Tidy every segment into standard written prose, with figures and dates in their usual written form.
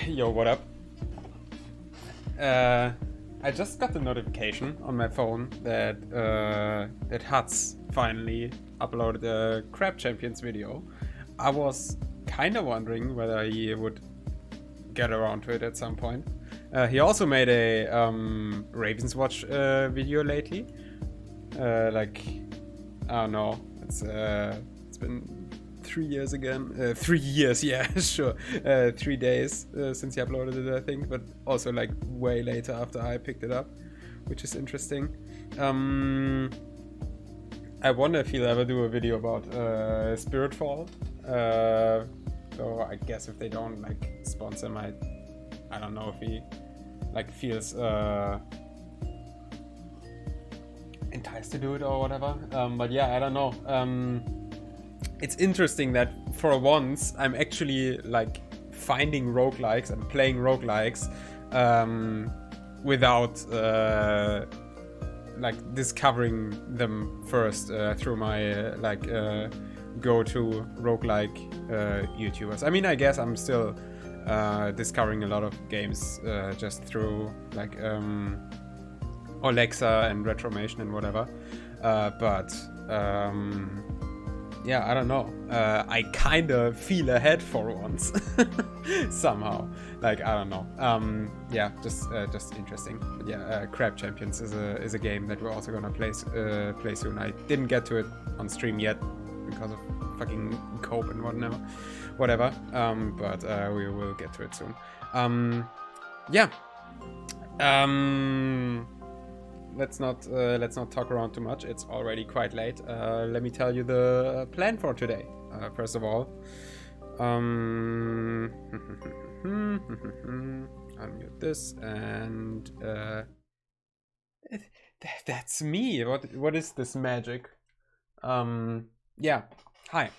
Yo, what up? I just got the notification on my phone that that Huts finally uploaded a Crab Champions video. I was kind of wondering whether he would get around to it at some point. He also made a Ravens Watch video lately. Like, I don't know, it's been 3 years again. 3 years, yeah, sure. 3 days since he uploaded it, I think, but also like way later after I picked it up, which is interesting. I wonder if he'll ever do a video about Spiritfall. So I guess if they don't like sponsor him, I don't know if he like feels enticed to do it or whatever. But yeah, I don't know. It's interesting that for once I'm actually like finding roguelikes and playing roguelikes without like discovering them first through my go-to roguelike YouTubers. I mean, I guess I'm still discovering a lot of games just through like Alexa and Retromation and whatever, but yeah, I don't know. I kind of feel ahead for once somehow. Like, I don't know. Yeah, just interesting. But yeah, Crab Champions is a game that we're also gonna play soon. I didn't get to it on stream yet because of fucking cope and whatever. But we will get to it soon. Yeah. Let's not talk around too much. It's already quite late. Let me tell you the plan for today. First of all, unmute this, and that's me. What is this magic? Yeah. Hi.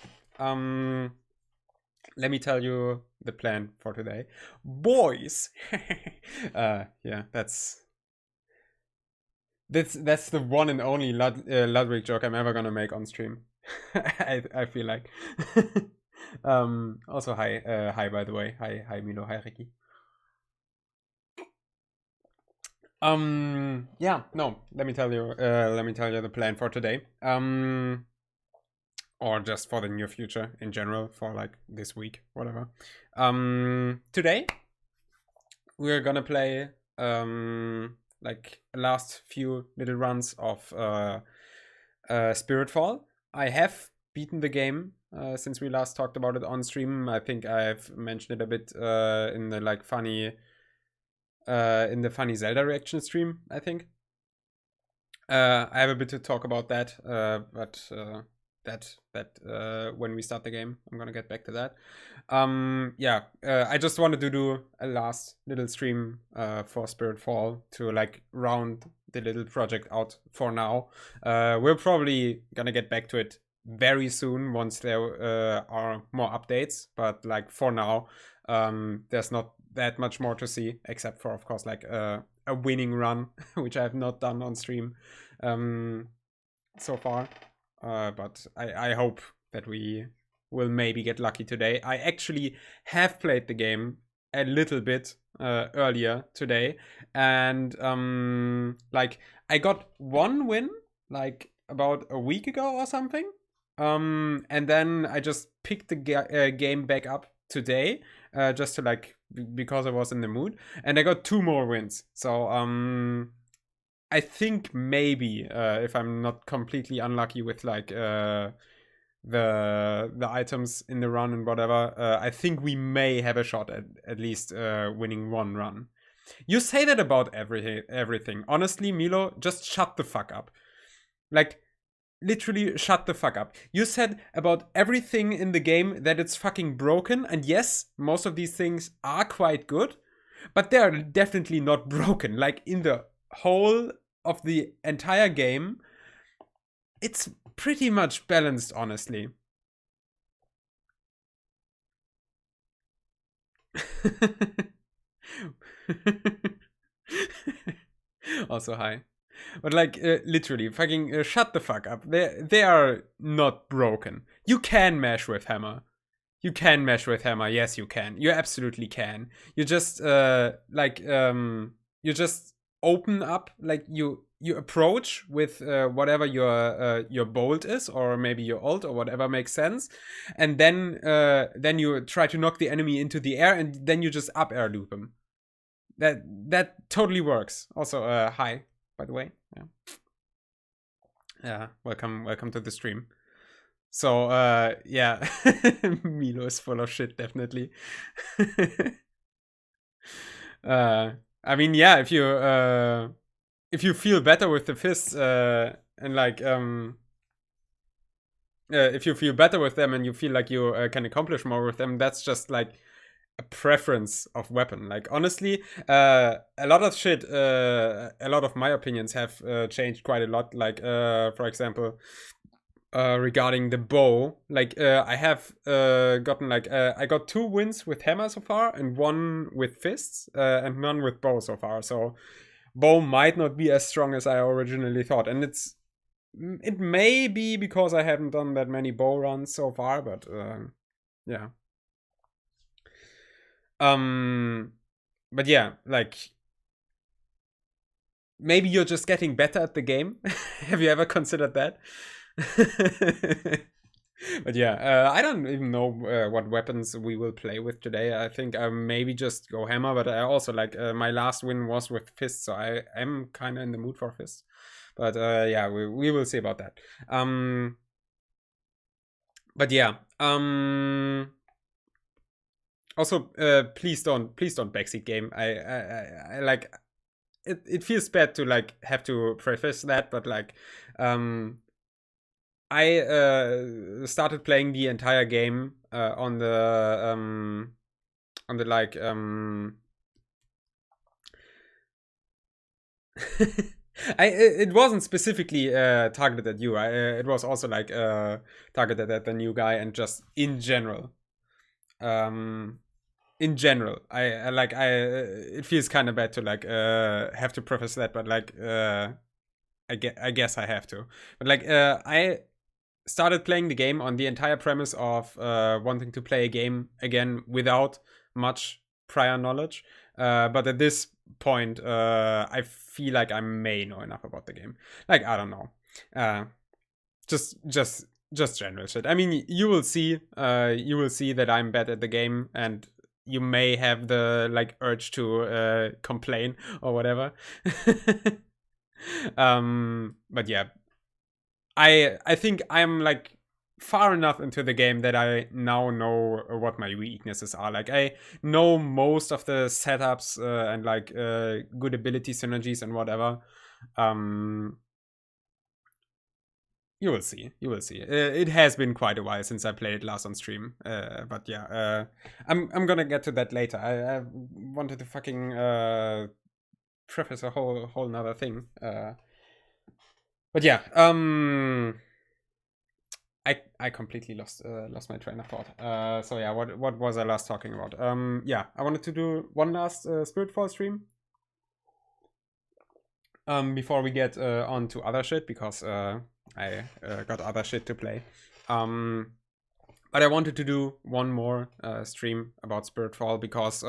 Let me tell you the plan for today, boys. Yeah, that's the one and only Ludwig joke I'm ever gonna make on stream. I feel like. Also, hi by the way. Hi Milo, hi Ricky. Yeah, no. Let me tell you the plan for today. Or just for the near future in general, for like this week, whatever. Today we're gonna play like last few little runs of Spiritfall. I have beaten the game since we last talked about it on stream. I think I've mentioned it a bit in the like funny Zelda reaction stream, I think. I have a bit to talk about that, but that when we start the game, I'm gonna get back to that. Yeah, I just wanted to do a last little stream for Spiritfall to like round the little project out for now. We're probably gonna get back to it very soon once there are more updates, but like for now, there's not that much more to see, except for of course like a winning run, which I have not done on stream so far. But I hope that we will maybe get lucky today. I actually have played the game a little bit earlier today, and like I got one win like about a week ago or something, and then I just picked the game back up today just to like because I was in the mood, and I got 2 more wins. So I think maybe if I'm not completely unlucky with like the items in the run and whatever, I think we may have a shot at least winning 1 run. You say that about everything. Honestly, Milo, just shut the fuck up. Like, literally shut the fuck up. You said about everything in the game that it's fucking broken, and yes, most of these things are quite good, but they are definitely not broken. Like, in the whole of the entire game, it's pretty much balanced, honestly. Also, hi. But like, literally, fucking shut the fuck up. They are not broken. You can mash with hammer. you can mesh with hammer. Yes, you can. You absolutely can. You just you just open up, like you approach with whatever your bolt is, or maybe your ult, or whatever makes sense, and then you try to knock the enemy into the air, and then you just up air loop him. That totally works. Also, hi, by the way. Yeah, welcome to the stream. So, yeah, Milo is full of shit, definitely. I mean, yeah, if you feel better with the fists, and like, if you feel better with them and you feel like you can accomplish more with them, that's just like a preference of weapon. Like, honestly, a lot of shit, a lot of my opinions have changed quite a lot. Like, for example, regarding the bow, like I have gotten like I got 2 wins with hammer so far, and 1 with fists, and none with bow so far. So bow might not be as strong as I originally thought, and it may be because I haven't done that many bow runs so far, but yeah. But yeah, like, maybe you're just getting better at the game. Have you ever considered that? But yeah, I don't even know what weapons we will play with today. I think I maybe just go hammer, but I also like my last win was with fists, so I am kind of in the mood for fists. But yeah, we will see about that. But yeah, also please don't backseat game. I like it. It feels bad to like have to preface that, but like I started playing the entire game on the like it wasn't specifically targeted at you. It was also like targeted at the new guy, and just in general. In general, I like it feels kind of bad to like have to preface that, but like I guess I have to. But like I started playing the game on the entire premise of wanting to play a game again without much prior knowledge. But at this point, I feel like I may know enough about the game. Like, I don't know. Just general shit. I mean, you will see that I'm bad at the game, and you may have the like urge to complain or whatever. But yeah, I think I'm like far enough into the game that I now know what my weaknesses are. Like, I know most of the setups and like good ability synergies and whatever. You will see. You will see. It has been quite a while since I played it last on stream. But yeah, I'm gonna get to that later. I wanted to fucking preface a whole nother thing. But yeah, I completely lost my train of thought. So yeah, what was I last talking about? Yeah, I wanted to do one last Spiritfall stream. Before we get on to other shit, because I got other shit to play. But I wanted to do one more stream about Spiritfall, because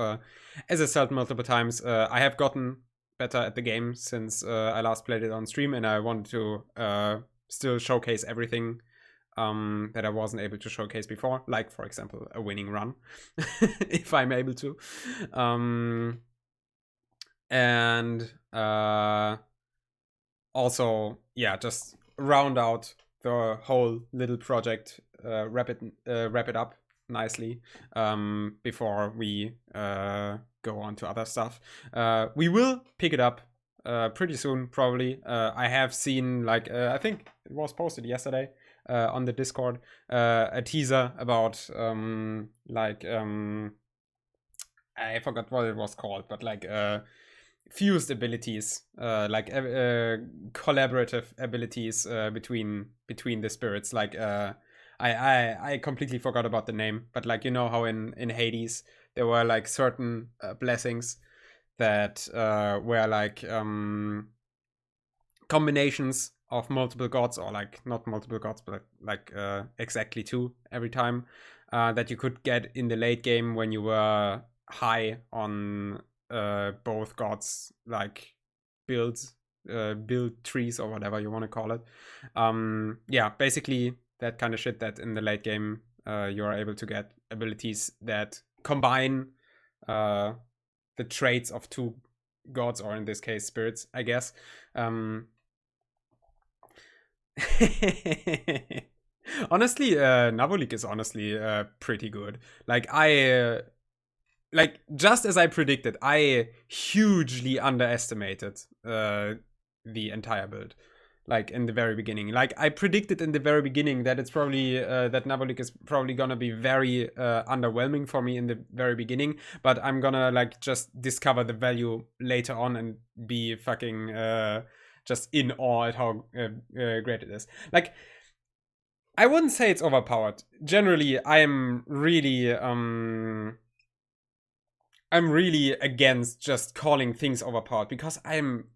as I said multiple times, I have gotten better at the game since I last played it on stream, and I wanted to still showcase everything that I wasn't able to showcase before, like, for example, a winning run, if I'm able to. And also, yeah, just round out the whole little project, wrap it up nicely before we go on to other stuff. We will pick it up pretty soon, probably. I have seen, like, I think it was posted yesterday on the Discord, a teaser about I forgot what it was called, but like fused abilities, like collaborative abilities between the spirits. Like I completely forgot about the name, but like, you know how in Hades there were like certain blessings that were like combinations of multiple gods, or like not multiple gods, but like exactly 2 every time. that you could get in the late game when you were high on both gods like builds, build trees or whatever you want to call it. Yeah, basically that kind of shit that in the late game you are able to get abilities that combine the traits of two gods, or in this case spirits, I guess. Honestly, Navolik is honestly pretty good. Like just as I predicted, I hugely underestimated the entire build. Like in the very beginning, like I predicted in the very beginning that it's probably that Navolik is probably gonna be very underwhelming for me in the very beginning, but I'm gonna like just discover the value later on and be fucking just in awe at how great it is. Like, I wouldn't say it's overpowered. Generally, I'm really against just calling things overpowered, because I'm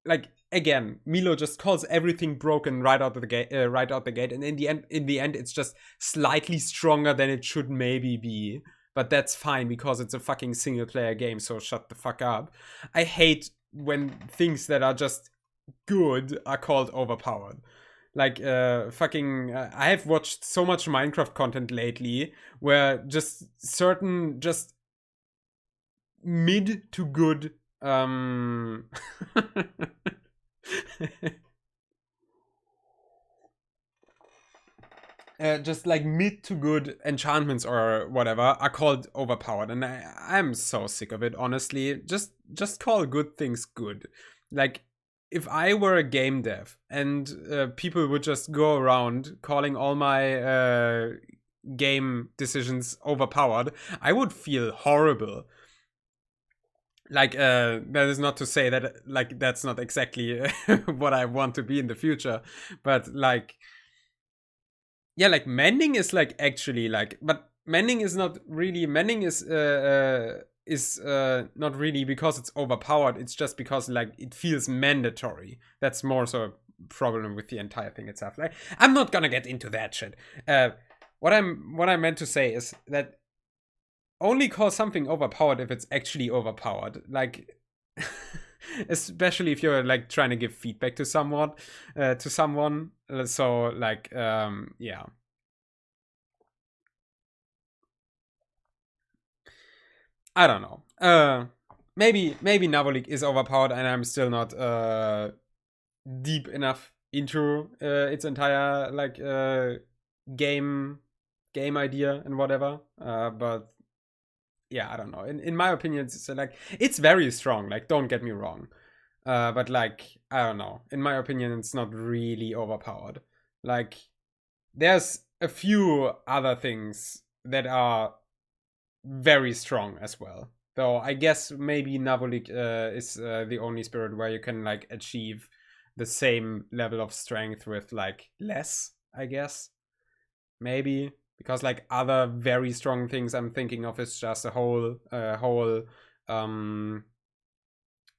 like, again, Milo just calls everything broken right out of the gate, and in the end, it's just slightly stronger than it should maybe be. But that's fine because it's a fucking single player game, so shut the fuck up. I hate when things that are just good are called overpowered. Like fucking I have watched so much Minecraft content lately where just certain just mid to good just like mid to good enchantments or whatever are called overpowered, and I'm so sick of it, honestly. Just call good things good. Like, if I were a game dev and people would just go around calling all my game decisions overpowered, I would feel horrible. Like, that is not to say that like that's not exactly what I want to be in the future, but like, yeah, like mending is like actually like, but mending is not really, mending is not really because it's overpowered. It's just because like it feels mandatory. That's more so a problem with the entire thing itself. Like, I'm not gonna get into that shit. What I meant to say is that only call something overpowered if it's actually overpowered. Like, especially if you're like trying to give feedback to someone. So like, yeah. I don't know. Maybe Navolik is overpowered, and I'm still not deep enough into its entire like game idea and whatever. But yeah, I don't know. In my opinion, it's like, it's very strong. Like, don't get me wrong. But like, I don't know. In my opinion, it's not really overpowered. Like, there's a few other things that are very strong as well. Though I guess maybe Navolik is the only spirit where you can like achieve the same level of strength with like less, I guess. Maybe because like other very strong things I'm thinking of is just a whole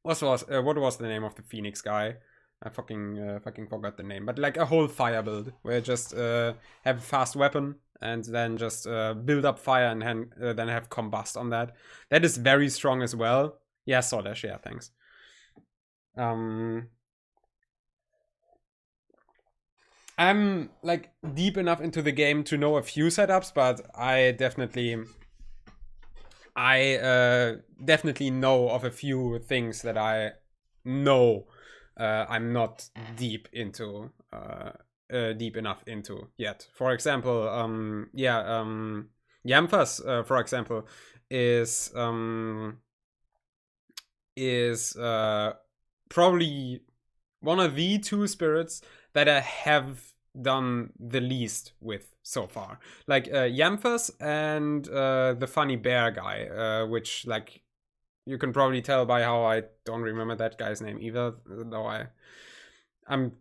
what was the name of the Phoenix guy? I fucking forgot the name, but like a whole fire build where you just have a fast weapon and then just build up fire and then have combust on that. That is very strong as well. Yeah, Sodash, yeah, thanks. I'm like deep enough into the game to know a few setups, but I definitely know of a few things that I know I'm not deep enough into yet. For example, Yamthas, for example, is probably one of the two spirits that I have done the least with so far. Like Yamthas and the funny bear guy, which like you can probably tell by how I don't remember that guy's name either, though I'm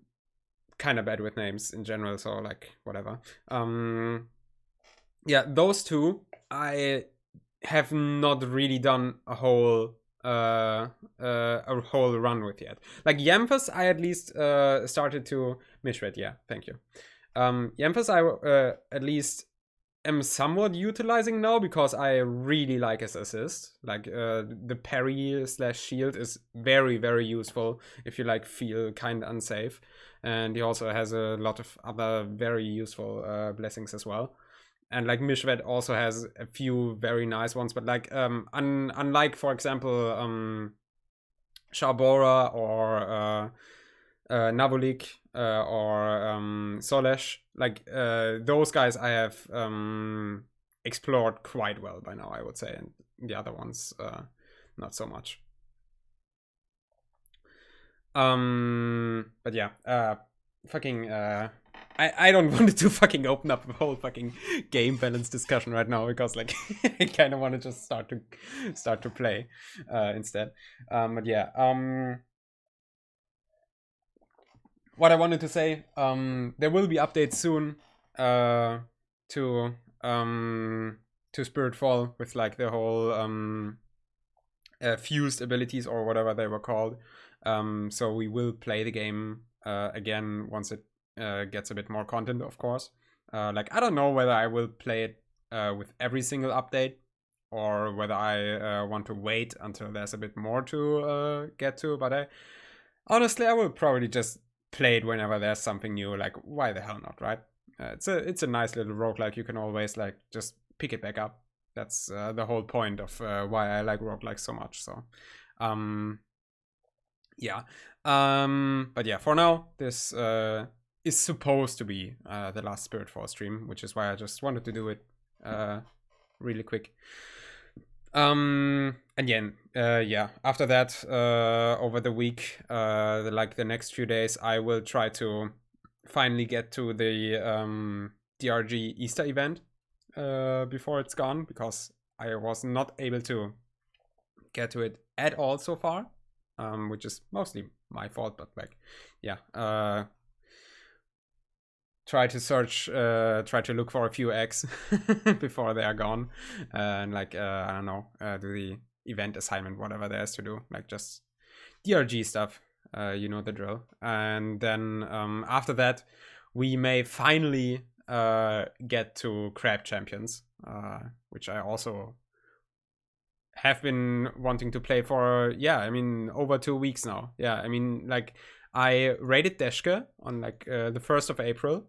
kind of bad with names in general, so like whatever. Yeah, those two I have not really done a whole run with yet. Like Yamphas, I at least started to Mishred. Yeah, thank you. Yamphas, I at least am somewhat utilizing now because I really like his assist. Like the parry / shield is very, very useful if you like feel kind of unsafe. And he also has a lot of other very useful blessings as well. And like Mishvet also has a few very nice ones, but like unlike for example Sharbora or Navolik or Solesh, like those guys I have explored quite well by now, I would say, and the other ones not so much. But yeah, fucking I don't want to fucking open up a whole fucking game balance discussion right now because like I kind of want to just start to play instead. But yeah, what I wanted to say, there will be updates soon to Spiritfall with like the whole fused abilities or whatever they were called. So we will play the game again once it gets a bit more content, of course. Like I don't know whether I will play it with every single update or whether I want to wait until there's a bit more to get to. But honestly, I will probably just play it whenever there's something new. Like why the hell not, right? It's a nice little roguelike. You can always like just pick it back up. That's the whole point of why I like roguelikes so much. So yeah. But yeah, for now, this is supposed to be the last Spiritfall stream, which is why I just wanted to do it really quick. And yeah, after that, over the week, like the next few days, I will try to finally get to the DRG Easter event before it's gone, because I was not able to get to it at all so far, which is mostly my fault, but like, yeah, try to look for a few eggs before they are gone, and like I don't know, do the event assignment, whatever there is to do, like just DRG stuff, you know the drill. And then after that, we may finally get to Crab Champions, which I also have been wanting to play for, yeah, I mean, over 2 weeks now. Yeah, I mean, like, I raided Deshke on like the 1st of April,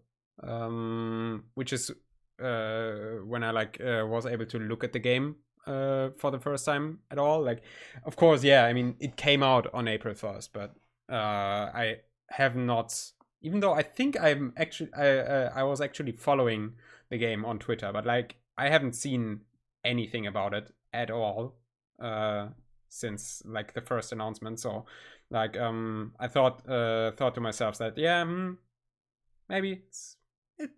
which is when I like was able to look at the game for the first time at all. Like, of course, yeah, I mean, it came out on April 1st, but I have not, even though I think I'm actually, I was actually following the game on Twitter, but like, I haven't seen anything about it at all since like the first announcement. So like I thought to myself that yeah, maybe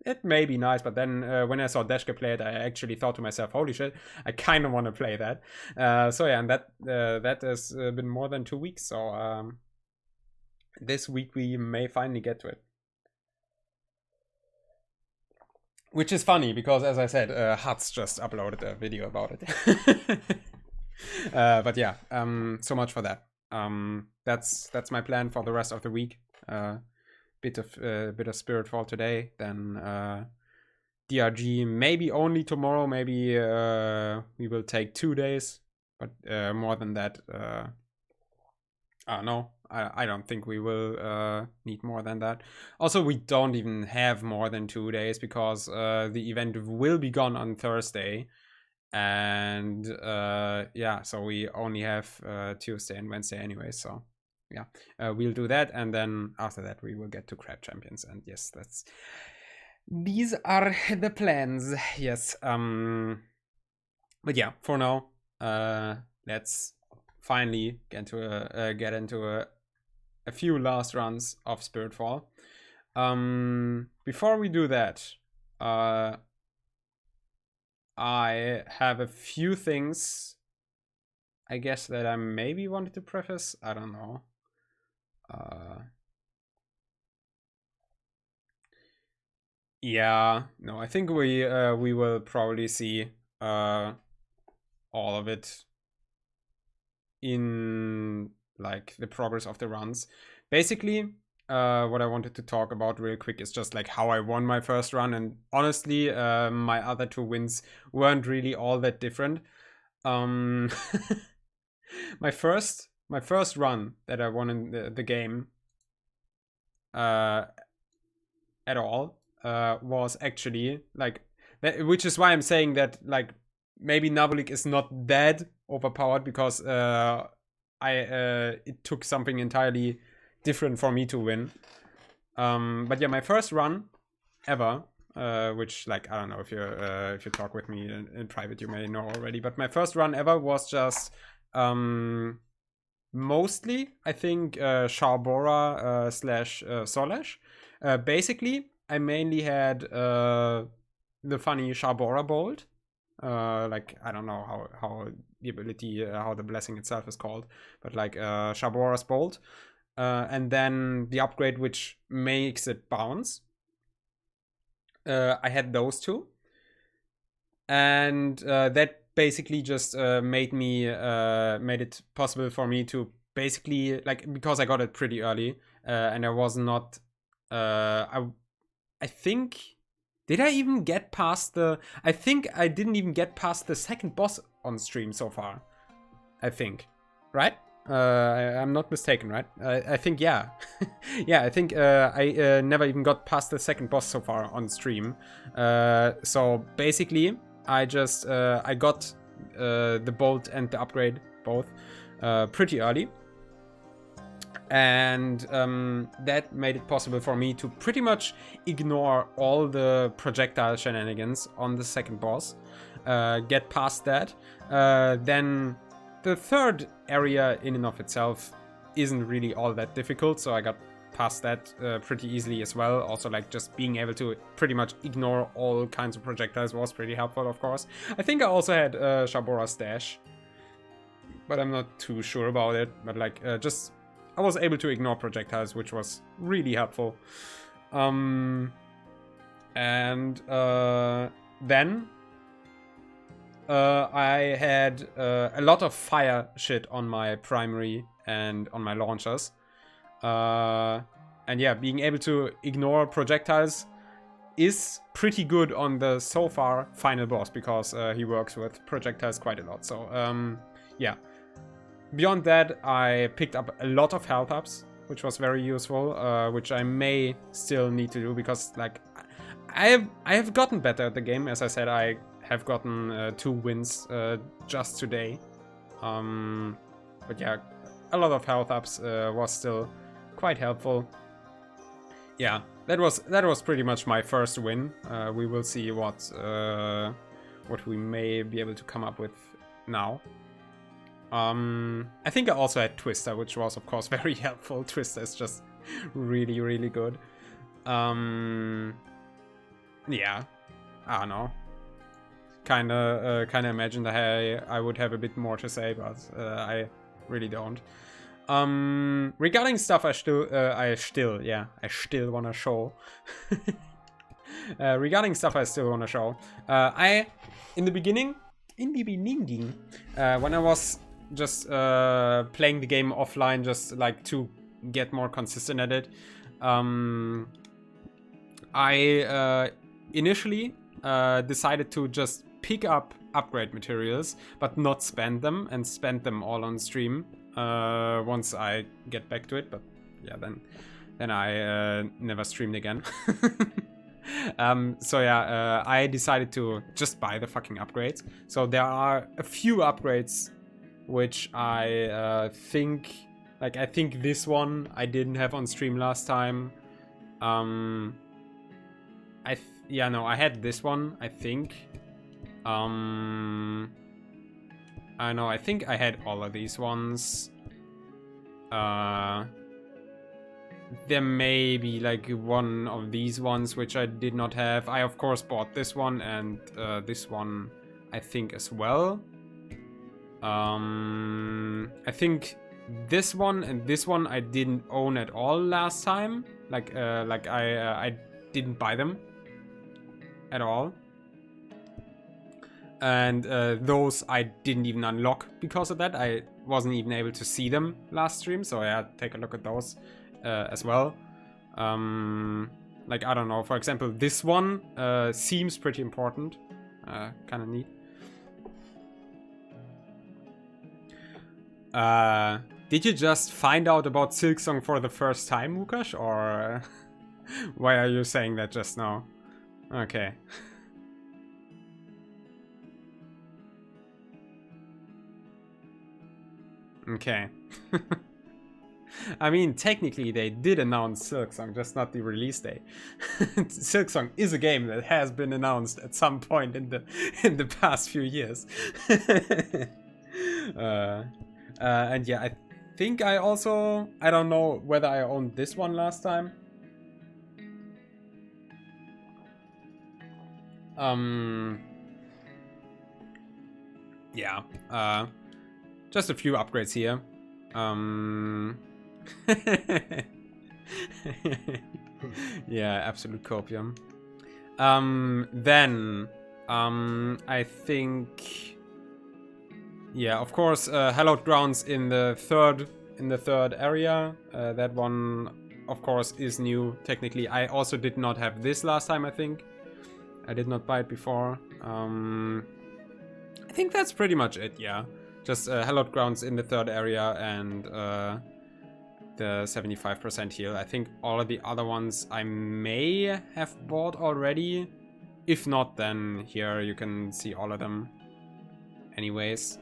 it may be nice, but then when I saw Deshke play it, I actually thought to myself, holy shit, I kind of want to play that. So yeah, and that has been more than 2 weeks. So this week we may finally get to it. Which is funny because, as I said, Huts just uploaded a video about it. But yeah, so much for that. That's my plan for the rest of the week. Bit of Spiritfall today, then DRG maybe only tomorrow. Maybe we will take 2 days, but more than that, I don't know. I don't think we will need more than that. Also, we don't even have more than 2 days because the event will be gone on Thursday. And yeah, so we only have Tuesday and Wednesday anyway. So yeah, we'll do that. And then after that, we will get to Crab Champions. And yes, these are the plans. Yes. But yeah, for now, let's finally get into a few last runs of Spiritfall. Before we do that, I have a few things, I guess, that I maybe wanted to preface. I don't know. Yeah, no, I think we will probably see all of it in like the progress of the runs. Basically, what I wanted to talk about real quick is just like how I won my first run, and honestly, my other 2 wins weren't really all that different. Um, my first run that I won in the game at all was actually like that, which is why I'm saying that like maybe Navulik is not that overpowered, because it took something entirely different for me to win. But yeah, my first run ever, which like I don't know if you talk with me in private, you may know already. But my first run ever was just mostly I think Sharbora slash Solash. Basically, I mainly had the funny Sharbora bolt. Like I don't know how the ability, how the blessing itself is called, but like Sharbora's bolt. And then the upgrade which makes it bounce. I had those 2, and that basically just made it possible for me to basically, like, because I got it pretty early, and I was not. I think, did I even get past the? I think I didn't even get past the second boss on stream so far. I think, right? I'm not mistaken, right? I think, yeah. Yeah, I think I never even got past the second boss so far on stream. So basically, I just I got the bolt and the upgrade both pretty early. And that made it possible for me to pretty much ignore all the projectile shenanigans on the second boss, get past that. Then the third area in and of itself isn't really all that difficult, so I got past that pretty easily as well. Also, like, just being able to pretty much ignore all kinds of projectiles was pretty helpful, of course. I think I also had Shabora Stash, but I'm not too sure about it. But like, just I was able to ignore projectiles, which was really helpful. And then I had a lot of fire shit on my primary and on my launchers. And yeah, being able to ignore projectiles is pretty good on the so far final boss, because he works with projectiles quite a lot. So yeah. Beyond that, I picked up a lot of health ups, which was very useful, which I may still need to do, because like I have gotten better at the game. As I said, I have gotten 2 wins just today. But yeah, a lot of health ups was still quite helpful. Yeah, that was pretty much my first win. We will see what we may be able to come up with now. I think I also had Twister, which was of course very helpful. Twister is just really, really good. Yeah, I don't know. Kinda imagined I would have a bit more to say, but I really don't. Regarding stuff I still wanna show. Regarding stuff I still wanna show. In the beginning, when I was just playing the game offline, just like to get more consistent at it, I initially decided to just pick up upgrade materials but not spend them, and spend them all on stream once I get back to it. But yeah, then I never streamed again. So yeah, I decided to just buy the fucking upgrades. So there are a few upgrades which I think, like, I think this one I didn't have on stream last time. I had this one, I think. I know, I think I had all of these ones. There may be like one of these ones which I did not have. I of course bought this one and this one, I think, as well. I think this one and this one I didn't own at all last time. Like I didn't buy them at all. And those I didn't even unlock because of that. I wasn't even able to see them last stream, so I had to take a look at those as well. Like, I don't know, for example, this one seems pretty important. Kind of neat. Did you just find out about Silksong for the first time, Lukas? Or why are you saying that just now? Okay. Okay. I mean, technically they did announce Silksong, just not the release day. Silksong is a game that has been announced at some point in the past few years. And yeah, I think I don't know whether I owned this one last time. Yeah, just a few upgrades here. Yeah, absolute copium. Then I think, yeah, of course, hallowed grounds in the third area. That one, of course, is new technically. I also did not have this last time. I think I did not buy it before. I think that's pretty much it. Yeah, just hallowed grounds in the third area and the 75% heal. I think all of the other ones I may have bought already. If not, then here you can see all of them anyways.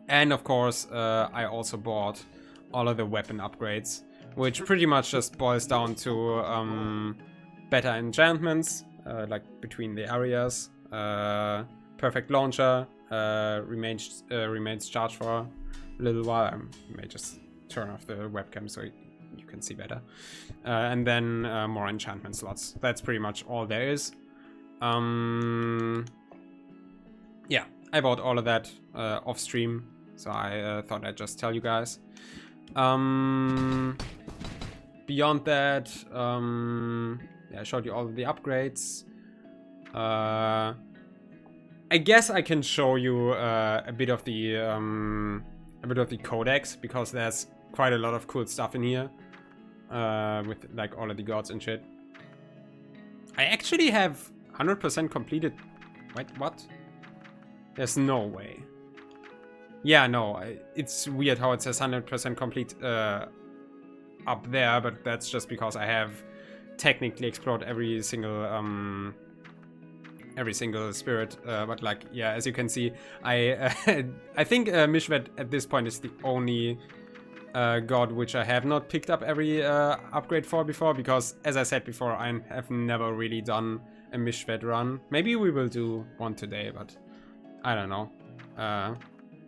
And of course, I also bought all of the weapon upgrades, which pretty much just boils down to better enchantments, like between the areas. Perfect launcher remains charged for a little while. I may just turn off the webcam so you can see better. And then more enchantment slots. That's pretty much all there is. Yeah, I bought all of that off stream, so I thought I'd just tell you guys. Beyond that, yeah, I showed you all of the upgrades. I guess I can show you a bit of the codex, because there's quite a lot of cool stuff in here with like all of the gods and shit. I actually have 100% completed. Wait, what? There's no way. Yeah, no, it's weird how it says 100% complete up there, but that's just because I have technically explored every single spirit. But like, yeah, as you can see, I I think Mishvet at this point is the only god which I have not picked up every upgrade for before, because as I said before, I have never really done a Mishvet run. Maybe we will do one today, but I don't know.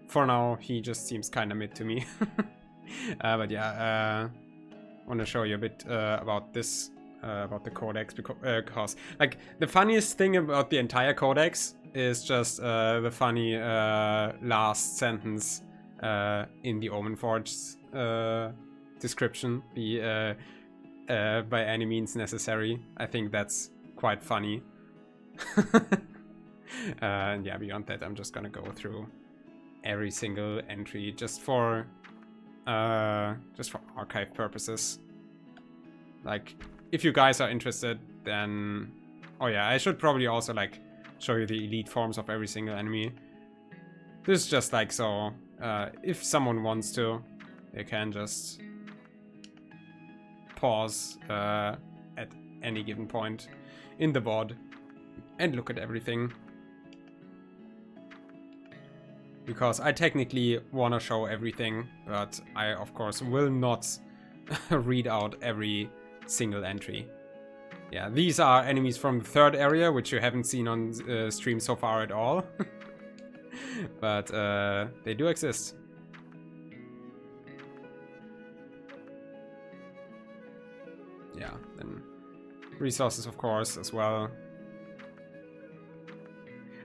For now, he just seems kind of mid to me. But yeah, I want to show you a bit about this, about the codex, because like the funniest thing about the entire codex is just the funny last sentence in the Omen Forge's description, the by any means necessary. I think that's quite funny. And yeah, beyond that, I'm just gonna go through every single entry just for archive purposes. Like, if you guys are interested, then oh yeah, I should probably also like show you the elite forms of every single enemy. This is just like so if someone wants to, they can just pause at any given point in the VOD and look at everything. Because I technically want to show everything, but I of course will not read out every single entry. Yeah, these are enemies from the third area, which you haven't seen on stream so far at all. But they do exist. Yeah, then resources of course as well.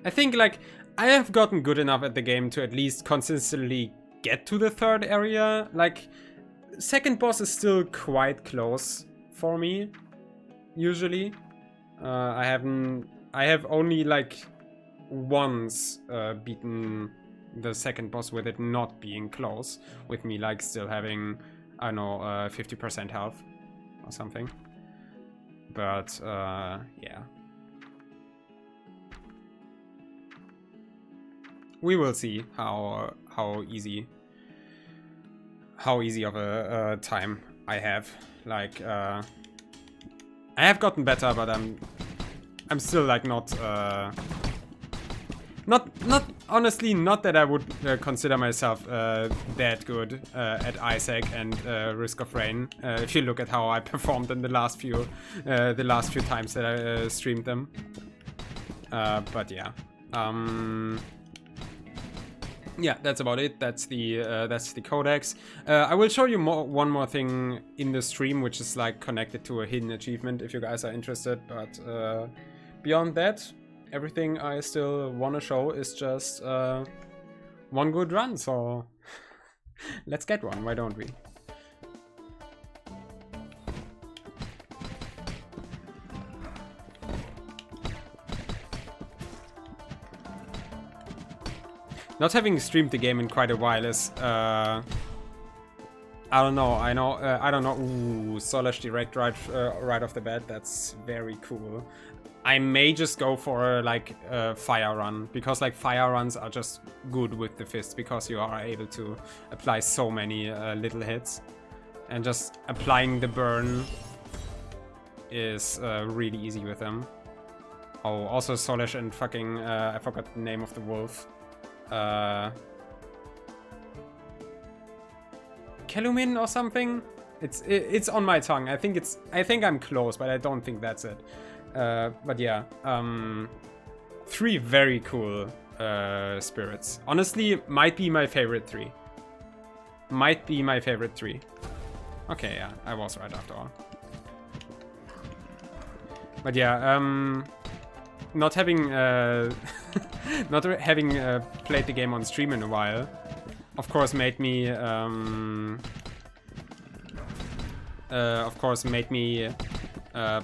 I think like I have gotten good enough at the game to at least consistently get to the third area. Like, second boss is still quite close for me, usually. I have only like once beaten the second boss with it not being close, with me like still having, I don't know, 50% health. or something. But yeah, we will see how easy of a time I have. Like I have gotten better, but I'm still like not honestly, not that I would consider myself that good at Isaac and Risk of Rain. If you look at how I performed in the last few times that I streamed them. But yeah, yeah, that's about it. That's the codex. I will show you one more thing in the stream, which is like connected to a hidden achievement, if you guys are interested. But beyond that, everything I still want to show is just one good run. So let's get one. Why don't we? Not having streamed the game in quite a while is, I don't know. I don't know. Ooh, Solar Direct right off the bat. That's very cool. I may just go for like a fire run, because like fire runs are just good with the fist, because you are able to apply so many little hits, and just applying the burn is really easy with them. Oh, also Solish and fucking I forgot the name of the wolf. Kelumin or something. It's on my tongue. I think I'm close, but I don't think that's it. But yeah, 3 very cool spirits. Honestly, might be my favorite 3. Might be my favorite 3. Okay, yeah, I was right after all. But yeah, not having played the game on stream in a while, of course made me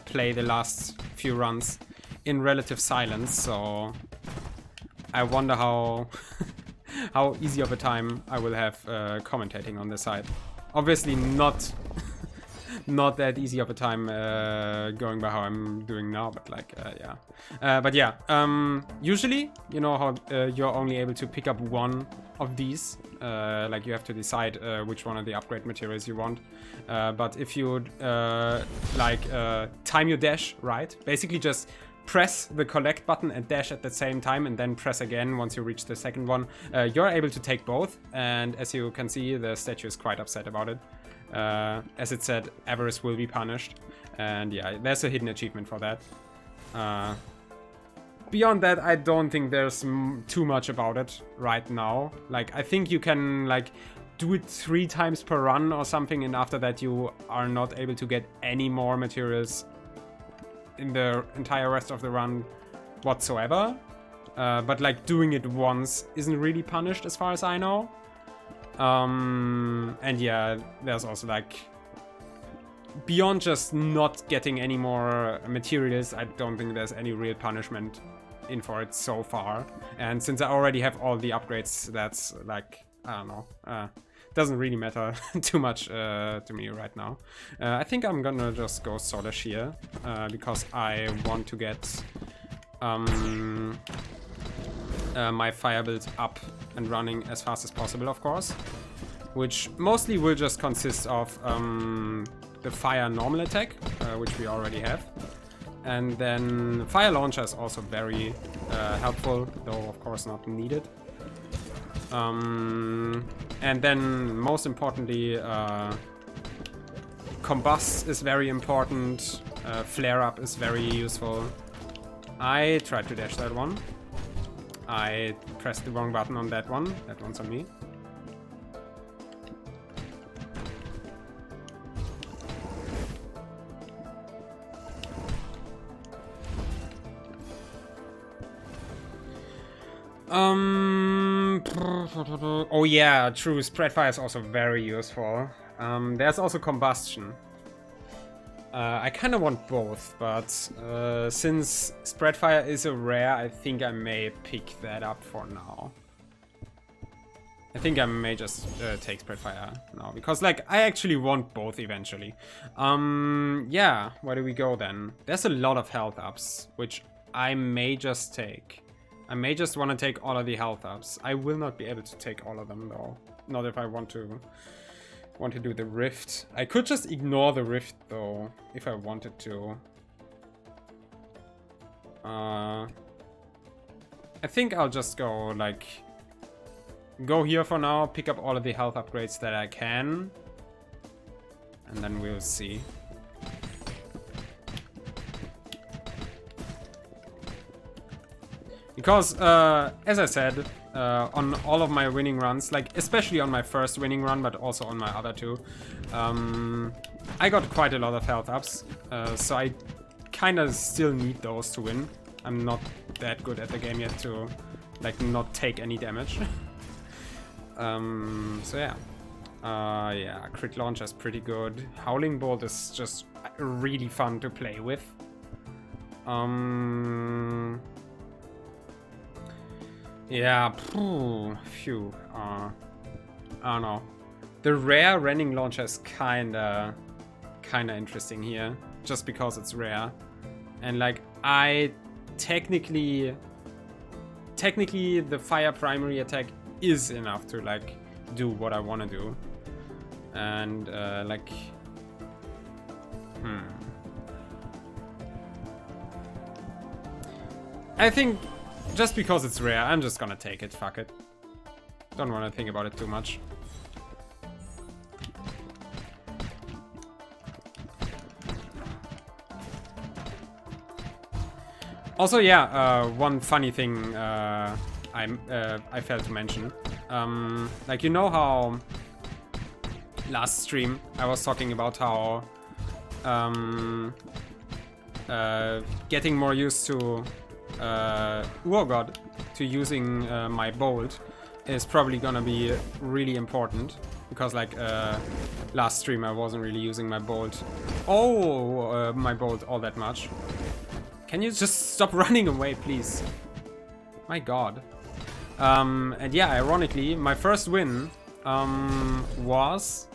play the last few runs in relative silence. So I wonder how easy of a time I will have commentating on this side. Obviously not that easy of a time going by how I'm doing now, but like yeah. But yeah, usually, you know how you're only able to pick up one of these. Like you have to decide which one of the upgrade materials you want. But if you time your dash right, basically just press the collect button and dash at the same time, and then press again once you reach the second one, you're able to take both. And as you can see, the statue is quite upset about it. As it said, avarice will be punished, and yeah, there's a hidden achievement for that. Beyond that, I don't think there's too much about it right now. Like, I think you can like do it 3 times per run or something, and after that you are not able to get any more materials in the entire rest of the run whatsoever. But like doing it once isn't really punished as far as I know. And yeah, there's also like, beyond just not getting any more materials, I don't think there's any real punishment in for it so far. And since I already have all the upgrades, that's like, I don't know, doesn't really matter too much to me right now. I think I'm gonna just go Solish here, because I want to get my fire build up and running as fast as possible, of course, which mostly will just consist of the fire normal attack, which we already have, and then fire launcher is also very helpful, though of course not needed. And then most importantly, combust is very important, flare up is very useful. I tried to dash that one. I pressed the wrong button on that one. That one's on me. Oh yeah, true. Spread fire is also very useful. There's also combustion. I kind of want both, but since spread fire is a rare, I think I may pick that up for now. I think I may just take Spiritfire now, because like I actually want both eventually. Yeah, where do we go then? There's a lot of health ups, which I may just take. I may just want to take all of the health ups. I will not be able to take all of them though. Not if I want to do the rift. I could just ignore the rift though, if I wanted to. I think I'll just go like go here for now, pick up all of the health upgrades that I can, and then we'll see. Because, as I said, on all of my winning runs, like especially on my first winning run, but also on my other two, I got quite a lot of health ups, so I kind of still need those to win. I'm not that good at the game yet to like not take any damage. So yeah. Yeah, crit launcher is pretty good. Howling bolt is just really fun to play with. Yeah, phew. I don't know. The rare rending launcher is kinda interesting here, just because it's rare. And like I technically the fire primary attack is enough to like do what I want to do. And like I think just because it's rare, I'm just gonna take it. Fuck it. Don't want to think about it too much. Also, yeah, one funny thing I failed to mention. Like, you know how last stream I was talking about how getting more used to to using my bolt is probably gonna be really important, because like last stream I wasn't really using my bolt all that much. Can you just stop running away, please? My god. And yeah, ironically, my first win was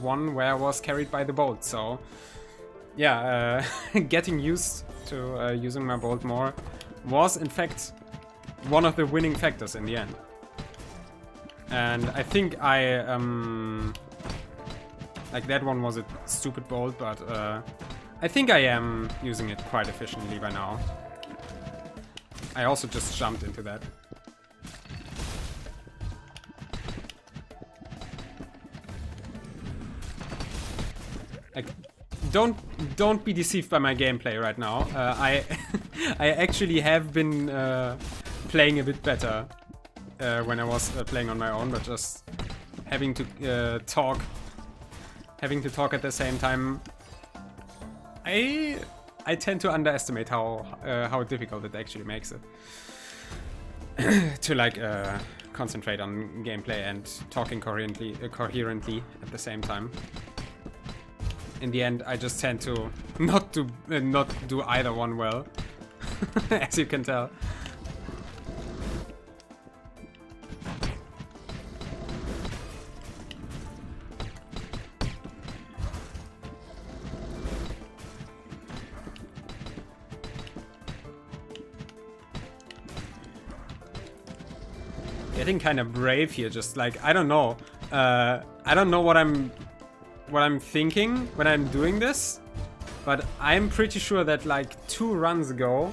one where I was carried by the bolt. So yeah, getting used to using my bolt more was in fact one of the winning factors in the end. And I think like that one was a stupid bolt, but I think I am using it quite efficiently by now. I also just jumped into that. Like, don't be deceived by my gameplay right now. I actually have been playing a bit better when I was playing on my own, but just having to talk at the same time. I tend to underestimate how difficult it actually makes it to like concentrate on gameplay and talking coherently at the same time. In the end, I just tend to not do either one well, as you can tell. Getting kind of brave here, just like I don't know what I'm thinking when I'm doing this, but I'm pretty sure that like 2 runs ago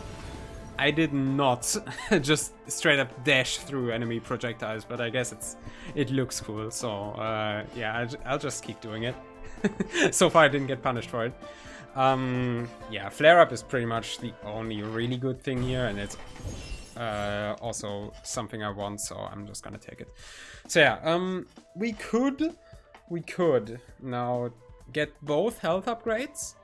I did not just straight up dash through enemy projectiles, but I guess it looks cool, so yeah, I'll just keep doing it. So far I didn't get punished for it. Yeah, flare up is pretty much the only really good thing here, and it's also something I want, so I'm just gonna take it. So yeah, we could now get both health upgrades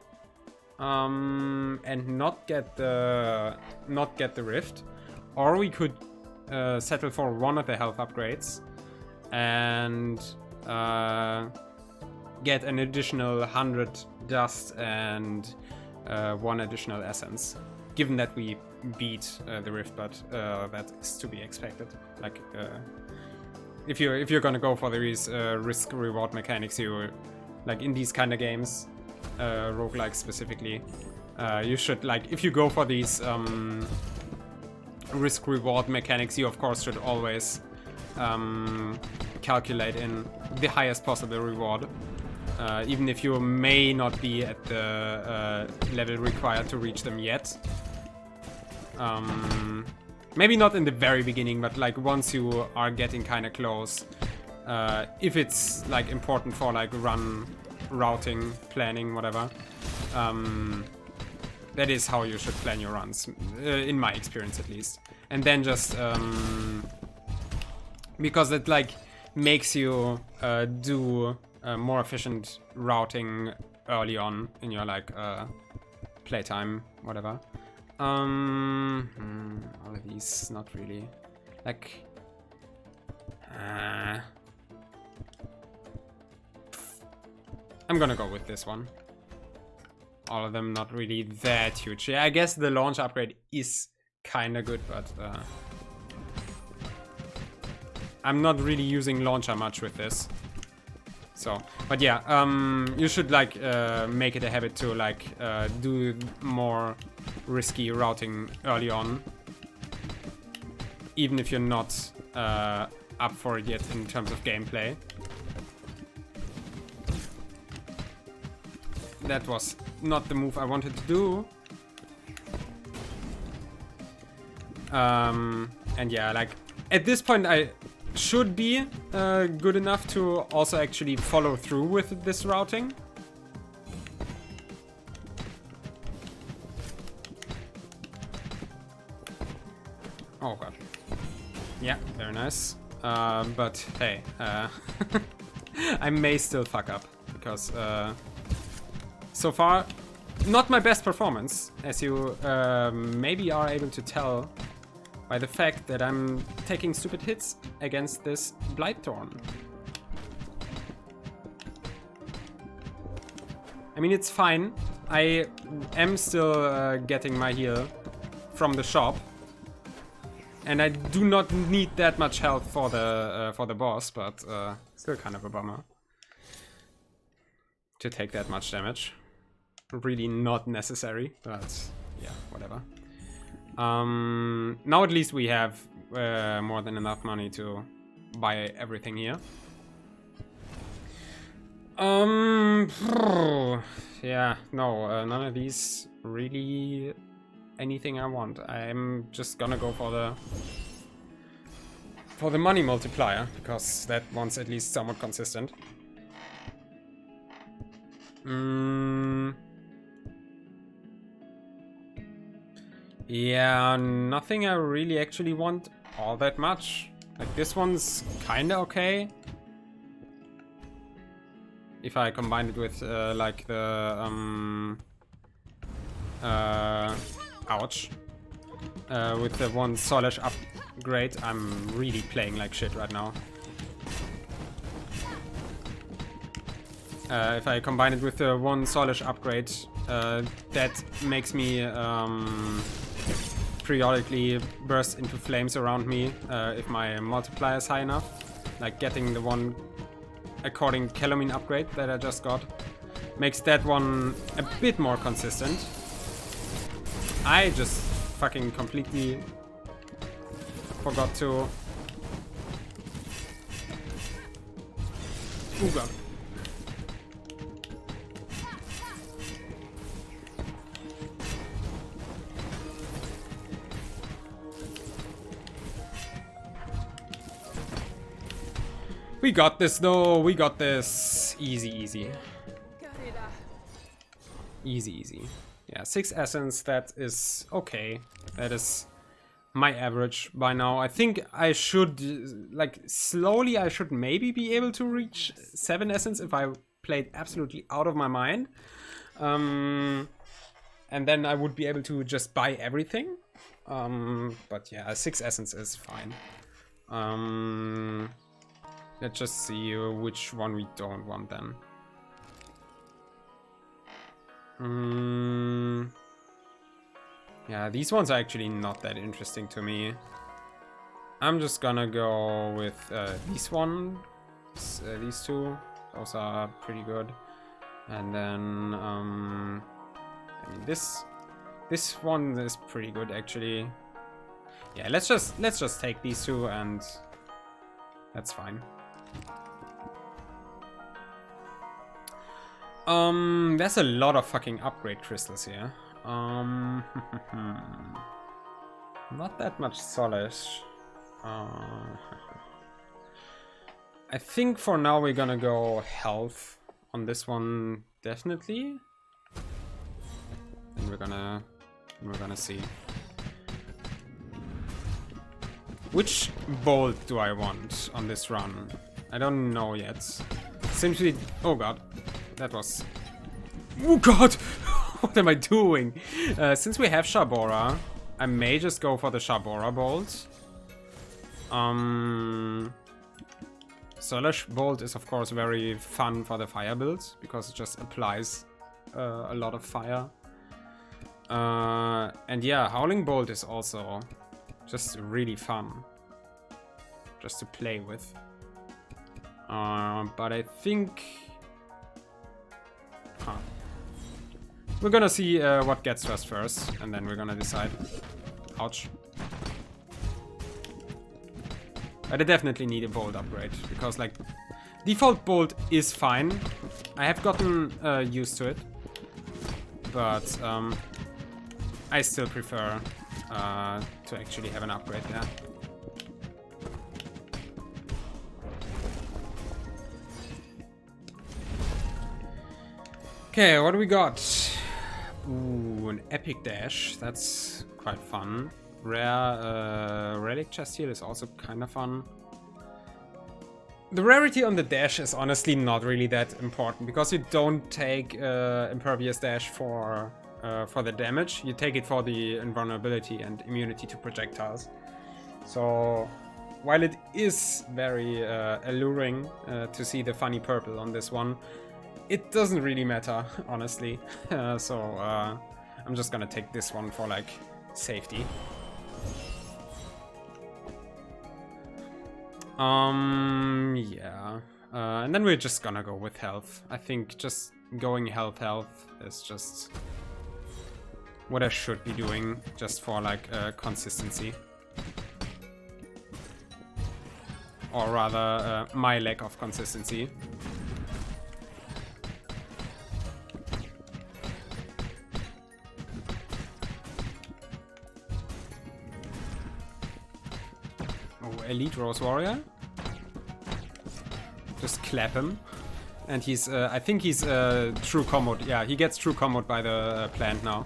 and not get the rift, or we could settle for one of the health upgrades and get an additional 100 dust and 1 additional essence, given that we beat the rift, but that is to be expected. Like if you're gonna go for these risk reward mechanics, you like in these kind of games, roguelike specifically, you should like if you go for these risk reward mechanics, you of course should always calculate in the highest possible reward, even if you may not be at the level required to reach them yet. Maybe not in the very beginning, but like once you are getting kind of close, if it's like important for like routing, planning, whatever, that is how you should plan your runs, in my experience at least. And then just because it like makes you do more efficient routing early on in your like playtime, whatever. All of these, not really. Like, I'm gonna go with this one. All of them not really that huge. Yeah, I guess the launch upgrade is kind of good, but I'm not really using launcher much with this. So, but yeah, you should like make it a habit to like do more risky routing early on, even if you're not up for it yet in terms of gameplay. That was not the move I wanted to do. And yeah, like at this point I should be good enough to also actually follow through with this routing. Oh god. Yeah, very nice. But hey, I may still fuck up because so far not my best performance, as you maybe are able to tell by the fact that I'm taking stupid hits against this Blightthorn. I mean, it's fine. I am still getting my heal from the shop, and I do not need that much health for the boss, but still kind of a bummer to take that much damage. Really not necessary, but yeah, whatever. Now at least we have more than enough money to buy everything here. Yeah, no, none of these really anything I want. I'm just gonna go for the money multiplier, because that one's at least somewhat consistent. Yeah, nothing I really actually want all that much. Like this one's kinda okay. If I combine it with like the ouch. With the one Solish upgrade, I'm really playing like shit right now. If I combine it with the one Solish upgrade, that makes me periodically burst into flames around me if my multiplier is high enough. Like getting the one according Calamine upgrade that I just got makes that one a bit more consistent. I just fucking completely forgot to... Ooh god. We got this though, we got this. Easy, easy. Easy, easy. Yeah, 6 essence, that is okay. That is my average by now. I think I should, like, slowly I should maybe be able to reach 7 essence if I played absolutely out of my mind. And then I would be able to just buy everything. But yeah, 6 essence is fine. Let's just see which one we don't want then. Yeah, these ones are actually not that interesting to me. I'm just gonna go with these two. Those are pretty good. And then I mean this one is pretty good actually. Yeah, let's just take these two and that's fine. There's a lot of fucking upgrade crystals here. Not that much solish. I think for now we're gonna go health on this one definitely. And we're gonna see. Which bolt do I want on this run? I don't know yet. Seems to be, oh god. That was... Oh god! What am I doing? Since we have Shabora, I may just go for the Shabora bolt. Solish bolt is of course very fun for the fire build, because it just applies a lot of fire. And yeah, Howling Bolt is also just really fun. Just to play with. But I think... we're gonna see what gets to us first, and then we're gonna decide. Ouch. But I definitely need a bolt upgrade, because like default bolt is fine. I have gotten used to it, but I still prefer to actually have an upgrade there. Okay, what do we got? Ooh, an epic dash. That's quite fun. Rare relic chest here is also kind of fun. The rarity on the dash is honestly not really that important, because you don't take impervious dash for the damage. You take it for the invulnerability and immunity to projectiles. So while it is very alluring to see the funny purple on this one, it doesn't really matter, honestly. So I'm just gonna take this one for like safety. Yeah. And then we're just gonna go with health. I think just going health is just what I should be doing, just for like consistency. Or rather, my lack of consistency. Elite Rose Warrior. Just clap him. And he's, I think he's true comboed. Yeah, he gets true comboed by the plant now.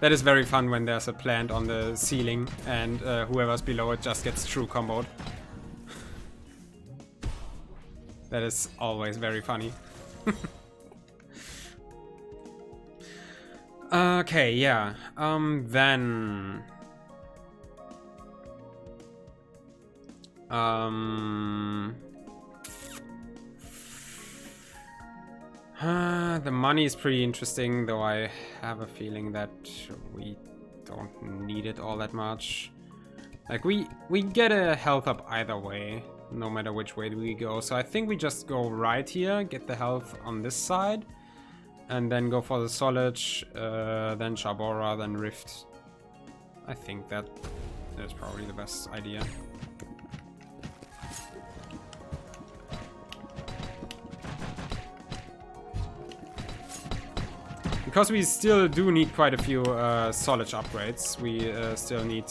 That is very fun when there's a plant on the ceiling and whoever's below it just gets true comboed. That is always very funny. Okay, yeah. Then... the money is pretty interesting, though I have a feeling that we don't need it all that much. Like, we get a health up either way, no matter which way we go. So I think we just go right here, get the health on this side, and then go for the Solage, then Shabora, then Rift. I think that is probably the best idea. Because we still do need quite a few Solage upgrades. We still need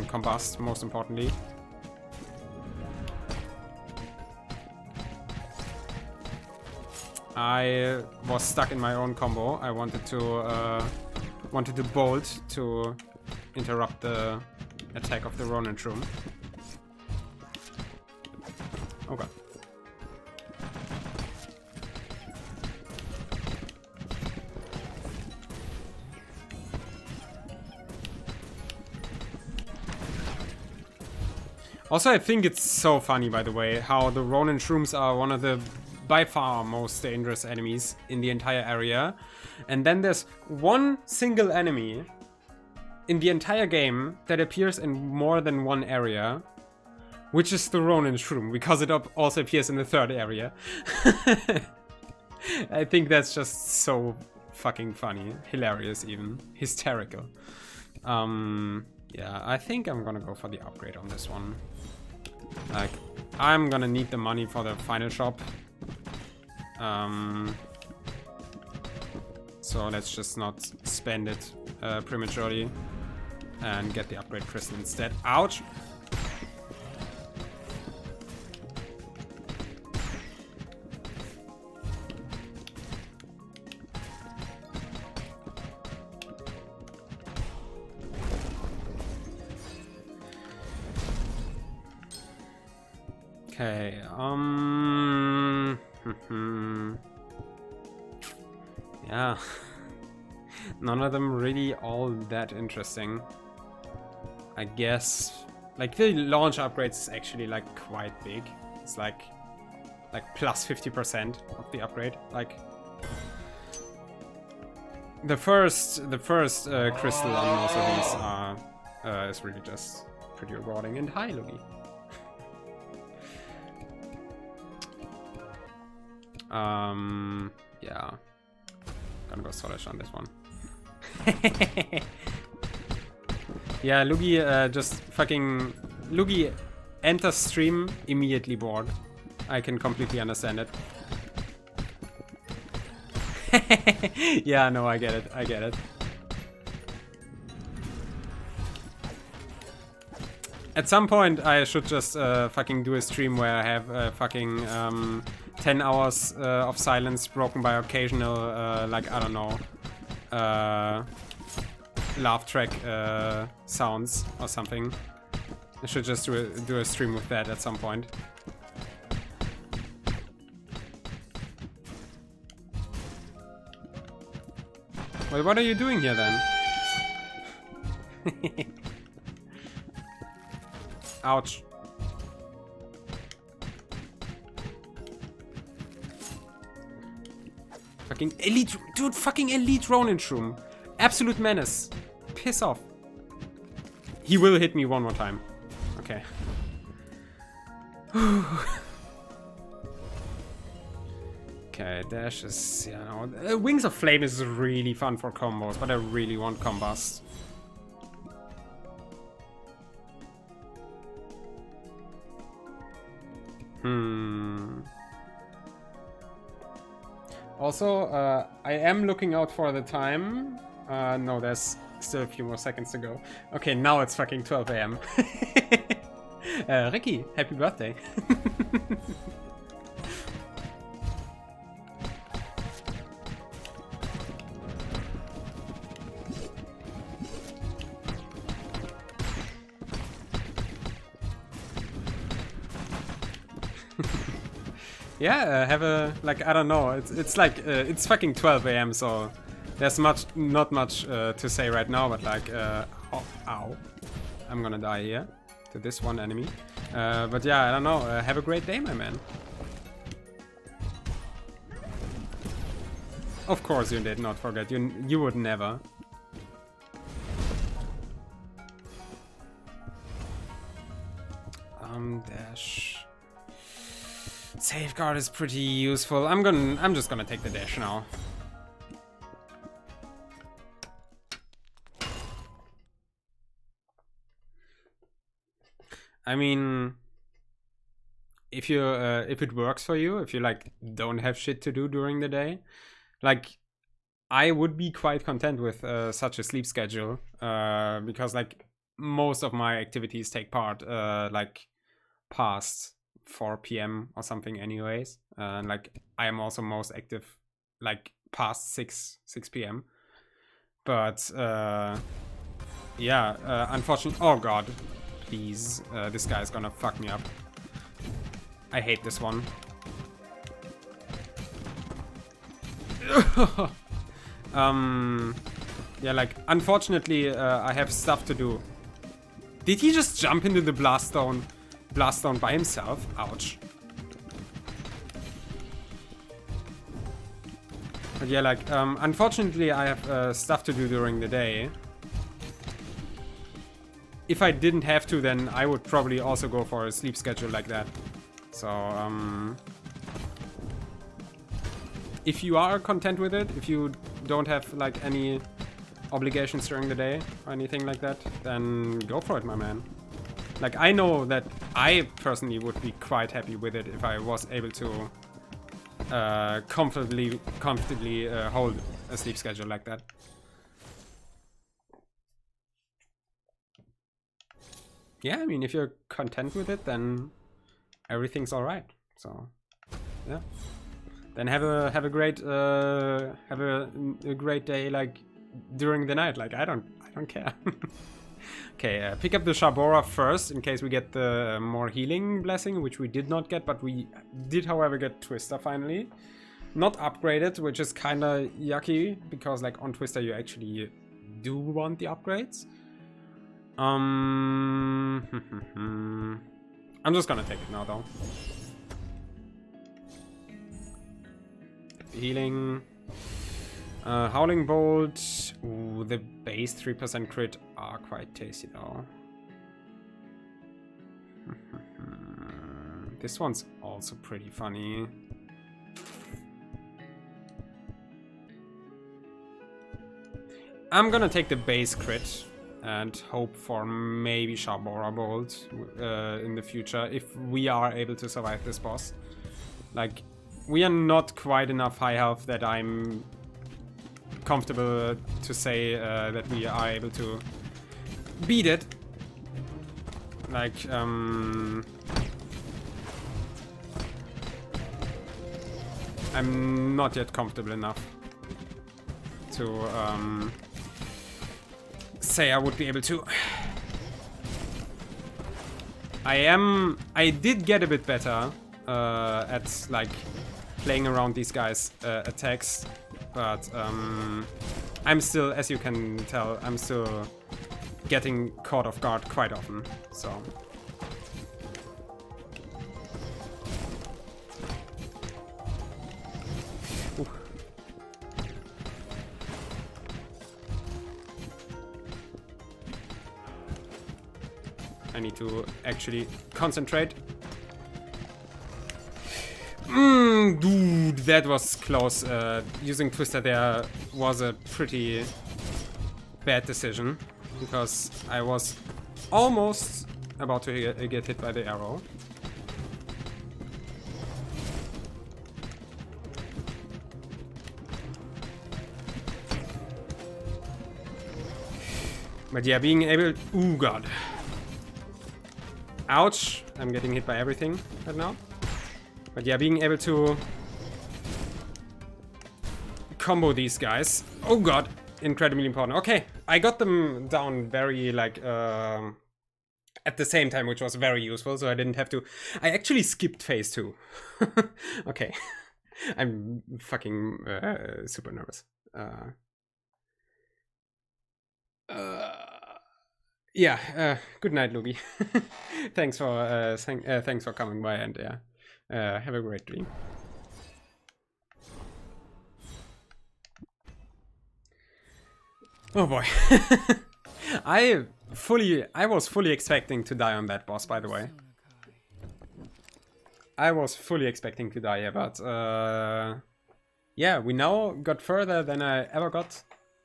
Combust, most importantly. I was stuck in my own combo. I wanted to bolt to interrupt the attack of the Ronin Shroom. Okay. Also, I think it's so funny, by the way, how the Ronin Shrooms are one of the by far most dangerous enemies in the entire area. And then there's one single enemy in the entire game that appears in more than one area, which is the Ronin Shroom, because it also appears in the third area. I think that's just so fucking funny, hilarious even, hysterical. Yeah, I think I'm gonna go for the upgrade on this one. Like, I'm gonna need the money for the final shop. So let's just not spend it prematurely and get the upgrade crystal instead. Ouch! Okay, yeah. None of them really all that interesting. I guess, like, the launch upgrades is actually, like, quite big. It's like plus 50% of the upgrade. Like, the first crystal on most of these is really just pretty rewarding. And hi, Lugi. Yeah. Gonna go Solish on this one. Yeah, Lugi just fucking... Lugi enters stream immediately bored. I can completely understand it. Yeah, no, I get it. I get it. At some point, I should just fucking do a stream where I have fucking 10 hours of silence broken by occasional, like, I don't know, laugh track sounds or something. I should just do a stream with that at some point. Well, what are you doing here then? Ouch. Fucking elite, dude, fucking elite Ronin Shroom. Absolute menace. Piss off. He will hit me one more time. Okay. Okay, dash is, you know, Wings of Flame is really fun for combos, but I really want combust. Also, I am looking out for the time. No, there's still a few more seconds to go. Okay, now it's fucking 12 AM. Ricky, happy birthday. Yeah, have a, like, I don't know, it's like, it's fucking 12 AM, so there's not much to say right now, but like, oh, ow, I'm gonna die here to this one enemy. But yeah, I don't know, have a great day, my man. Of course you did not forget, you would never. Dash. Safeguard is pretty useful. I'm just gonna take the dash now. I mean, if you if it works for you, if you like don't have shit to do during the day, like I would be quite content with such a sleep schedule, because like most of my activities take part like past 4 PM or something anyways. Like I am also most active like past 6 PM. But yeah, unfortunately, oh god, please, this guy's gonna fuck me up. I hate this one. Yeah, like unfortunately I have stuff to do. Did he just jump into the blast zone by himself? Ouch. But yeah, like, unfortunately I have stuff to do during the day. if I didn't have to, then I would probably also go for a sleep schedule like that. So, if you are content with it, if you don't have like any obligations during the day or anything like that, then go for it, my man. Like, I know that I personally would be quite happy with it if I was able to comfortably hold a sleep schedule like that. Yeah, I mean, if you're content with it, then everything's all right. So, yeah. Then have a great great day, like during the night. Like I don't care. Okay, pick up the Shabora first in case we get the more healing blessing, which we did not get, but we did, however, get Twister finally. Not upgraded, which is kind of yucky because like on Twister you actually do want the upgrades. I'm just gonna take it now though. Healing. Howling Bolt. Ooh, the base 3% crit are quite tasty though. This one's also pretty funny. I'm gonna take the base crit and hope for maybe Shabora Bolt in the future if we are able to survive this boss. Like, we are not quite enough high health that I'm comfortable to say that we are able to beat it. Like, I'm not yet comfortable enough to say I would be able to. I did get a bit better at like playing around these guys' attacks, but I'm still, as you can tell, I'm still getting caught off guard quite often, so. Ooh. I need to actually concentrate. Dude, that was close. Using Twister there was a pretty bad decision because I was almost about to get hit by the arrow. But yeah, being able... Ooh, God. Ouch. I'm getting hit by everything right now. But yeah, being able to combo these guys. Oh god, incredibly important. Okay, I got them down very like at the same time, which was very useful, so I didn't have to. I actually skipped phase 2. Okay, I'm fucking super nervous. Yeah. Good night, Luby. Thanks for coming by, and yeah. Have a great dream. Oh boy. I was fully expecting to die on that boss, by the way. I was fully expecting to die here, but yeah, we now got further than I ever got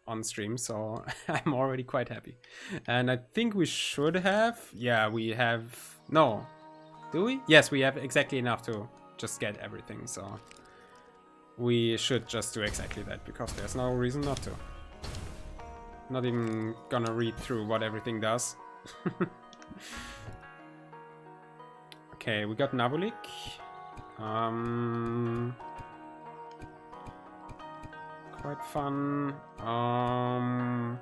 on stream, so I'm already quite happy. And I think we should have... Yeah, we have... No. Do we? Yes, we have exactly enough to just get everything, so we should just do exactly that, because there's no reason not to. Not even gonna read through what everything does. Okay, we got Nabulik. Quite fun. I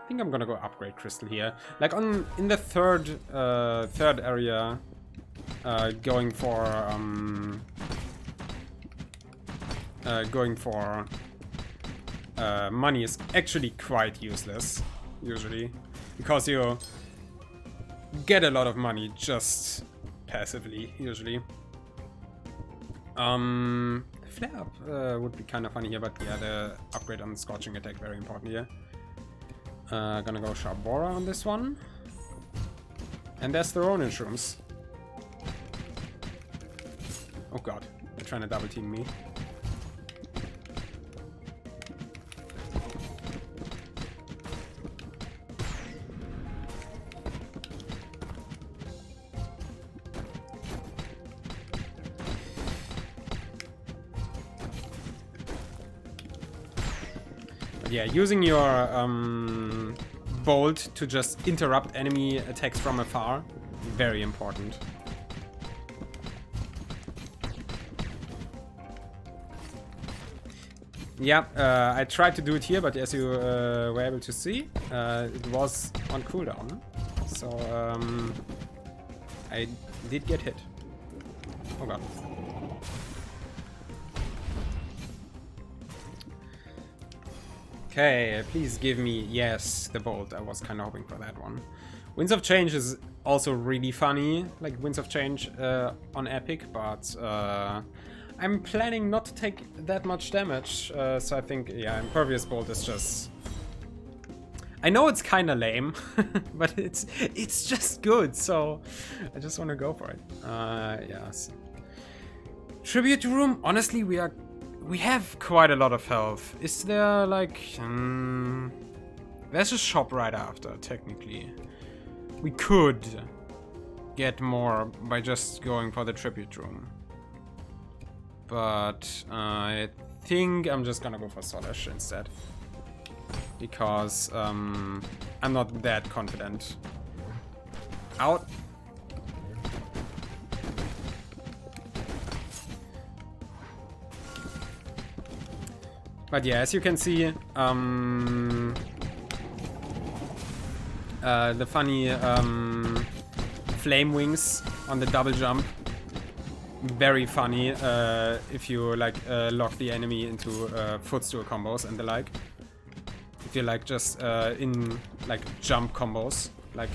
think I'm gonna go upgrade Crystal here. Like in the third area. Going for money is actually quite useless usually, because you get a lot of money just passively usually. Flare up would be kind of funny here, but yeah, the upgrade on Scorching Attack very important here. Gonna go Shabora on this one. And there's the Ronin shrooms. Oh god, they're trying to double team me. But yeah, using your bolt to just interrupt enemy attacks from afar, very important. Yeah, I tried to do it here, but as you were able to see, it was on cooldown. So I did get hit. Oh god. Okay, please give me, yes, the bolt. I was kind of hoping for that one. Winds of Change is also really funny, like Winds of Change on Epic, but I'm planning not to take that much damage, so I think, yeah, Impervious Bolt is just... I know it's kind of lame, but it's just good, so I just want to go for it. Yes. Tribute Room, honestly, we have quite a lot of health. Is there, like... there's a shop right after, technically. We could get more by just going for the Tribute Room. But I think I'm just gonna go for Solash instead. Because I'm not that confident. Out. But yeah, as you can see, the funny flame wings on the double jump, very funny if you like lock the enemy into footstool combos and the like. If you like just in like jump combos, like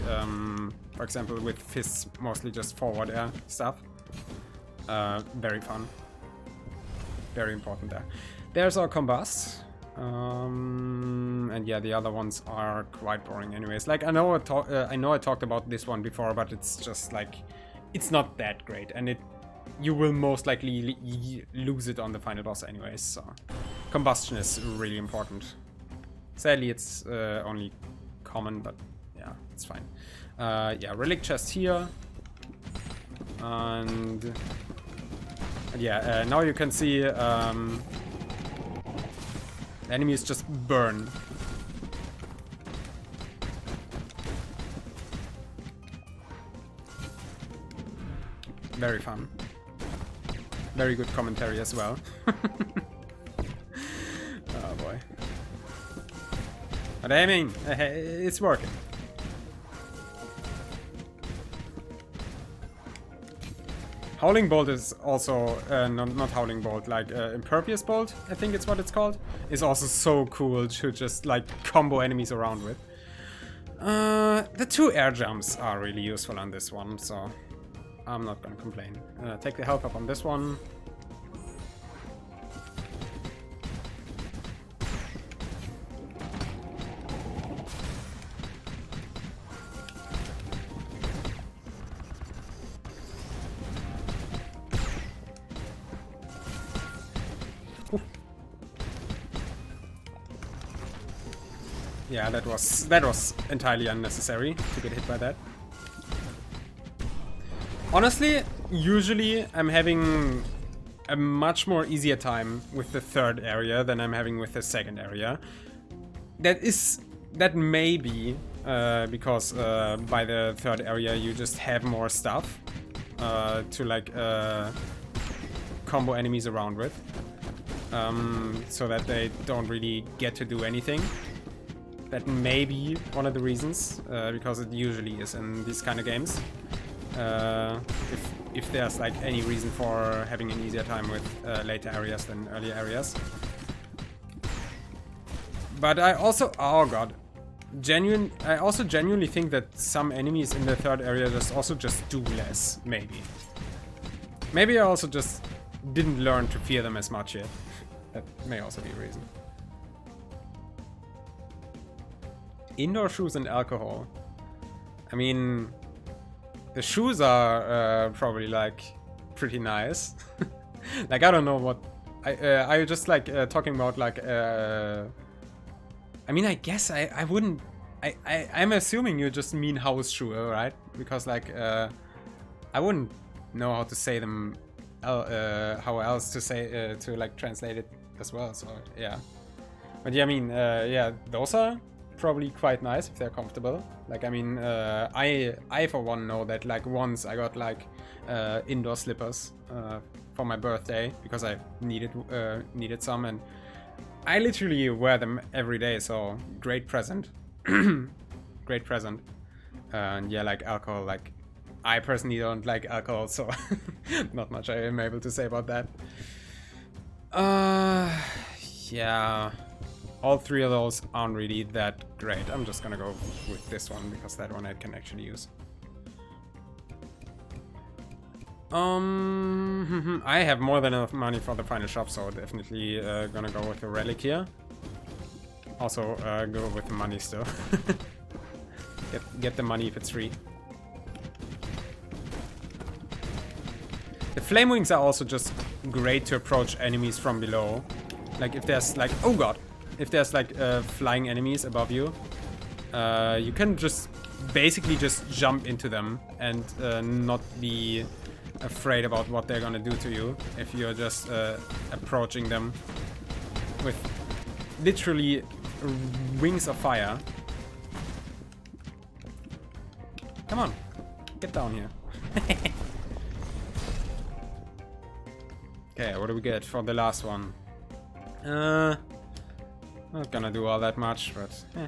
for example with fists, mostly just forward air stuff. Very fun. Very important there. There's our combust. And yeah, the other ones are quite boring anyways. Like I know I talked about this one before, but it's just like it's not that great, and you will most likely lose it on the final boss anyways. So combustion is really important. Sadly, it's only common, but yeah, it's fine. Yeah, relic chest here, and yeah, now you can see. Enemies just burn. Very fun. Very good commentary as well. Oh boy. But I mean, it's working. Howling Bolt is also, not Howling Bolt, like Impervious Bolt, I think it's what it's called, is also so cool to just like combo enemies around with. The 2 air jumps are really useful on this one, so I'm not gonna complain. Take the health up on this one. Yeah, that was entirely unnecessary to get hit by that. Honestly, usually I'm having a much more easier time with the 3rd area than I'm having with the 2nd area. That may be because by the 3rd area you just have more stuff to like combo enemies around with, so that they don't really get to do anything. That may be one of the reasons, because it usually is in these kind of games. If there's like any reason for having an easier time with later areas than earlier areas. But I also, oh god, I also genuinely think that some enemies in the 3rd area just do less, maybe. Maybe I also just didn't learn to fear them as much yet. That may also be a reason. Indoor shoes and alcohol. I mean, The shoes are probably like pretty nice. Like I don't know what I just like talking about like I mean I guess I wouldn't I'm assuming you just mean house shoe, right? Because like I wouldn't know how to say them how else to say to like translate it as well, so yeah. But yeah, I mean yeah, those are probably quite nice if they're comfortable. Like I mean I for one know that like once I got like indoor slippers for my birthday because I needed some, and I literally wear them every day, so great present. Great present. And yeah, like alcohol, like I personally don't like alcohol, so not much I am able to say about that. Yeah, all three of those aren't really that great. I'm just gonna go with this one because that one I can actually use. I have more than enough money for the final shop, so definitely gonna go with the relic here. Also go with the money still. Get the money if it's free. The flame wings are also just great to approach enemies from below. Like if there's like, oh god, if there's like flying enemies above you, you can just basically just jump into them and not be afraid about what they're gonna do to you if you're just approaching them with literally wings of fire. Come on, get down here. Okay, what do we get for the last one? Not gonna do all that much, but eh.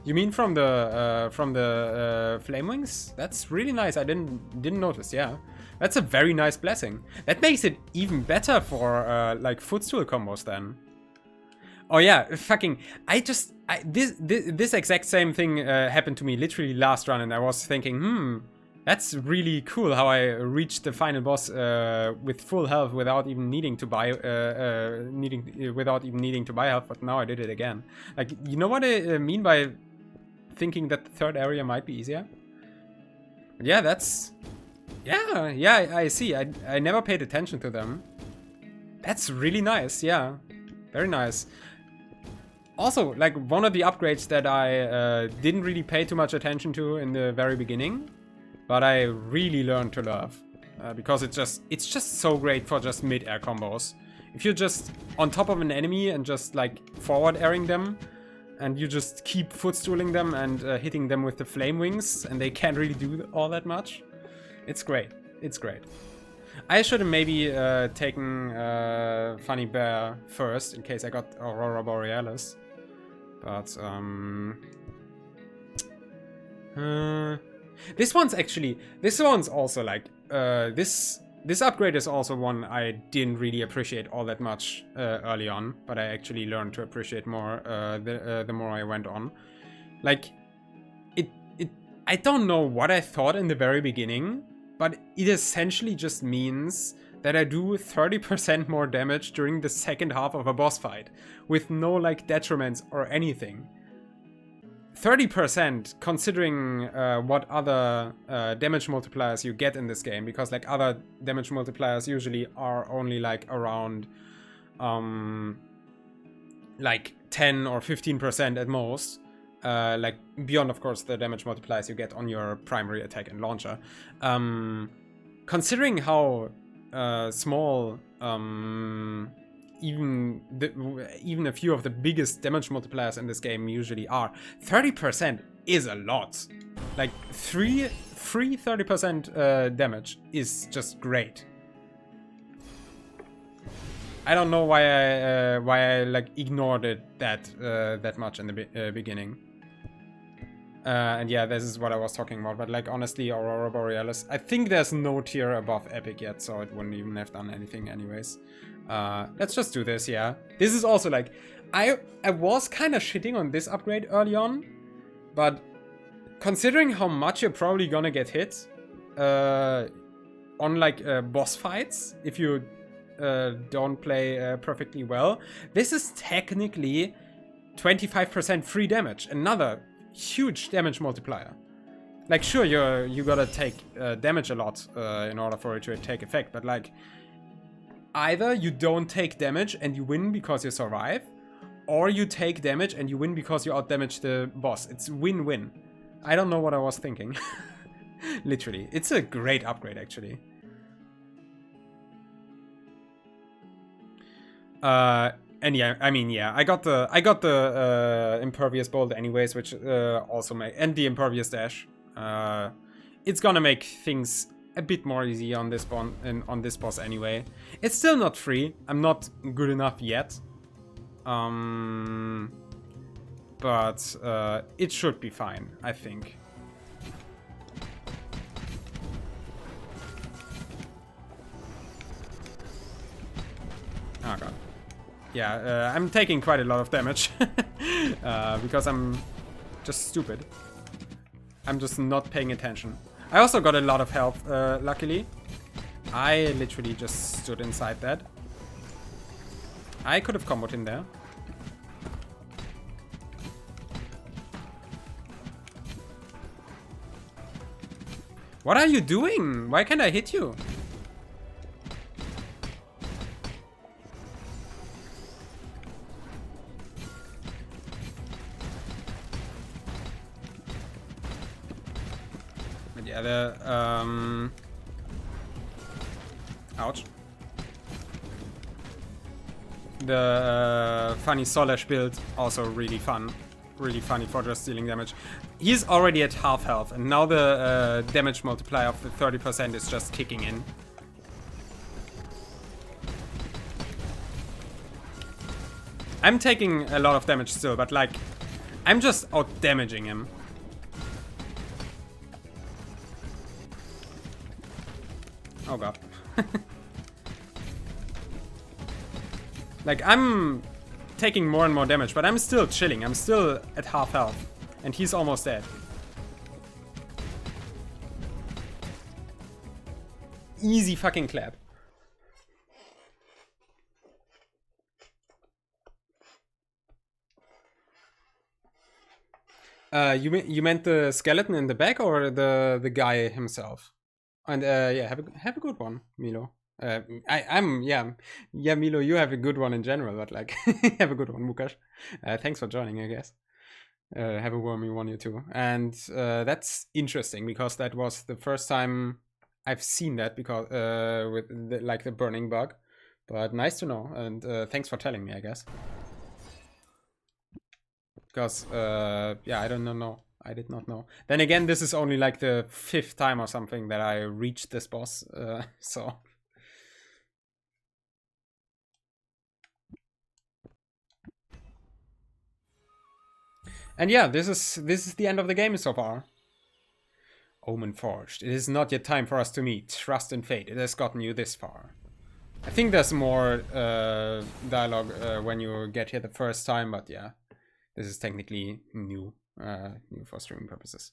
You mean from the flame wings? That's really nice. I didn't notice. Yeah, that's a very nice blessing. That makes it even better for like footstool combos then. Oh yeah, fucking! This exact same thing happened to me literally last run, and I was thinking, that's really cool how I reached the final boss with full health without even needing to buy health. But now I did it again. Like, you know what I mean by thinking that the third area might be easier? Yeah, that's... Yeah, I see. I never paid attention to them. That's really nice, yeah. Very nice. Also, like, one of the upgrades that I didn't really pay too much attention to in the very beginning, but I really learned to love. Because it's just so great for just mid-air combos. If you're just on top of an enemy and just, like, forward-airing them, and you just keep footstooling them and hitting them with the flame wings, and they can't really do all that much. It's great. It's great. I should have maybe taken Funny Bear first, in case I got Aurora Borealis. But, this one's also like, this upgrade is also one I didn't really appreciate all that much early on, but I actually learned to appreciate more the more I went on. Like, I don't know what I thought in the very beginning, but it essentially just means that I do 30% more damage during the second half of a boss fight, with no like detriments or anything. 30% considering what other damage multipliers you get in this game, because like other damage multipliers usually are only like around like 10 or 15% at most, like beyond of course the damage multipliers you get on your primary attack and launcher. Considering how small even a few of the biggest damage multipliers in this game usually are, 30% is a lot. Like free 30% damage is just great. I don't know why I like ignored it that much in the beginning. And yeah, this is what I was talking about. But like honestly, Aurora Borealis, I think there's no tier above Epic yet, so it wouldn't even have done anything anyways. Let's just do this, yeah. This is also like, I was kind of shitting on this upgrade early on, but considering how much you're probably gonna get hit on like boss fights if you don't play perfectly well, this is technically 25% free damage. Another huge damage multiplier. Like, sure, you gotta take damage a lot in order for it to take effect, but like, either you don't take damage and you win because you survive, or you take damage and you win because you outdamage the boss. It's win-win. I don't know what I was thinking. Literally. It's a great upgrade, actually. And yeah, I mean, yeah, I got the impervious bolt anyways, which also and the impervious dash. It's gonna make things a bit more easy on this on this boss anyway. It's still not free. I'm not good enough yet. But it should be fine, I think. Oh god. Yeah, I'm taking quite a lot of damage because I'm just stupid. I'm just not paying attention. I also got a lot of health, luckily. I literally just stood inside that. I could have comboed him there. What are you doing? Why can't I hit you? But yeah, the ouch. The funny Solash build, also really fun. Really funny for just dealing damage. He's already at half health, and now the damage multiplier of the 30% is just kicking in. I'm taking a lot of damage still, but like, I'm just out-damaging him. Oh god. Like, I'm taking more and more damage, but I'm still chilling. I'm still at half health, and he's almost dead. Easy fucking clap. You meant the skeleton in the back or the guy himself? And yeah, have a good one, Milo. Yeah, Milo, you have a good one in general, but like, have a good one, Mukash. Thanks for joining, I guess. Have a wormy one, you too. And that's interesting because that was the first time I've seen that because with the burning bug. But nice to know, and thanks for telling me, I guess. Because yeah, I don't know. I did not know. Then again, this is only like the 5th time or something that I reached this boss, so. And yeah, this is the end of the game so far. Omen Forged. It is not yet time for us to meet. Trust in fate. It has gotten you this far. I think there's more dialogue when you get here the first time, but yeah, this is technically new, new for streaming purposes.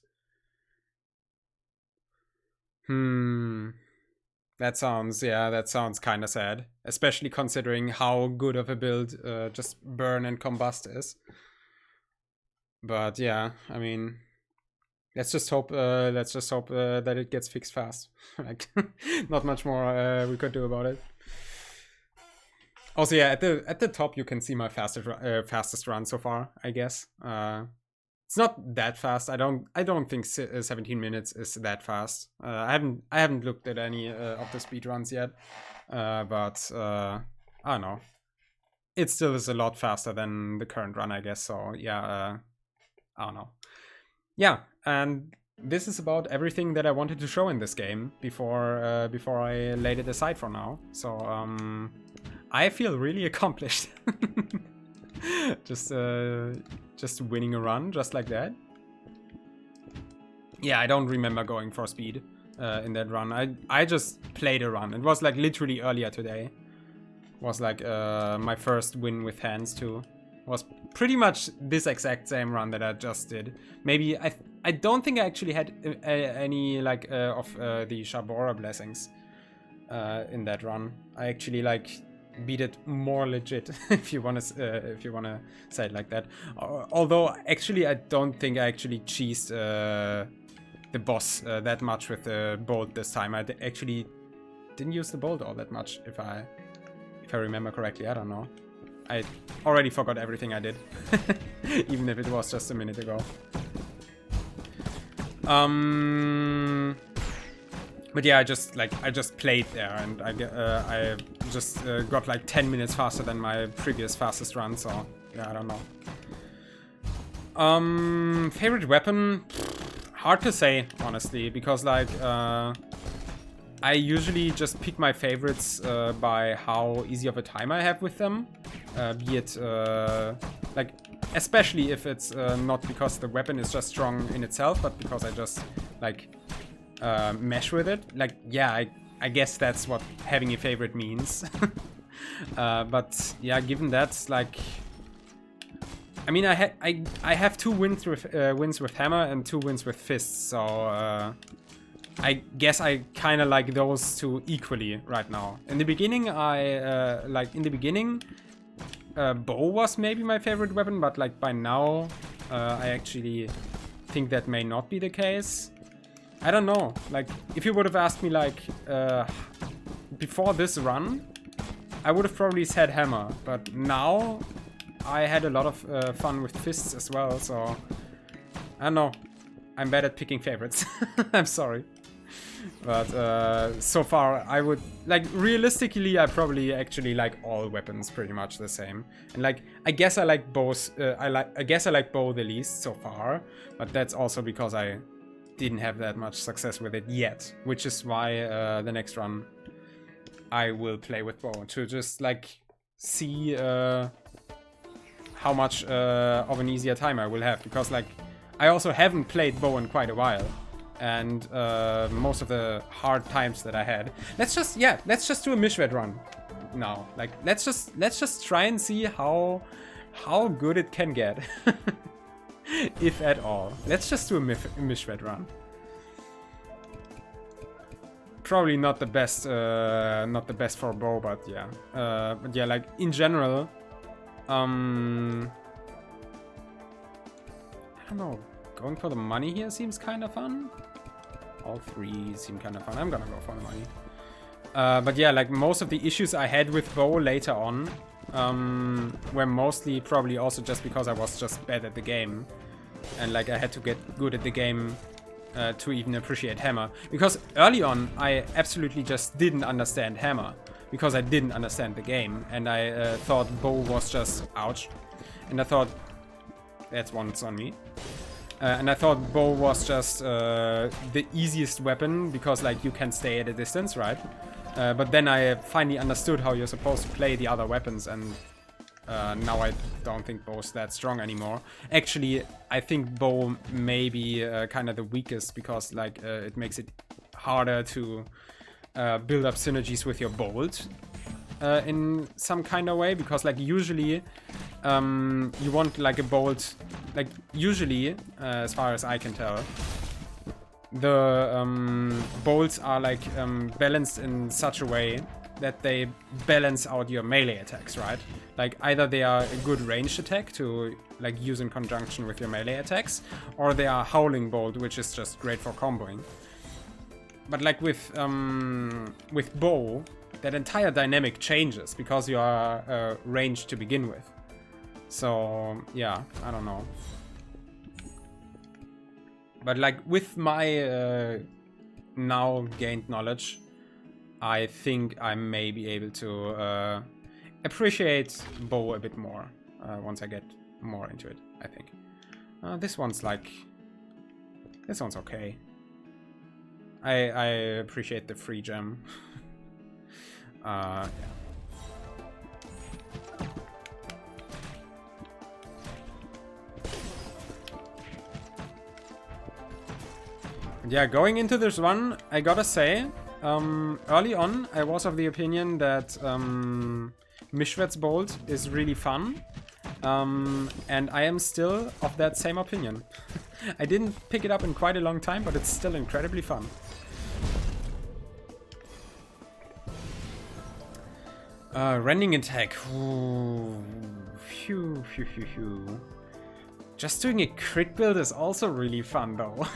That sounds kind of sad, especially considering how good of a build just burn and combust is. But yeah, I mean, let's just hope that it gets fixed fast. Like, not much more we could do about it. Also, yeah, at the top you can see my fastest run so far, I guess. It's not that fast. I don't think 17 minutes is that fast. I haven't looked at any of the speed runs yet, but I don't know. It still is a lot faster than the current run, I guess. So yeah, I don't know. Yeah, and this is about everything that I wanted to show in this game before I laid it aside for now. So I feel really accomplished. Just winning a run just like that. Yeah, I don't remember going for speed in that run. I just played a run. It was like literally earlier today. It was like my first win with hands too. Was pretty much this exact same run that I just did. Maybe I don't think I actually had any like of the Shabora blessings in that run. I actually like beat it more legit, if you wanna say it like that. Although actually I don't think I actually cheesed the boss that much with the bolt this time. I actually didn't use the bolt all that much, if I remember correctly. I don't know. I already forgot everything I did, even if it was just a minute ago. But yeah, I just played there, and I just got like 10 minutes faster than my previous fastest run. So yeah, I don't know. Favorite weapon? Hard to say, honestly, because like I usually just pick my favorites by how easy of a time I have with them. Be it like, especially if it's not because the weapon is just strong in itself, but because I just like mesh with it. Like, yeah, I guess that's what having a favorite means. But yeah, given that, like, I mean, I have 2 wins with hammer and 2 wins with fists, so I guess I kind of like those 2 equally right now. In the beginning, bow was maybe my favorite weapon, but like by now, I actually think that may not be the case. I don't know. Like, if you would have asked me like before this run, I would have probably said hammer, but now I had a lot of fun with fists as well, so I don't know. I'm bad at picking favorites. I'm sorry. But so far I would, like, realistically I probably actually like all weapons pretty much the same. And like, I guess I like both. I guess I like bow the least so far, but that's also because I didn't have that much success with it yet, which is why the next run I will play with bow to just like see how much of an easier time I will have, because like I also haven't played bow in quite a while, and most of the hard times that I had. Let's just do a Mishwed run now. Like, let's just try and see how good it can get. If at all. Let's just do a Mishwed run. Probably not the best for bow, but yeah, like in general, I don't know. Going for the money here seems kind of fun. All 3 seem kind of fun. I'm gonna go for the money. But yeah, like most of the issues I had with bow later on were mostly probably also just because I was just bad at the game. And like I had to get good at the game to even appreciate hammer. Because early on, I absolutely just didn't understand hammer. Because I didn't understand the game. And I thought bow was just, ouch. And I thought, that's once on me. And I thought bow was just the easiest weapon because like you can stay at a distance, right? But then I finally understood how you're supposed to play the other weapons, and now I don't think bow's that strong anymore. Actually, I think bow may be kind of the weakest because like it makes it harder to build up synergies with your bolt in some kind of way, because like usually you want like a bolt, like usually as far as I can tell, the bolts are like balanced in such a way that they balance out your melee attacks, right? Like either they are a good ranged attack to like use in conjunction with your melee attacks, or they are howling bolt, which is just great for comboing. But like with bow, that entire dynamic changes because you are ranged to begin with. So yeah, I don't know. But like with my now gained knowledge, I think I may be able to appreciate bow a bit more once I get more into it, I think. This one's okay. I appreciate the free gem. Yeah. Yeah, going into this run, I gotta say, early on, I was of the opinion that Mishwed's Bolt is really fun, and I am still of that same opinion. I didn't pick it up in quite a long time, but it's still incredibly fun. Rending attack. Ooh. Phew, phew, phew, phew. Just doing a crit build is also really fun though.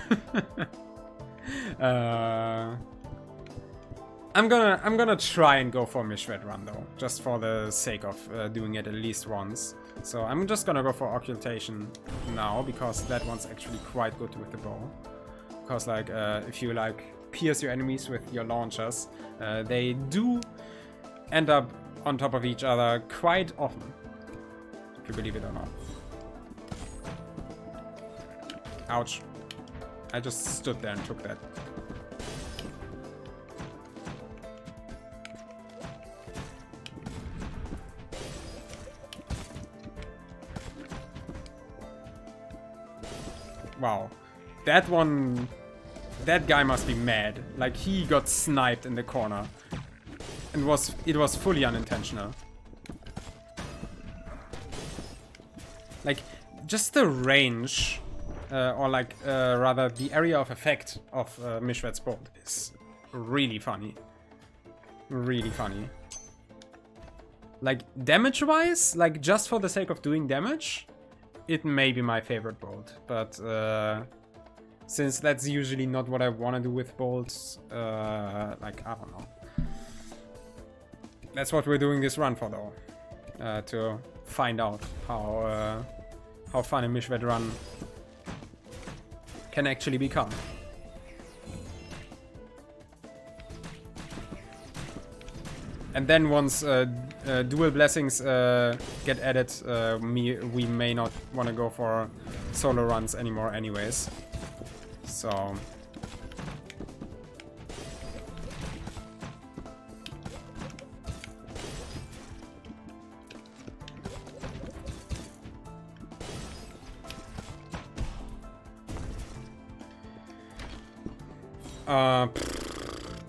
I'm gonna try and go for Mishvet run though, just for the sake of doing it at least once. So I'm just gonna go for occultation now, because that one's actually quite good with the bow. Because like if you like pierce your enemies with your launchers, they do end up on top of each other quite often, if you believe it or not. Ouch. I just stood there and took that. Wow. That one... That guy must be mad. Like, he got sniped in the corner. And it was fully unintentional. Like, just the range... or like, rather, the area of effect of Mishvet's bolt is really funny. Really funny. Like, damage-wise, like, just for the sake of doing damage, it may be my favorite bolt. But, since that's usually not what I want to do with bolts, like, I don't know. That's what we're doing this run for, though. To find out how fun a Mishvet run can actually become. And then once dual blessings get added, we may not want to go for solo runs anymore anyways. So...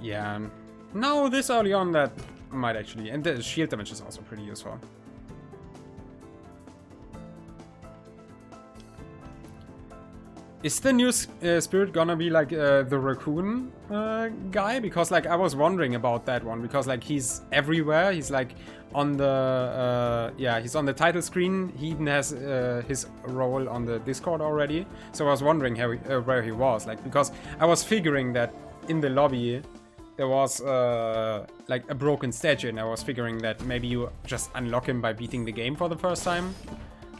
yeah. No, this early on that might actually... And the shield damage is also pretty useful. Is the new spirit gonna be like the raccoon guy? Because like I was wondering about that one, because like he's everywhere. He's like on the yeah, he's on the title screen. He even has his role on the Discord already. So I was wondering how where he was, like, because I was figuring that in the lobby there was like a broken statue, and I was figuring that maybe you just unlock him by beating the game for the first time.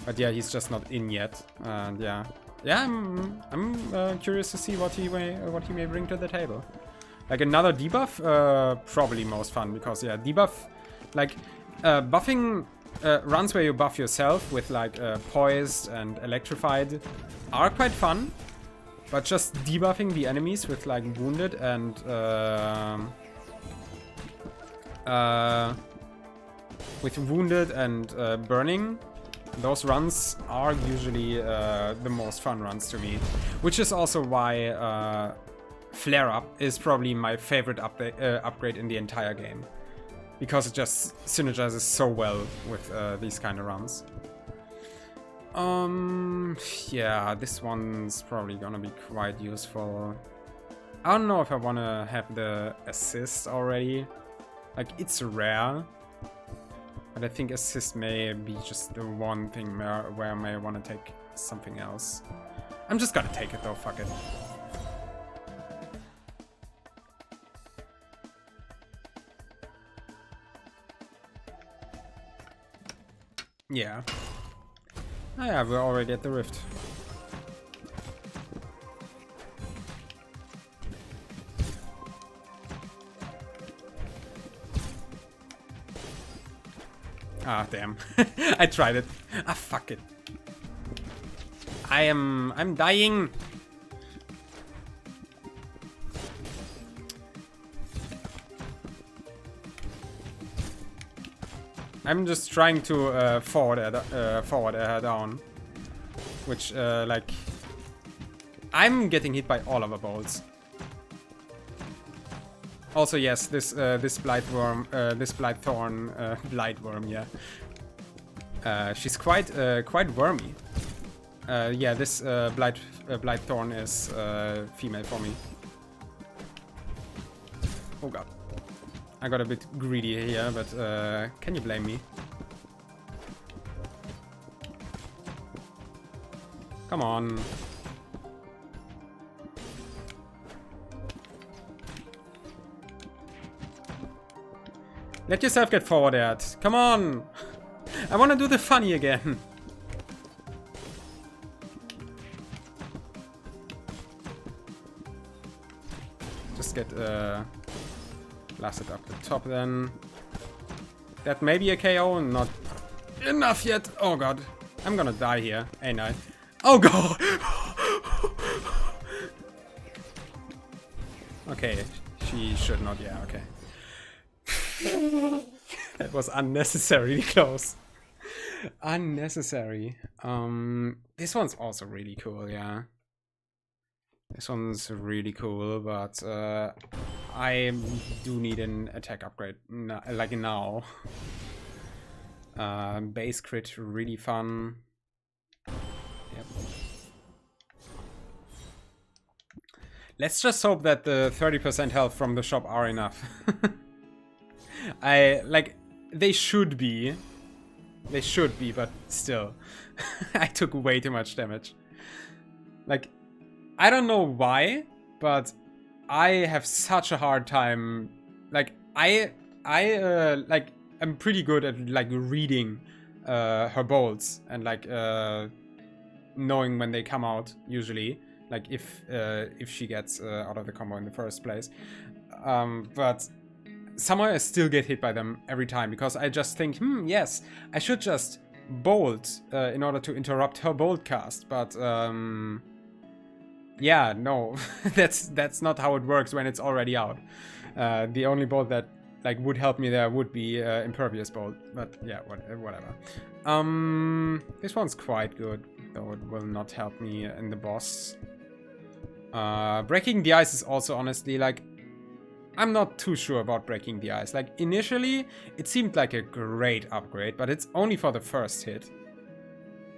But yeah, he's just not in yet, and yeah. Yeah, I'm curious to see what he may bring to the table. Like another debuff, probably most fun, because yeah, debuff, like buffing runs where you buff yourself with like poised and electrified are quite fun, but just debuffing the enemies with like wounded and burning. Those runs are usually the most fun runs to me, which is also why Flare Up is probably my favorite upgrade in the entire game, because it just synergizes so well with these kind of runs. Yeah, this one's probably gonna be quite useful. I don't know if I want to have the assist already. Like, it's rare. But I think assist may be just the one thing where I may want to take something else. I'm just gonna take it though, fuck it. Yeah. Oh yeah, we're already at the rift. Ah, damn. I tried it. Ah, fuck it. I'm dying. I'm just trying to forward her down. Which, like... I'm getting hit by all of her bolts. Also, yes, this Blightworm, this Blightthorn, Blightworm, yeah. She's quite wormy. Yeah, this Blightthorn is female for me. Oh god. I got a bit greedy here, but can you blame me? Come on. Let yourself get forwarded. Come on. I want to do the funny again. Just get blasted up the top then. That may be a KO, not enough yet. Oh god. I'm gonna die here, ain't I? Oh god! Okay, she should not, yeah, okay. That was unnecessarily close. Unnecessary. This one's also really cool, yeah. This one's really cool, but I do need an attack upgrade, like now. Base crit, really fun. Yep. Let's just hope that the 30% health from the shop are enough. They should be. They should be, but still. I took way too much damage. Like, I don't know why, but I have such a hard time. Like, I'm pretty good at, like, reading her bolts and, like, knowing when they come out, usually. Like, if she gets out of the combo in the first place. But somehow I still get hit by them every time, because I just think, yes, I should just bolt in order to interrupt her bolt cast. But, yeah, no, that's not how it works when it's already out. The only bolt that, like, would help me there would be impervious bolt. But, yeah, whatever. This one's quite good, though it will not help me in the boss. Breaking the ice is also, honestly, like, I'm not too sure about breaking the ice. Like, initially, it seemed like a great upgrade, but it's only for the first hit.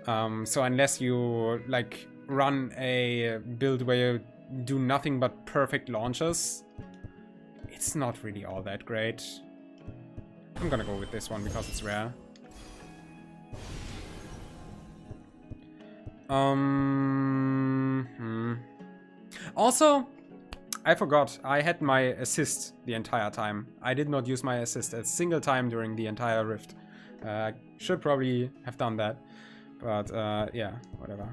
So unless you, like, run a build where you do nothing but perfect launches, it's not really all that great. I'm gonna go with this one because it's rare. Also, I forgot, I had my assist the entire time. I did not use my assist a single time during the entire rift. Should probably have done that, but yeah, whatever.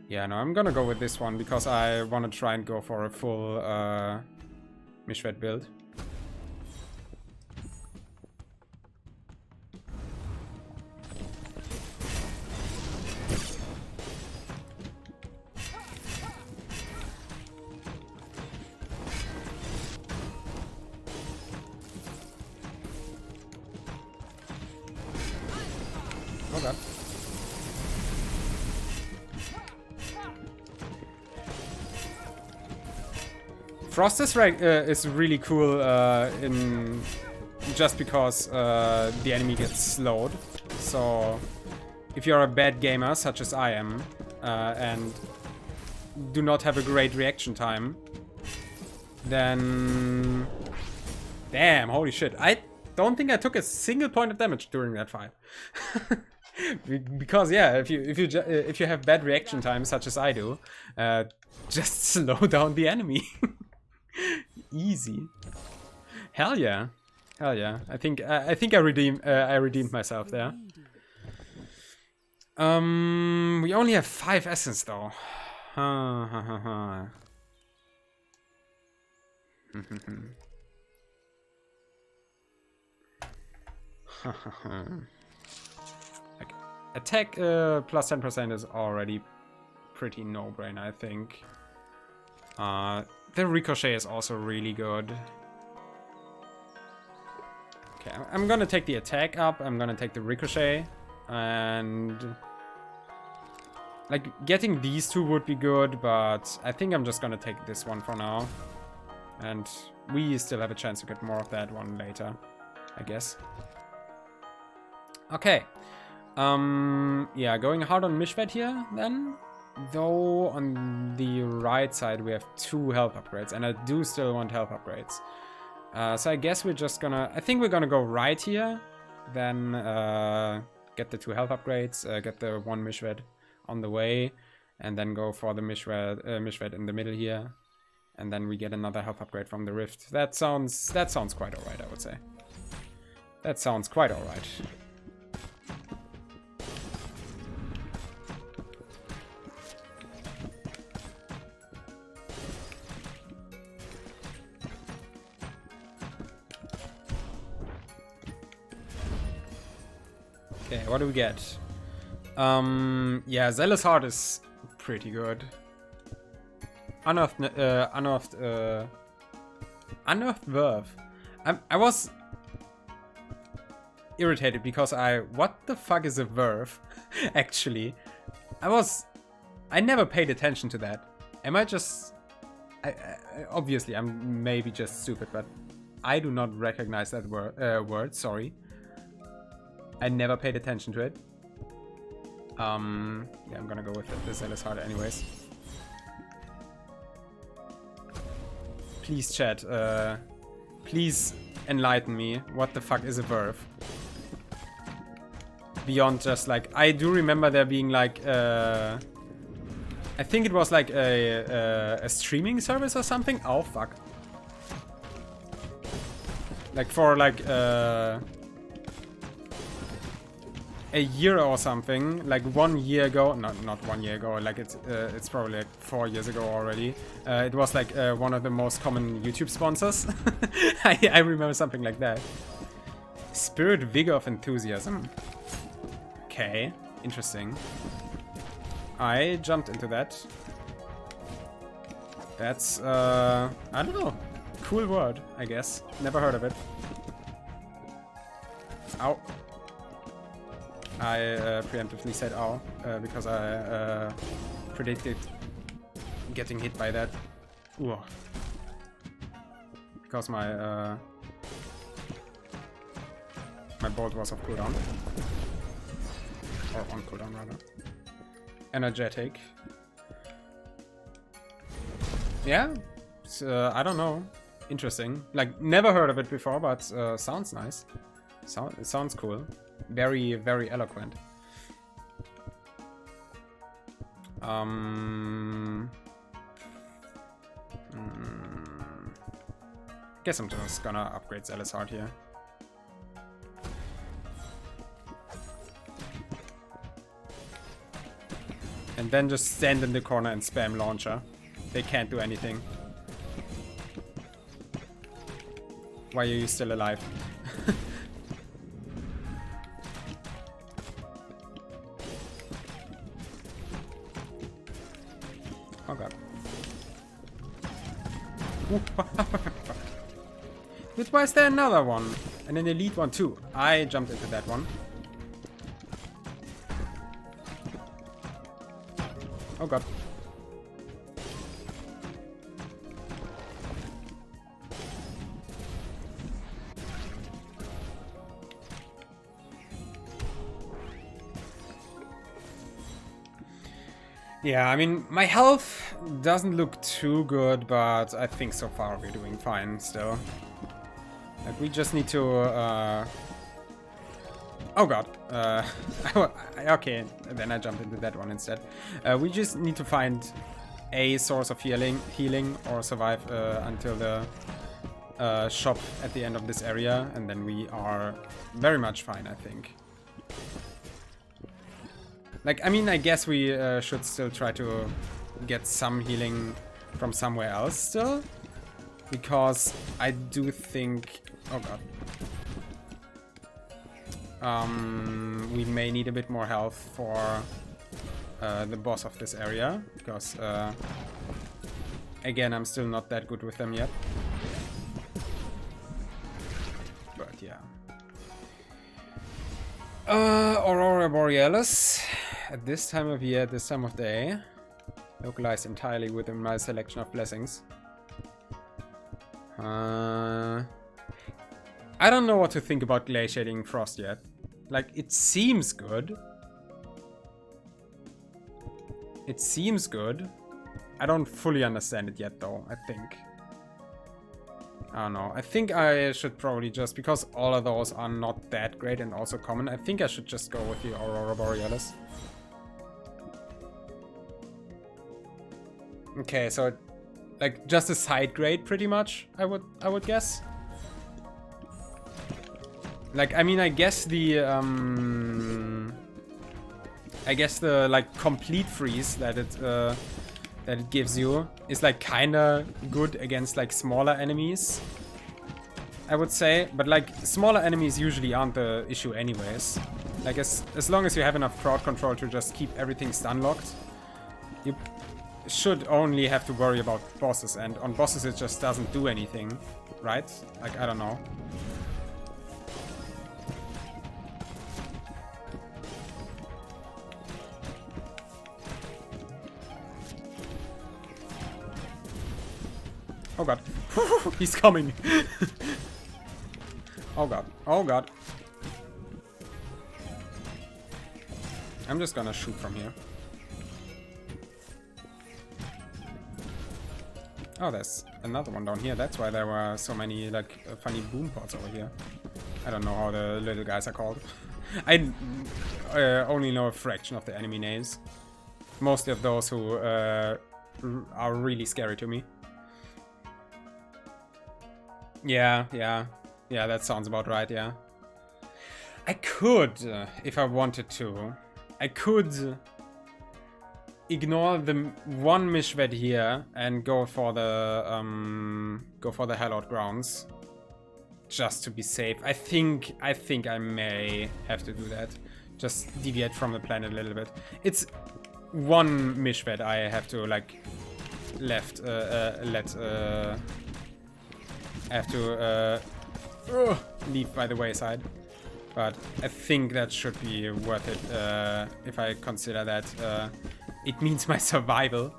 Yeah, no, I'm gonna go with this one because I want to try and go for a full Mishvet build. Oh god. Frost is really cool in just because the enemy gets slowed. So if you're a bad gamer, such as I am, and do not have a great reaction time, then damn, holy shit! I don't think I took a single point of damage during that fight. Because yeah, if you have bad reaction time, such as I do, just slow down the enemy. Easy. Hell yeah, hell yeah. I think I redeemed myself there. We only have 5 essence though. Like, attack plus 10% is already pretty no-brainer, I think. The ricochet is also really good. Okay, I'm gonna take the attack up, I'm gonna take the ricochet, and like, getting these two would be good, but I think I'm just gonna take this one for now. And we still have a chance to get more of that one later, I guess. Okay. Yeah, going hard on Mishvet here, then? Though on the right side we have 2 health upgrades, and I do still want health upgrades. So I guess we're just gonna... I think we're gonna go right here, then get the 2 health upgrades, get the 1 Mishred on the way, and then go for the Mishred in the middle here, and then we get another health upgrade from the Rift. That sounds quite alright, I would say. That sounds quite alright. Okay, what do we get? Yeah, Zealous Heart is pretty good. Unearthed Verve. I was irritated because what the fuck is a Verve? Actually, I never paid attention to that. Am I just... obviously, I'm maybe just stupid, but I do not recognize that word, sorry. I never paid attention to it. Yeah, I'm gonna go with the Zealous Heart anyways. Please, chat. Please enlighten me. What the fuck is a Verve? Beyond just like... I do remember there being like... I think it was like a streaming service or something. Oh, fuck. Like for like... a year or something, like 1 year ago, not 1 year ago, like it's probably like 4 years ago already. It was like one of the most common YouTube sponsors. I remember something like that. Spirit Vigor of Enthusiasm. Okay, interesting. I jumped into that. That's, I don't know, cool word, I guess. Never heard of it. Ow. I preemptively said ow, because I predicted getting hit by that. Ooh. Because my bolt was off cooldown. Or on cooldown, rather. Energetic. Yeah, it's, I don't know. Interesting. Like, never heard of it before, but sounds nice. It sounds cool. Very, very eloquent. Guess I'm just gonna upgrade Zealous Heart here. And then just stand in the corner and spam launcher. They can't do anything. Why are you still alive? Oh god. Why is there another one? And an elite one too. I jumped into that one. Oh god. Yeah, I mean, my health doesn't look too good, but I think so far we're doing fine still. Like, we just need to, oh god. Okay, then I jumped into that one instead. We just need to find a source of healing or survive until the shop at the end of this area, and then we are very much fine, I think. Like, I mean, I guess we should still try to get some healing from somewhere else still. Because I do think... Oh god. We may need a bit more health for the boss of this area. Because, again, I'm still not that good with them yet. But yeah. Aurora Borealis. At this time of year, at this time of day, localized entirely within my selection of blessings. I don't know what to think about glaciating frost yet. Like, it seems good. It seems good. I don't fully understand it yet, though, I think. I don't know. I think I should probably just, because all of those are not that great and also common, I think I should just go with the Aurora Borealis. Okay, so like just a side grade pretty much, I would guess. Like, I mean, I guess the like complete freeze that it gives you is like kinda good against like smaller enemies, I would say. But like smaller enemies usually aren't the issue anyways. Like as long as you have enough crowd control to just keep everything stun locked, you should only have to worry about bosses, and on bosses it just doesn't do anything, right? Like, I don't know. Oh god. He's coming. Oh god. Oh god. I'm just gonna shoot from here. Oh, there's another one down here. That's why there were so many, like, funny boom pods over here. I don't know how the little guys are called. I only know a fraction of the enemy names. Mostly of those who are really scary to me. Yeah, that sounds about right, yeah. I could, if I wanted to, I could ignore the one Mishvet here and go for the Hallowed Grounds, just to be safe. I think I may have to do that. Just deviate from the planet a little bit. It's one Mishvet I have to like leave by the wayside. But I think that should be worth it if I consider that it means my survival.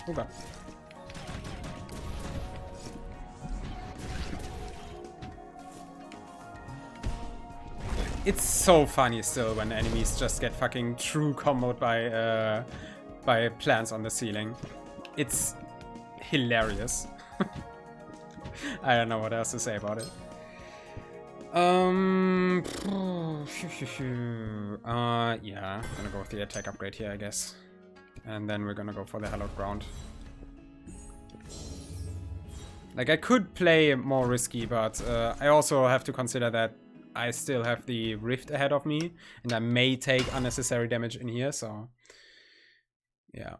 Oh god. It's so funny still when enemies just get fucking true comboed by plants on the ceiling. It's hilarious. I don't know what else to say about it. Yeah, I'm gonna go with the attack upgrade here, I guess. And then we're gonna go for the Hallowed Ground. Like, I could play more risky, but I also have to consider that I still have the Rift ahead of me, and I may take unnecessary damage in here, so yeah.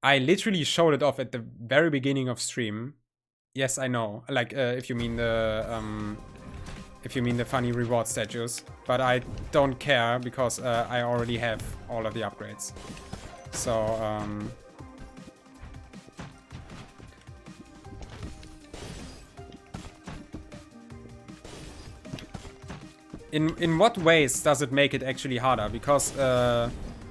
I literally showed it off at the very beginning of stream. Yes, I know. Like, if you mean the funny reward statues, but I don't care because I already have all of the upgrades. So in what ways does it make it actually harder? Because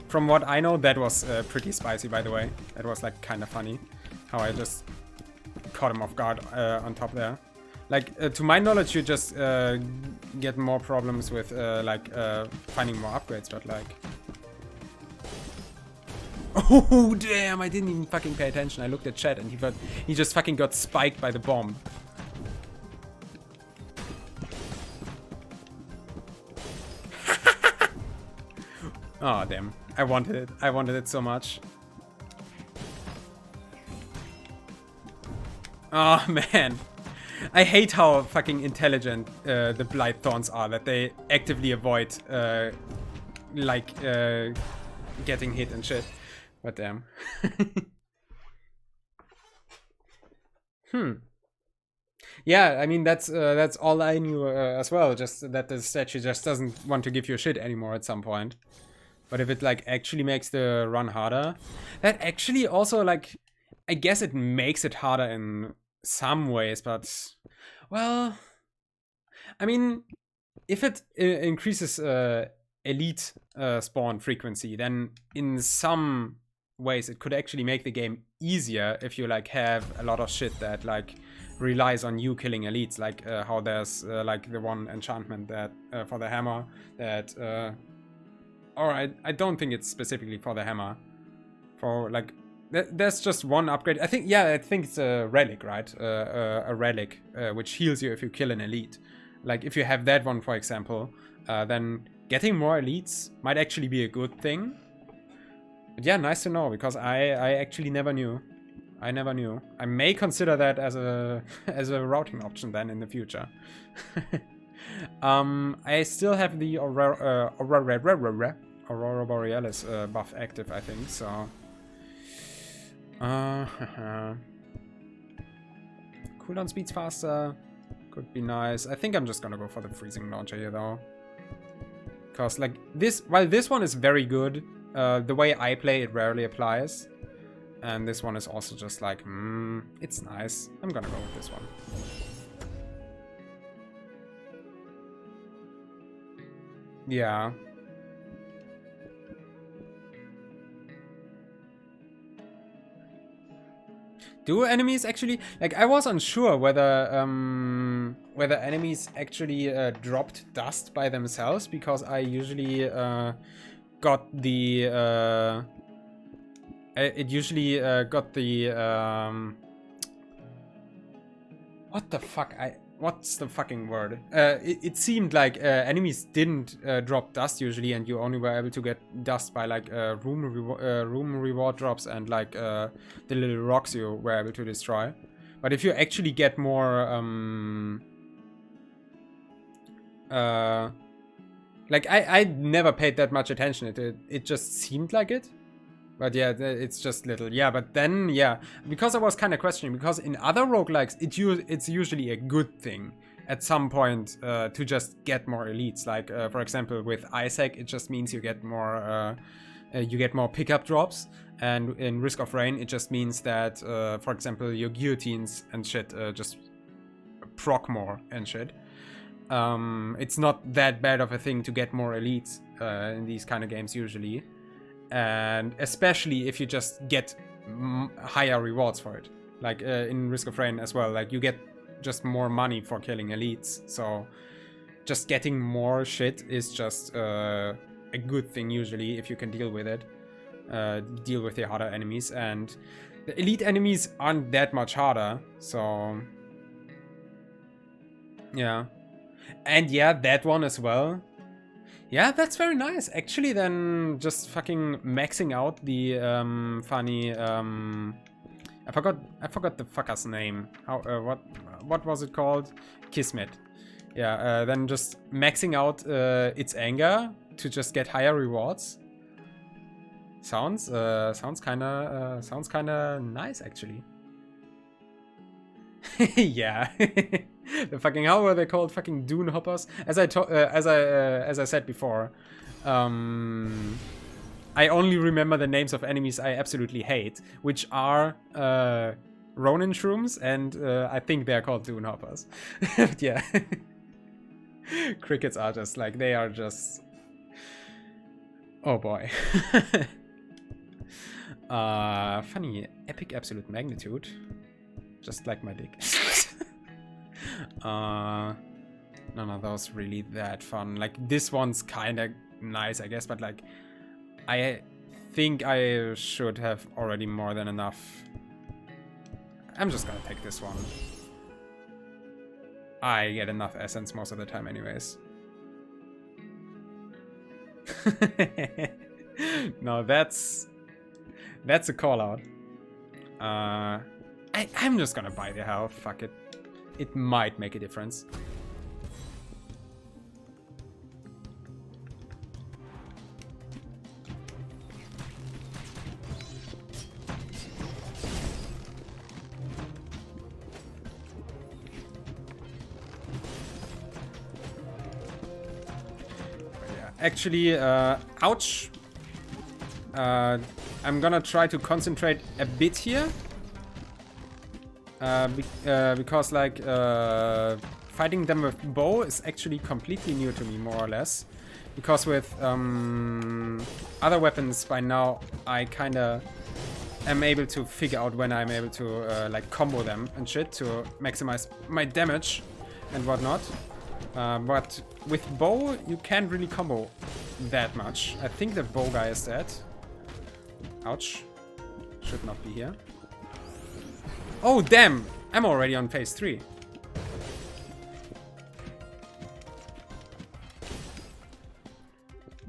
from what I know, that was pretty spicy, by the way. That was like kind of funny how I just caught him off guard on top there. Like, to my knowledge, you just get more problems with finding more upgrades, but like... Oh damn, I didn't even fucking pay attention. I looked at chat and he just fucking got spiked by the bomb. Oh damn, I wanted it. I wanted it so much. Oh man, I hate how fucking intelligent the Blight Thorns are, that they actively avoid getting hit and shit. But damn. Yeah, I mean that's all I knew as well. Just that the statue just doesn't want to give you a shit anymore at some point. But if it like actually makes the run harder, that actually also like, I guess it makes it harder in some ways, but well, I mean, if it increases elite spawn frequency, then in some ways it could actually make the game easier if you like have a lot of shit that like relies on you killing elites, like how there's like the one enchantment that for the hammer that or I don't think it's specifically for the hammer, for like there's just one upgrade. I think it's a relic, right? A relic which heals you if you kill an elite. Like if you have that one, for example, then getting more elites might actually be a good thing. But yeah, nice to know, because I actually never knew. I never knew. I may consider that as a as a routing option then in the future. I still have the Aurora Borealis buff active, I think, so. Cooldown speed's faster. Could be nice. I think I'm just gonna go for the freezing launcher here though. Because like this, while this one is very good, the way I play it rarely applies. And this one is also just like, it's nice. I'm gonna go with this one. Yeah. Do enemies actually, like, I was unsure whether whether enemies actually dropped dust by themselves, because I usually got the it usually got the what's the fucking word? It seemed like enemies didn't drop dust usually, and you only were able to get dust by like room reward drops and like the little rocks you were able to destroy. But if you actually get more like I never paid that much attention. It just seemed like it. But yeah, it's just little. Yeah, but then, yeah, because I was kind of questioning, because in other roguelikes, it's usually a good thing at some point to just get more elites. Like, for example, with Isaac, it just means you get more pickup drops. And in Risk of Rain, it just means that, for example, your guillotines and shit just proc more and shit. It's not that bad of a thing to get more elites in these kind of games usually. And especially if you just get higher rewards for it, like in Risk of Rain as well, like you get just more money for killing elites, so just getting more shit is just a good thing usually if you can deal with it, deal with the harder enemies. And the elite enemies aren't that much harder, so yeah. And yeah, that one as well. Yeah, that's very nice. Actually, then just fucking maxing out the funny. I forgot the fucker's name. How? What was it called? Kismet. Yeah. Then just maxing out its anger to just get higher rewards. Sounds kind of nice actually. Yeah. The fucking, how were they called? Fucking dune hoppers. As I said before, I only remember the names of enemies I absolutely hate, which are Ronin shrooms, and I think they're called dune hoppers. But yeah, crickets are just like, they are just, oh boy. Funny, epic absolute magnitude, just like my dick. None of those really that fun. Like, this one's kind of nice, I guess, but like, I think I should have already more than enough. I'm just gonna take this one. I get enough essence most of the time anyways. No, that's a call out. I'm just gonna buy the health, fuck it. It might make a difference. Actually, ouch. I'm gonna try to concentrate a bit here. Because like fighting them with bow is actually completely new to me, more or less. Because with other weapons by now, I kind of am able to figure out when I'm able to like combo them and shit to maximize my damage and whatnot. But with bow, you can't really combo that much. I think the bow guy is dead. Ouch. Should not be here. Oh, damn! I'm already on phase 3.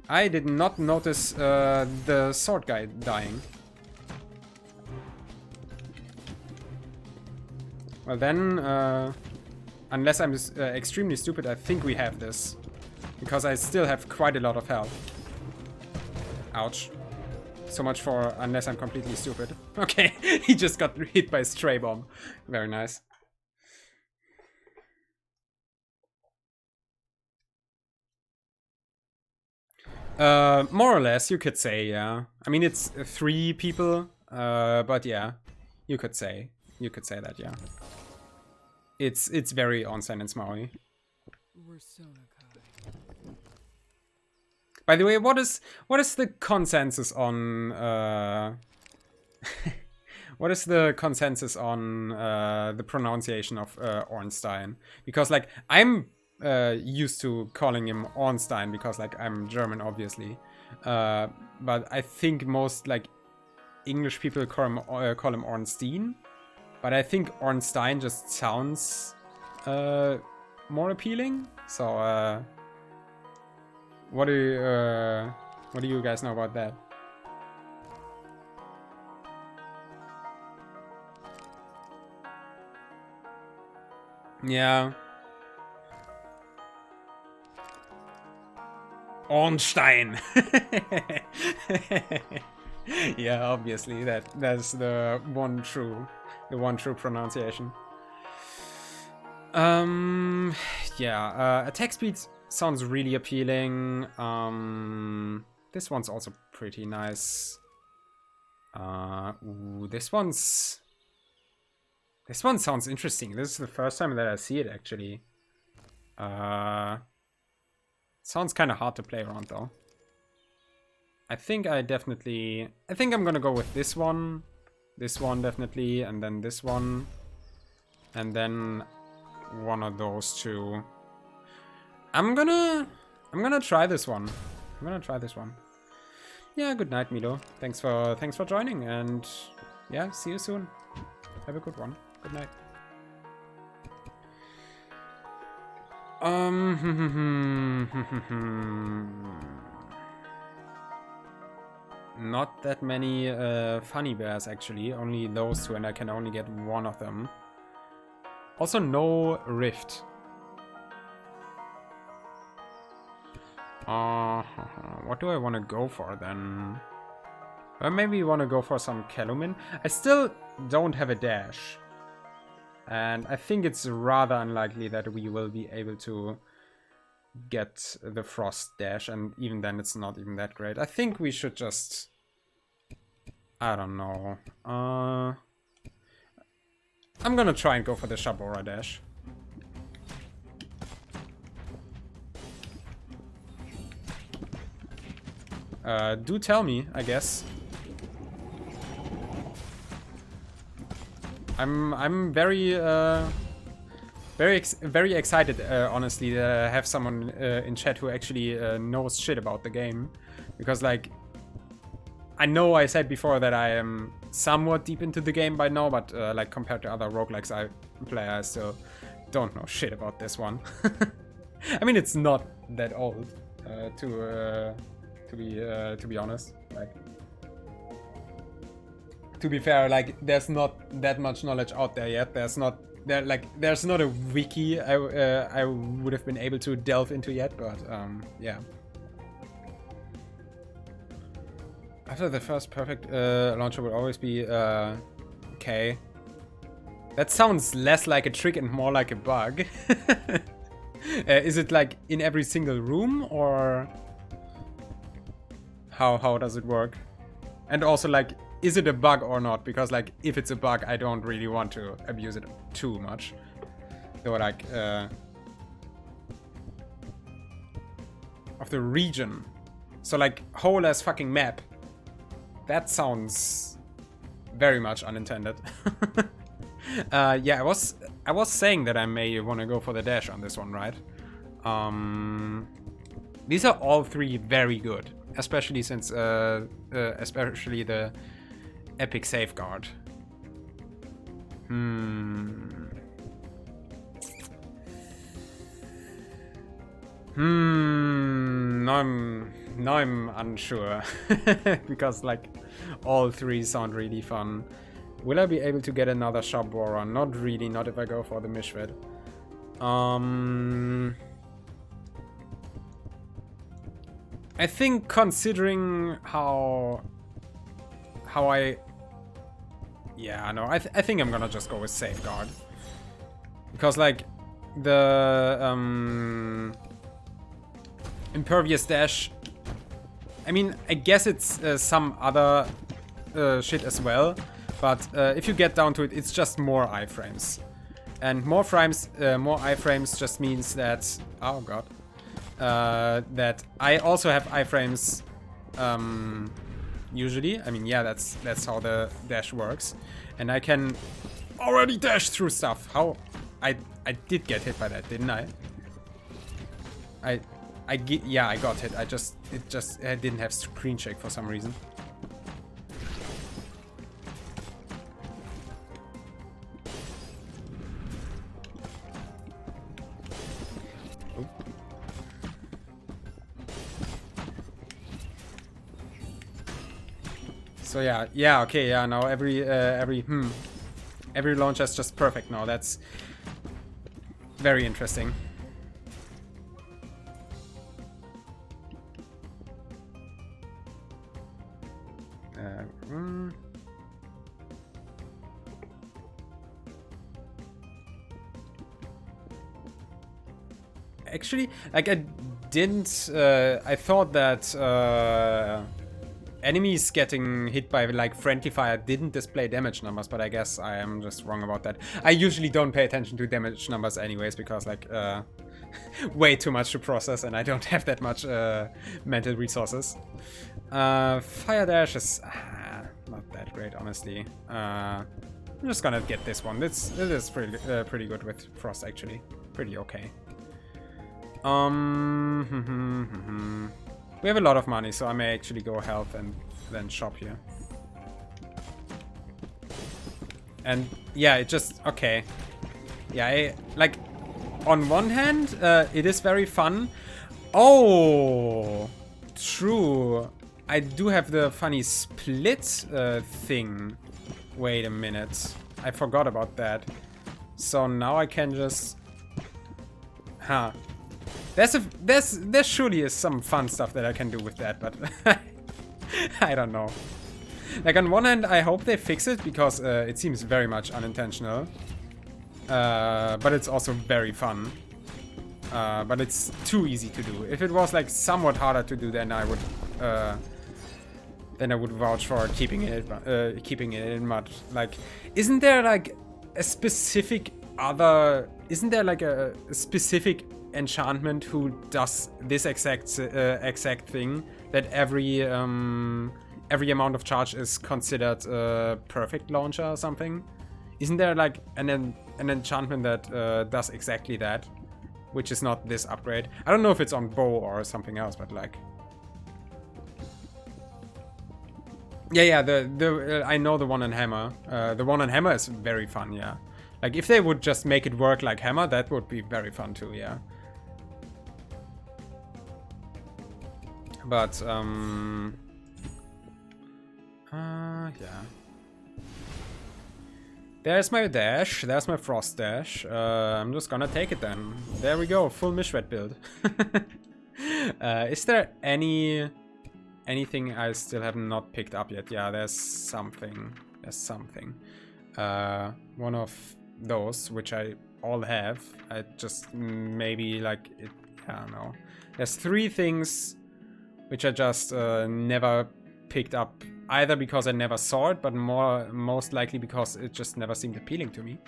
I did not notice the sword guy dying. Well then, unless I'm extremely stupid, I think we have this. Because I still have quite a lot of health. Ouch. So much for unless I'm completely stupid. Okay, he just got hit by a stray bomb. Very nice. More or less, you could say, yeah. I mean, it's 3 people, but yeah, you could say that, yeah. It's very Onsen and Smaui. By the way, what is the consensus on what is the consensus on the pronunciation of Ornstein? Because like I'm used to calling him Ornstein because like I'm German, obviously, but I think most like English people call him Ornstein, but I think Ornstein just sounds more appealing. So what do you guys know about that? Yeah. Ornstein. Yeah, obviously that's the one true pronunciation. Yeah, attack speed sounds really appealing. This one's also pretty nice. Ooh, this one sounds interesting. This is the first time that I see it actually. Sounds kind of hard to play around though. I think I'm gonna go with this one definitely, and then this one, and then one of those two. I'm gonna try this one. Yeah, good night, Milo. Thanks for joining, and yeah, see you soon. Have a good one. Good night. Not that many funny bears actually, only those 2, and I can only get one of them. Also no rift. What do I want to go for then? Maybe want to go for some Calumin. I still don't have a dash. And I think it's rather unlikely that we will be able to get the Frost dash, and even then it's not even that great. I think we should just... I don't know. I'm gonna try and go for the Shabora dash. Do tell me, I guess. I'm very very excited, honestly, that I have someone in chat who actually knows shit about the game, because like I know I said before that I am somewhat deep into the game by now, but like compared to other roguelikes I play, I still don't know shit about this one. I mean, it's not that old, to be honest. Like, to be fair, like there's not that much knowledge out there yet. There's not a wiki I would have been able to delve into yet, but yeah. After the first perfect launcher will always be okay. That sounds less like a trick and more like a bug. Is it like in every single room, or how does it work? And also, like, is it a bug or not? Because like if it's a bug, I don't really want to abuse it too much. So like of the region. So like whole as fucking map. That sounds very much unintended. Yeah, I was saying that I may want to go for the dash on this one, right? These are all three very good, especially since especially the epic safeguard. Now I'm unsure because like all three sound really fun. Will I be able to get another shop borer? Not really, not if I go for the Mishvet. I think considering how I think I'm gonna just go with safeguard because like the impervious dash, I mean, I guess it's some other shit as well, but if you get down to it, it's just more iframes, and more iframes just means that, oh god, that I also have iframes usually. I mean, yeah, that's how the dash works, and I can already dash through stuff. How I did get hit by that, didn't I? Yeah, I got hit. I didn't have screen shake for some reason. Oh. So yeah, okay, yeah. Now every launch is just perfect now. That's very interesting. Actually, like I thought that enemies getting hit by like friendly fire didn't display damage numbers, but I guess I am just wrong about that. I usually don't pay attention to damage numbers anyways, because like way too much to process and I don't have that much mental resources. Fire dash is not that great, honestly. I'm just gonna get this one. It is pretty good with frost, actually. Pretty okay. We have a lot of money, so I may actually go health and then shop here. And yeah, it just, okay. Yeah, like, on one hand, it is very fun. Oh, true. I do have the funny split thing. Wait a minute. I forgot about that. So now I can just... Huh. There surely is some fun stuff that I can do with that, but I don't know. Like, on one hand, I hope they fix it, because it seems very much unintentional. But it's also very fun. But it's too easy to do. If it was, like, somewhat harder to do, then I would vouch for keeping it in. But, like, isn't there, like, a specific other... Isn't there, like, a specific enchantment who does this exact thing, that every amount of charge is considered a perfect launcher or something? Isn't there like an enchantment that does exactly that, which is not this upgrade? I don't know if it's on bow or something else, but like, yeah, I know the one on hammer. The one on hammer is very fun, yeah. Like, if they would just make it work like hammer, that would be very fun too, yeah. But, yeah. There's my dash, there's my frost dash. I'm just gonna take it then. There we go, full Mishvet build. Is there anything I still have not picked up yet? Yeah, there's something. One of those, which I all have. I just maybe like it, I don't know. There's 3 things which I just never picked up, either because I never saw it, but most likely because it just never seemed appealing to me.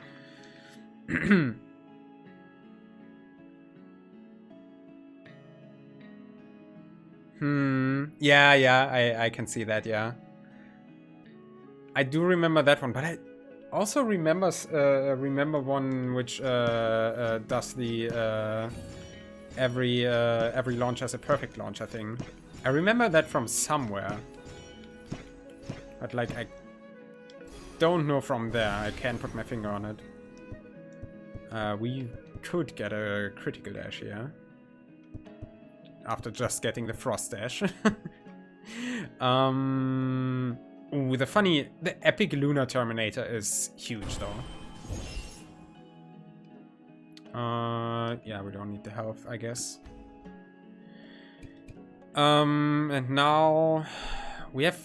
Yeah, I can see that, yeah. I do remember that one, but I also remember one which does the every launch has a perfect launcher thing. I remember that from somewhere, but like I don't know from there. I can't put my finger on it. We could get a critical dash here after just getting the frost dash. Ooh, the epic lunar terminator is huge though. Yeah, we don't need the health, I guess. And now we have.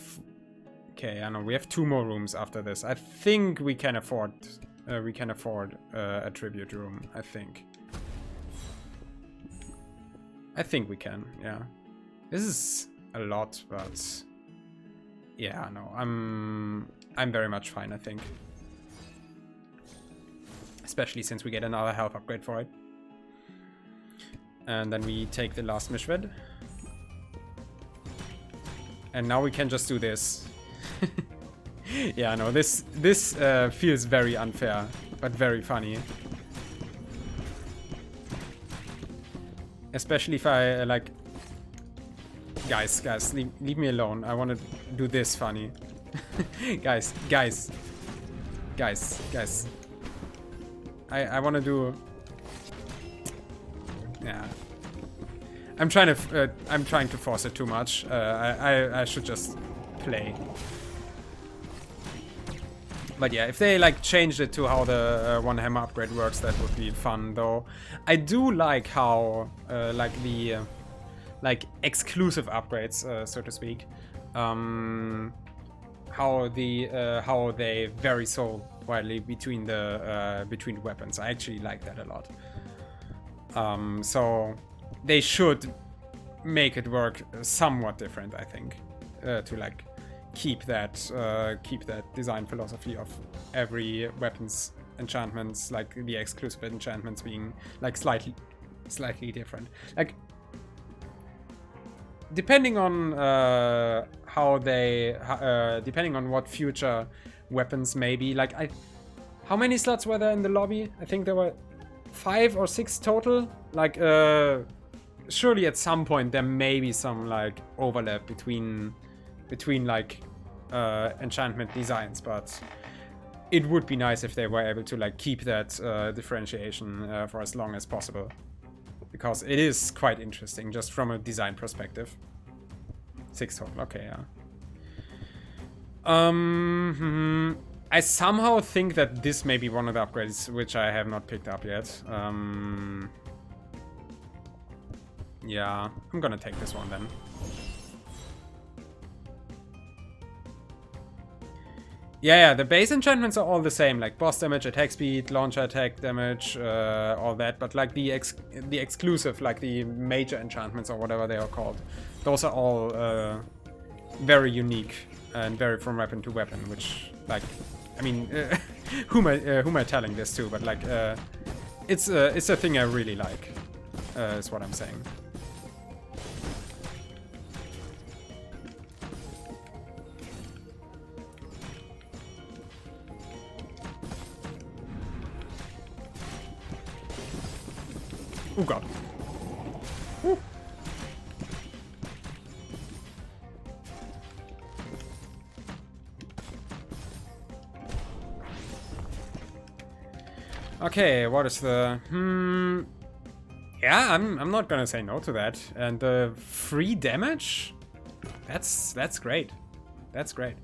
Okay, I know we have 2 more rooms after this. I think we can afford. A tribute room. I think we can. Yeah, this is a lot, but yeah, no, I'm very much fine. I think, especially since we get another health upgrade for it, and then we take the last Mishred, and now we can just do this. Yeah, no, this feels very unfair, but very funny. Especially if I, like... Guys, leave me alone. I want to do this funny. Guys. I want to do... Yeah. I'm trying to force it too much. I should just play. But yeah, if they like changed it to how the one hammer upgrade works, that would be fun though. I do like how like the like exclusive upgrades, so to speak, how they vary so widely between the weapons. I actually like that a lot. So they should make it work somewhat different, I think, to like keep that design philosophy of every weapon's enchantments, like the exclusive enchantments being like slightly different. Like depending on depending on what future weapons maybe, like how many slots were there in the lobby? I think there were 5 or 6 total. Like surely at some point there may be some like overlap between like enchantment designs, but it would be nice if they were able to like keep that differentiation for as long as possible, because it is quite interesting just from a design perspective. 6 total, okay, yeah. I somehow think that this may be one of the upgrades which I have not picked up yet. Yeah, I'm gonna take this one then. Yeah, the base enchantments are all the same, like boss damage, attack speed, launcher attack damage, all that. But like the exclusive, like the major enchantments or whatever they are called, those are all very unique and vary from weapon to weapon. Which, like, I mean, who am I telling this to? But like, it's a thing I really like. Is what I'm saying. Oh god. Woo. Okay, what is the... Yeah, I'm not gonna say no to that. And the free damage? That's great. That's great.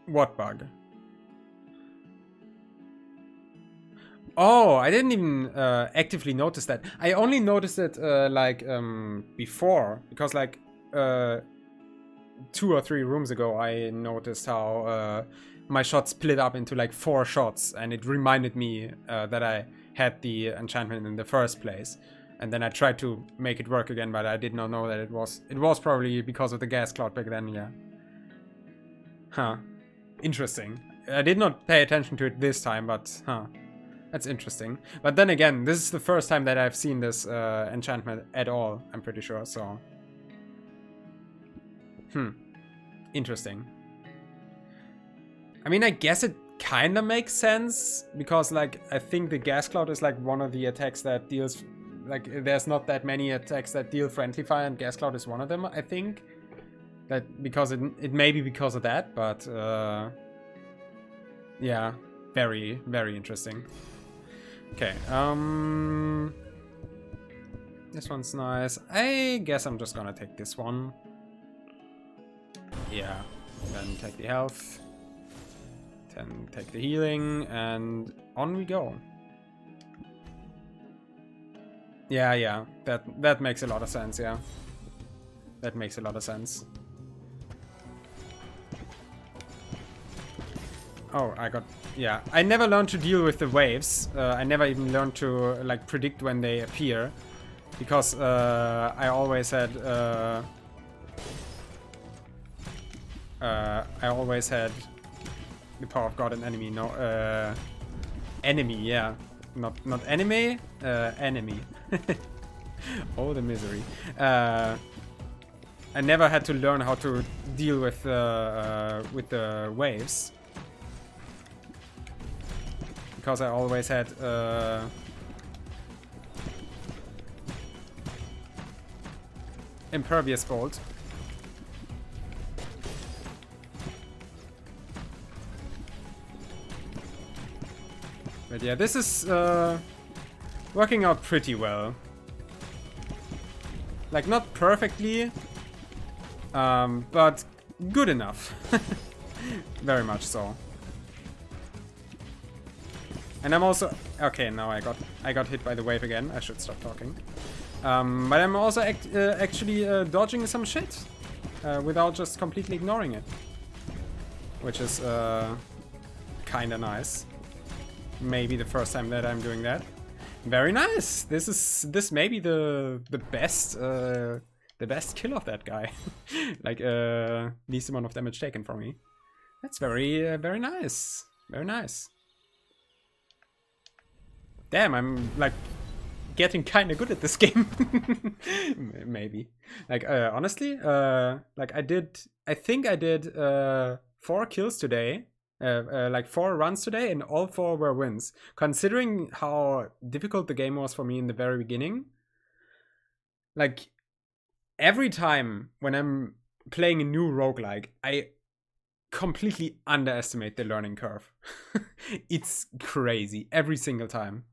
What bug? Oh, I didn't even actively notice that. I only noticed it like before, because like 2 or 3 rooms ago I noticed how my shot split up into like 4 shots, and it reminded me that I had the enchantment in the first place. And then I tried to make it work again, but I did not know that it was probably because of the gas cloud back then, yeah. Huh. Interesting. I did not pay attention to it this time, but huh. That's interesting. But then again, this is the first time that I've seen this enchantment at all, I'm pretty sure, so... Interesting. I mean, I guess it kind of makes sense, because, like, I think the Gas Cloud is, like, one of the attacks that deals... Like, there's not that many attacks that deal friendly fire, and Gas Cloud is one of them, I think. That, because it may be because of that, but, yeah, very, very interesting. Okay, this one's nice. I guess I'm just gonna take this one. Yeah, then take the health. Then take the healing, and on we go. Yeah, that makes a lot of sense, yeah. That makes a lot of sense. Oh, yeah. I never learned to deal with the waves. I never even learned to, like, predict when they appear. Because, I always had, the power of God and enemy, no, enemy, yeah. Not anime, enemy. Oh, the misery. I never had to learn how to deal with the waves. Because I always had, impervious bolt. But yeah, this is working out pretty well. Like, not perfectly, but good enough. Very much so. And I'm also... Okay, now I got hit by the wave again. I should stop talking. But I'm also actually dodging some shit without just completely ignoring it. Which is kinda nice. Maybe the first time that I'm doing that. Very nice. This may be the best kill of that guy. Like least amount of damage taken from me. That's very very nice. Very nice. Damn, I'm like getting kind of good at this game. Maybe. Like honestly, like I think I did 4 kills today. Like 4 runs today, and all 4 were wins. Considering how difficult the game was for me in the very beginning, like every time when I'm playing a new roguelike, I completely underestimate the learning curve. It's crazy every single time.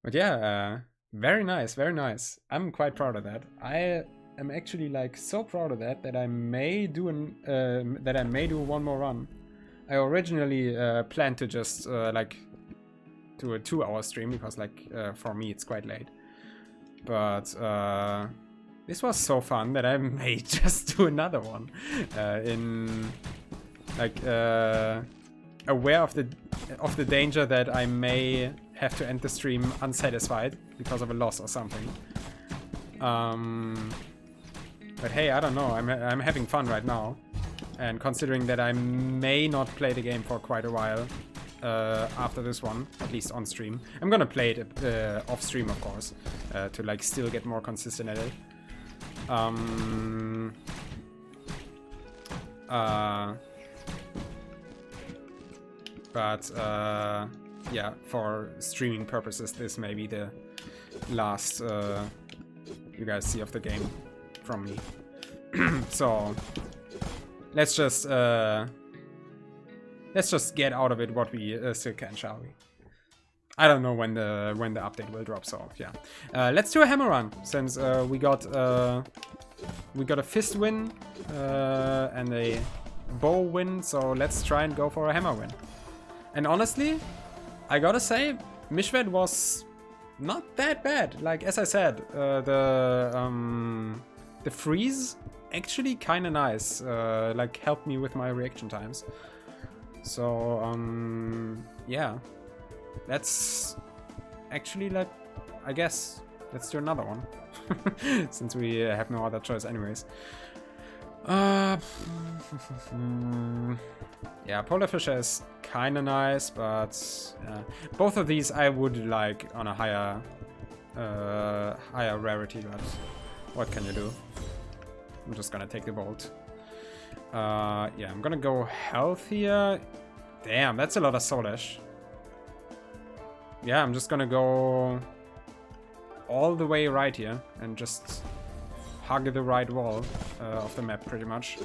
But yeah, very nice, very nice. I'm quite proud of that. I am actually like so proud of that that I may do one more run. I originally planned to just like do a 2-hour stream because like for me it's quite late. But this was so fun that I may just do another one in like aware of the danger that I may have to end the stream unsatisfied because of a loss or something. But hey, I don't know. I'm having fun right now. And considering that I may not play the game for quite a while after this one, at least on stream. I'm gonna play it off stream, of course, to like still get more consistent at it. But yeah, for streaming purposes, this may be the last you guys see of the game from me. So let's just get out of it what we still can, shall we? I don't know when the update will drop, so yeah. Let's do a hammer run, since we got a fist win and a bow win, so let's try and go for a hammer win. And honestly, I gotta say, Mishved was not that bad. Like, as I said, the freeze actually kind of nice. Like, helped me with my reaction times. So, yeah. That's actually, like, I guess, let's do another one. Since we have no other choice anyways. Yeah, Polar Fisher is kind of nice, but both of these I would like on a higher rarity, but what can you do? I'm just gonna take the Bolt. Yeah, I'm gonna go health here. Damn, that's a lot of Soul Ash. Yeah, I'm just gonna go all the way right here and just hug the right wall of the map pretty much.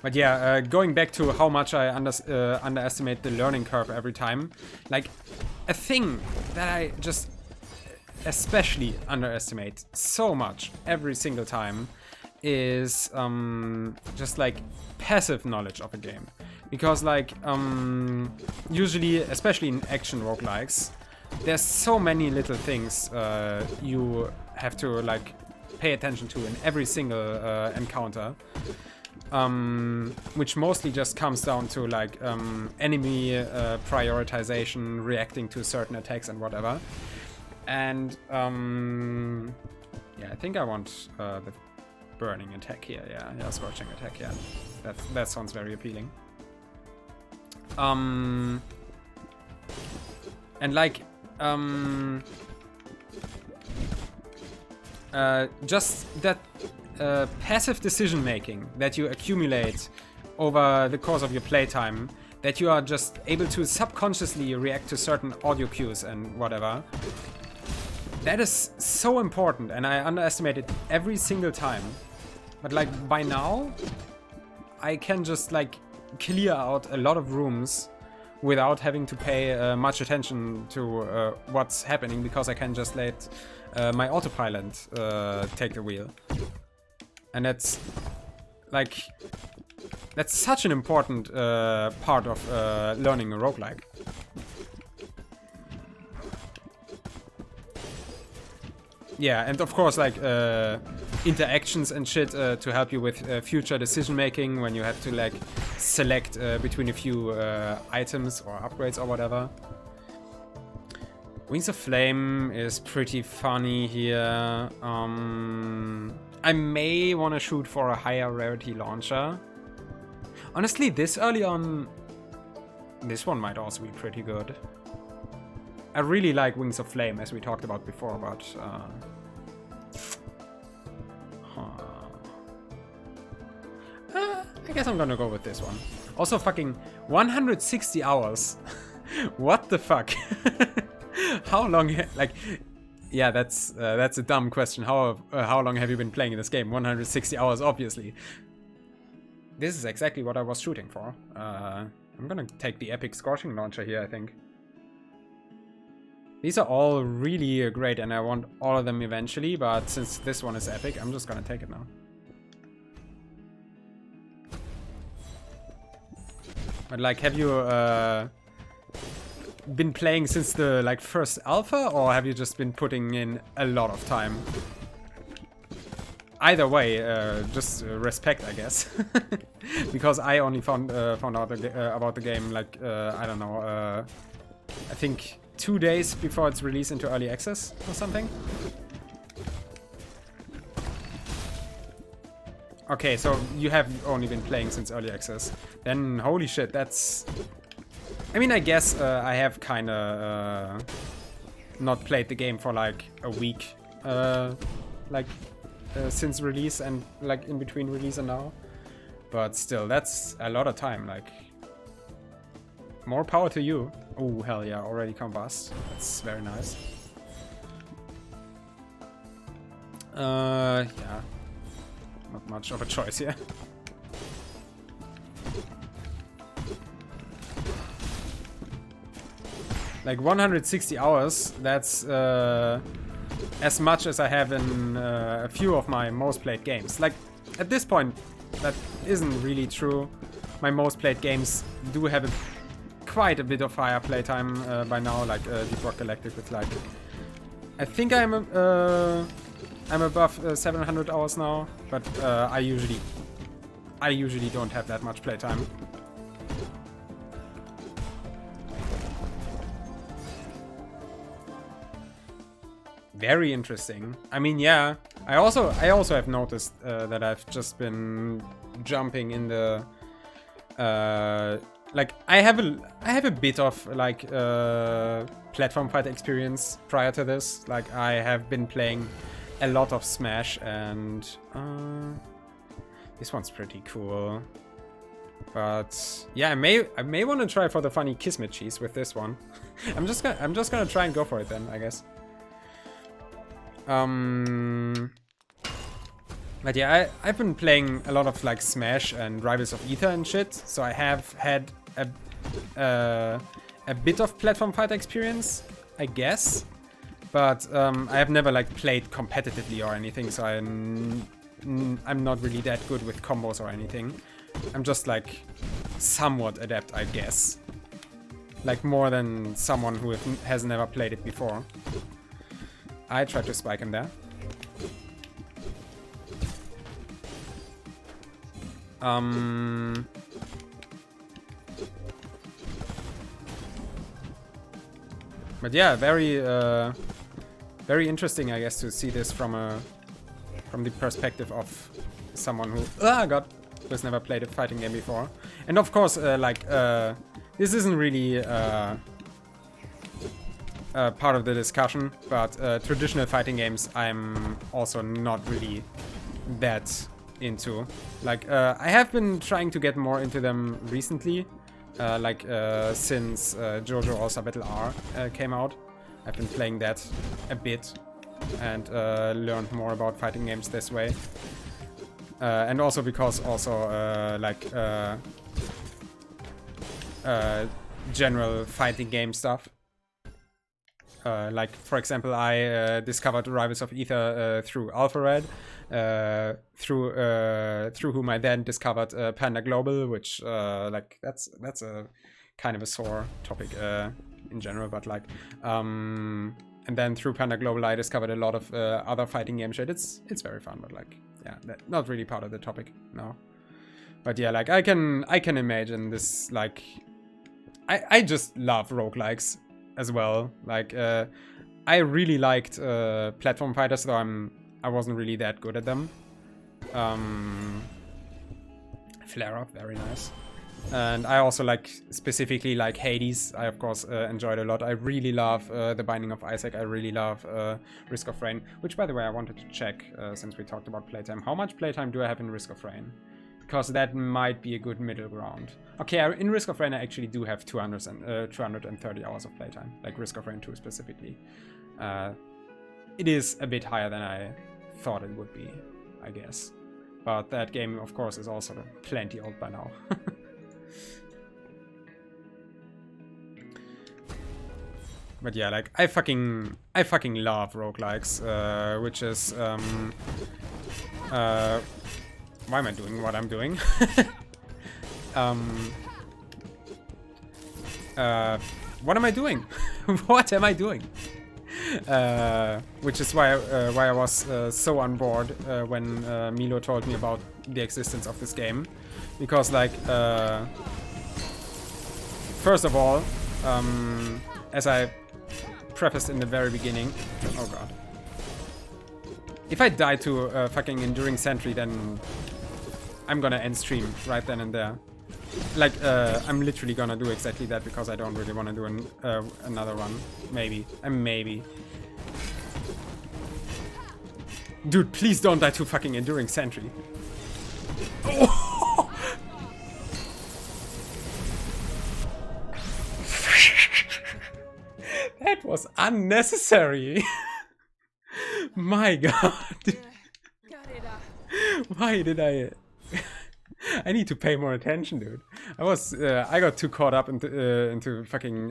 But yeah, going back to how much I underestimate the learning curve every time, like a thing that I just especially underestimate so much every single time is just like passive knowledge of a game. Because like usually, especially in action roguelikes, there's so many little things you have to like pay attention to in every single encounter. Which mostly just comes down to like enemy prioritization, reacting to certain attacks and whatever. And yeah, I think I want the burning attack here. Yeah, scorching attack. Yeah, that sounds very appealing. And like just that passive decision making that you accumulate over the course of your playtime, that you are just able to subconsciously react to certain audio cues and whatever. That is so important, and I underestimate it every single time. But like by now, I can just like clear out a lot of rooms without having to pay much attention to what's happening, because I can just let my autopilot take the wheel. And that's like, that's such an important part of learning a roguelike. Yeah, and of course like interactions and shit to help you with future decision making when you have to like select between a few items or upgrades or whatever. Wings of Flame is pretty funny here. I may want to shoot for a higher rarity launcher. Honestly, this early on, this one might also be pretty good. I really like Wings of Flame, as we talked about before, but I guess I'm gonna go with this one. Also, fucking 160 hours. What the fuck? How long? Like, yeah, that's a dumb question. How long have you been playing this game? 160 hours, obviously. This is exactly what I was shooting for. I'm gonna take the epic scorching launcher here, I think. These are all really great, and I want all of them eventually, but since this one is epic, I'm just gonna take it now. But like, have you been playing since the like first alpha, or have you just been putting in a lot of time? Either way, just respect, I guess. Because I only found out about the game like I don't know, I think 2 days before its release into early access or something. Okay, so you have only been playing since early access. Then holy shit, that's... I mean, I guess I have kinda not played the game for like a week, since release and like in between release and now. But still, that's a lot of time, like... More power to you. Oh, hell yeah, already combust. That's very nice. Yeah. Not much of a choice here. Like 160 hours, that's as much as I have in a few of my most played games. Like, at this point, that isn't really true. My most played games do have quite a bit of higher playtime by now, like Deep Rock Galactic with like... I think I'm above 700 hours now, but I usually don't have that much playtime. very interesting. I mean, yeah. I also have noticed that I've just been jumping in the like I have a bit of like platform fight experience prior to this. Like I have been playing a lot of Smash, and this one's pretty cool. But yeah, I may want to try for the funny Kismet cheese with this one. I'm just gonna try and go for it then, I guess. But yeah, I've been playing a lot of like Smash and Rivals of Aether and shit, so I have had a bit of platform fight experience, I guess. But I have never like played competitively or anything, so I'm not really that good with combos or anything. I'm just like somewhat adept, I guess. Like more than someone who has never played it before. I tried to spike him there. But yeah, very interesting, I guess, to see this from the perspective of someone who has never played a fighting game before. And of course, this isn't really part of the discussion, but traditional fighting games I'm also not really that into. Like I have been trying to get more into them recently, since JoJo All-Star Battle R came out. I've been playing that a bit and learned more about fighting games this way. And also because general fighting game stuff. Like, for example, I discovered Rivals of Aether through Alpha Red, through whom I then discovered Panda Global, which that's a kind of a sore topic in general, but like and then through Panda Global I discovered a lot of other fighting game shit. It's very fun, but like yeah, not really part of the topic now. But yeah, like I can imagine this. Like I just love roguelikes as well. Like I really liked platform fighters, though I wasn't really that good at them. Flare Up, very nice. And I also specifically like Hades. I of course enjoyed a lot. I really love The Binding of Isaac. I really love Risk of Rain, which by the way I wanted to check since we talked about playtime. How much playtime do I have in Risk of Rain? Because that might be a good middle ground. Okay, in Risk of Rain I actually do have 230 hours of playtime, like Risk of Rain 2 specifically. It is a bit higher than I thought it would be, I guess. But that game, of course, is also plenty old by now. But yeah, like I fucking love roguelikes, which is why am I doing what I'm doing? What am I doing? What am I doing? Which is why I was so on board when Milo told me about the existence of this game, because like first of all, as I prefaced in the very beginning, oh god, if I die to a fucking Enduring Sentry, then I'm gonna end stream right then and there. Like, I'm literally gonna do exactly that because I don't really want to do another run. Maybe. Maybe. Dude, please don't die to fucking Enduring Sentry. Oh! That was unnecessary. My god. Why did I... I need to pay more attention, dude. I got too caught up into fucking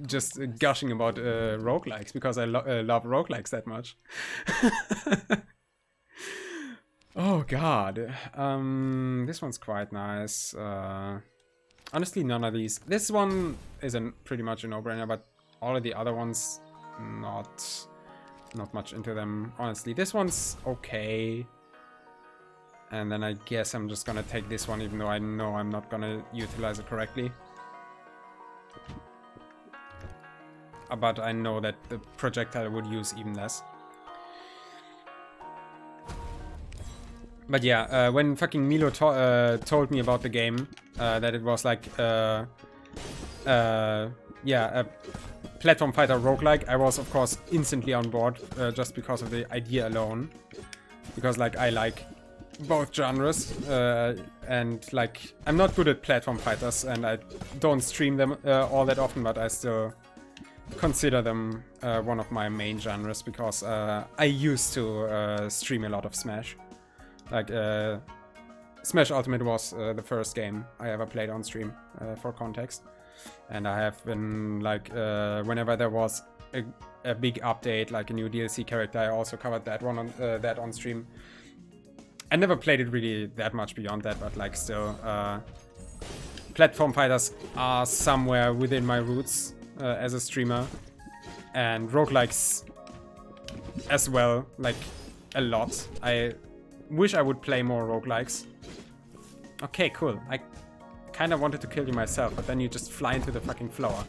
just gushing about roguelikes because I love roguelikes that much. Oh god. This one's quite nice. Honestly, none of these. This one is pretty much a no-brainer, but all of the other ones, not much into them, honestly. This one's okay. And then I guess I'm just gonna take this one, even though I know I'm not gonna utilize it correctly. but I know that the projectile would use even less. But yeah, when fucking Milo told me about the game, that it was like, yeah, a platform fighter roguelike, I was of course instantly on board, just because of the idea alone. Because like I like both genres, and like I'm not good at platform fighters, and I don't stream them all that often, but I still consider them one of my main genres, because I used to stream a lot of Smash. Like, Smash Ultimate was the first game I ever played on stream, for context. And I have been, like, whenever there was a big update, like a new DLC character, I also covered that one on stream. I never played it really that much beyond that, but, like, still, platform fighters are somewhere within my roots as a streamer. And roguelikes as well, like, a lot. I wish I would play more roguelikes. Okay, cool. I kind of wanted to kill you myself, but then you just fly into the fucking floor.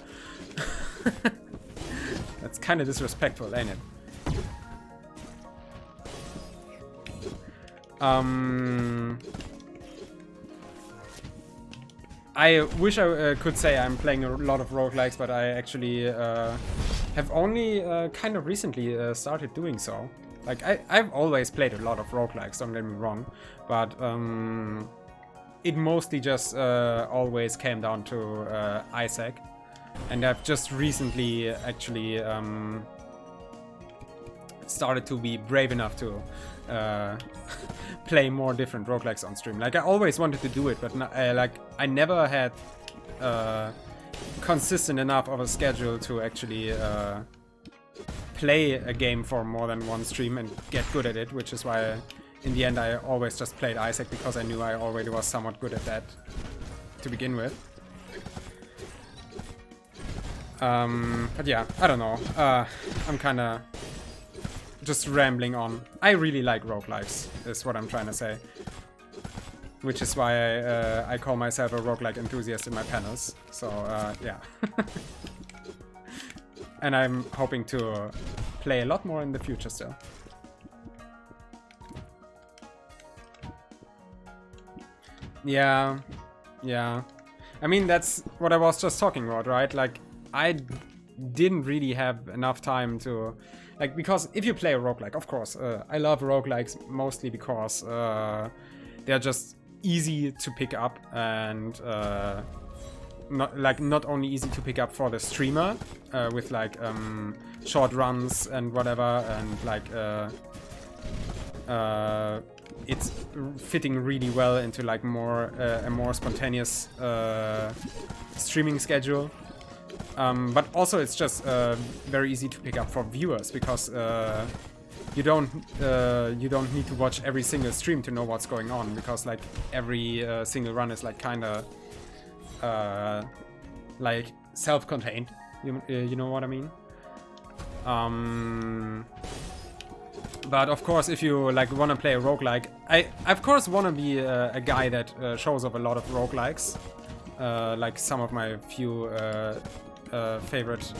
That's kind of disrespectful, ain't it? I wish I could say I'm playing a lot of roguelikes, but I actually have only kind of recently started doing so. Like, I've always played a lot of roguelikes, don't get me wrong, but it mostly just always came down to Isaac, and I've just recently actually started to be brave enough to play more different roguelikes on stream. Like, I always wanted to do it, but like I never had consistent enough of a schedule to actually play a game for more than one stream and get good at it, which is why in the end I always just played Isaac, because I knew I already was somewhat good at that to begin with. But yeah, I don't know. I'm kinda just rambling on. I really like roguelikes, is what I'm trying to say. Which is why I call myself a roguelike enthusiast in my panels. So, yeah. And I'm hoping to play a lot more in the future still. Yeah, yeah. I mean, that's what I was just talking about, right? Like, I didn't really have enough time to... Like, because if you play a roguelike, of course, I love roguelikes mostly because they're just easy to pick up, and not only easy to pick up for the streamer with like short runs and whatever, and like it's fitting really well into like a more spontaneous streaming schedule. But also it's just very easy to pick up for viewers, because you don't need to watch every single stream to know what's going on, because like every single run is like kind of like self-contained. You know what I mean? But of course, if you like want to play a roguelike, I of course want to be a guy that shows off a lot of roguelikes, like some of my few favorite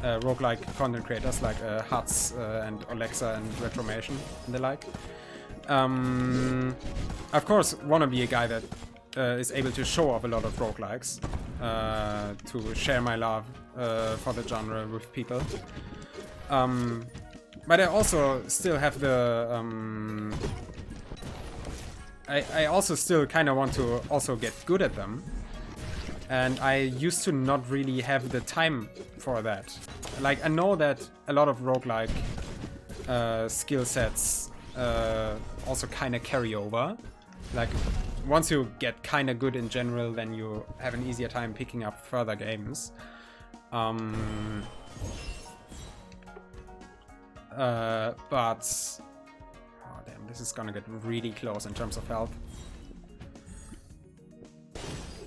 roguelike content creators, like Huts and Alexa and Retromation and the like. Of course, want to be a guy that is able to show off a lot of roguelikes, to share my love for the genre with people. But I also still have the... I also still kind of want to also get good at them. And I used to not really have the time for that. Like, I know that a lot of roguelike skill sets also kind of carry over. Like, once you get kind of good in general, then you have an easier time picking up further games. But... Oh, damn, this is gonna get really close in terms of health.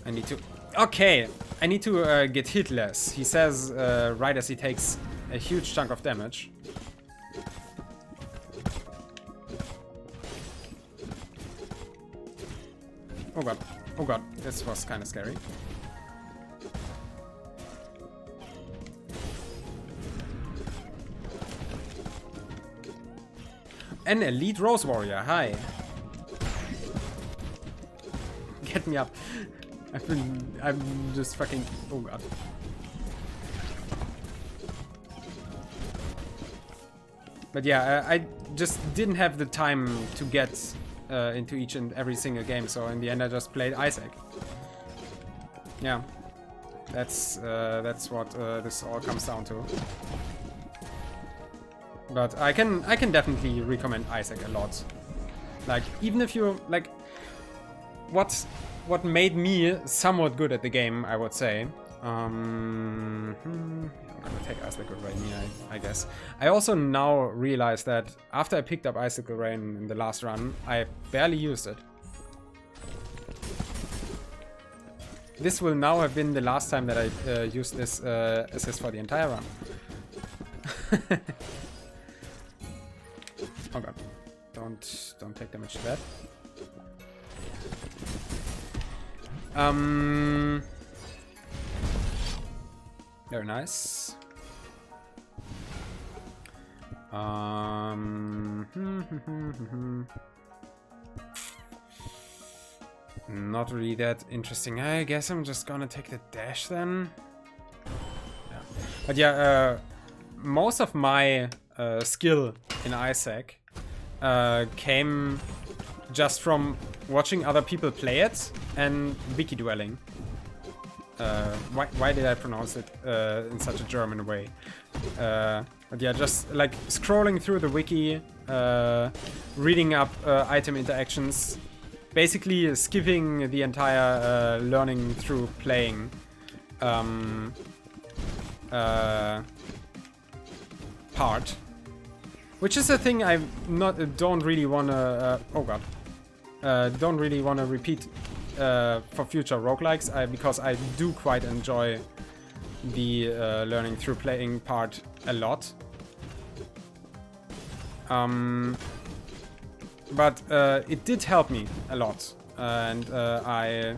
I need to... Okay, I need to get hit less. He says right as he takes a huge chunk of damage. Oh god, this was kind of scary. An elite Rose Warrior, hi. Get me up. I'm just fucking, oh god. But yeah, I just didn't have the time to get into each and every single game, so in the end I just played Isaac. Yeah, that's what this all comes down to. But I can definitely recommend Isaac a lot. Like, even if you like, what made me somewhat good at the game, I would say. I'm gonna take Icicle Rain here, I guess. I also now realize that after I picked up Icicle Rain in the last run, I barely used it. This will now have been the last time that I used this assist for the entire run. Oh god. Don't take damage to that. Very nice. Not really that interesting. I guess I'm just gonna take the dash then. Yeah. But yeah, most of my skill in Isaac came just from watching other people play it and wiki dwelling. Why did I pronounce it in such a German way? But yeah, just like scrolling through the wiki, reading up item interactions, basically skipping the entire learning through playing part, which is a thing I don't really want to. Oh god, don't really want to repeat for future roguelikes, because I do quite enjoy the learning through playing part a lot. But it did help me a lot, and I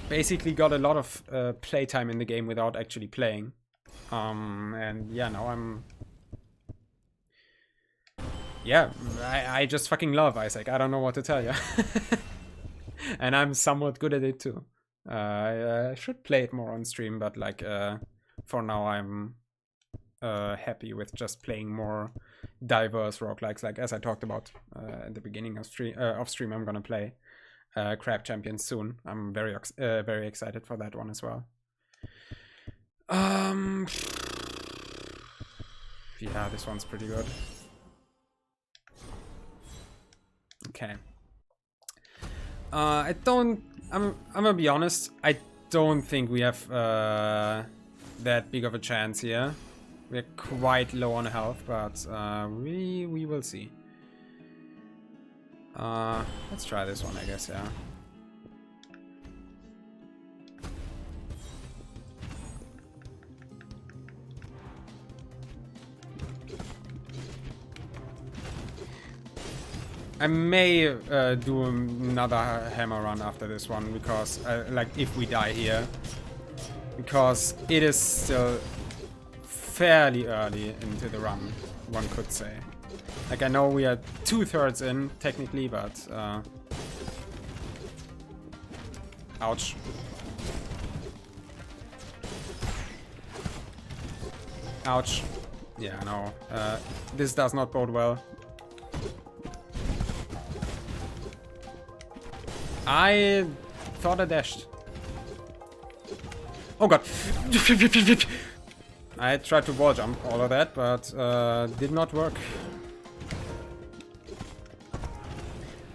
basically got a lot of playtime in the game without actually playing. And yeah, now I'm... Yeah, I just fucking love Isaac. I don't know what to tell you. And I'm somewhat good at it too. I should play it more on stream, but like for now I'm happy with just playing more diverse roguelikes. Like as I talked about at the beginning of stream, I'm gonna play Crab Champions soon. I'm very excited for that one as well. Yeah, this one's pretty good. Okay. I'm gonna be honest, I don't think we have that big of a chance here. We're quite low on health, but we will see. Let's try this one, I guess, yeah. I may do another hammer run after this one, because like if we die here, because it is still fairly early into the run, one could say. Like I know we are 2/3 in technically, but ouch. Ouch. Yeah, no. This does not bode well. I thought I dashed. Oh god. I tried to wall jump all of that, but did not work.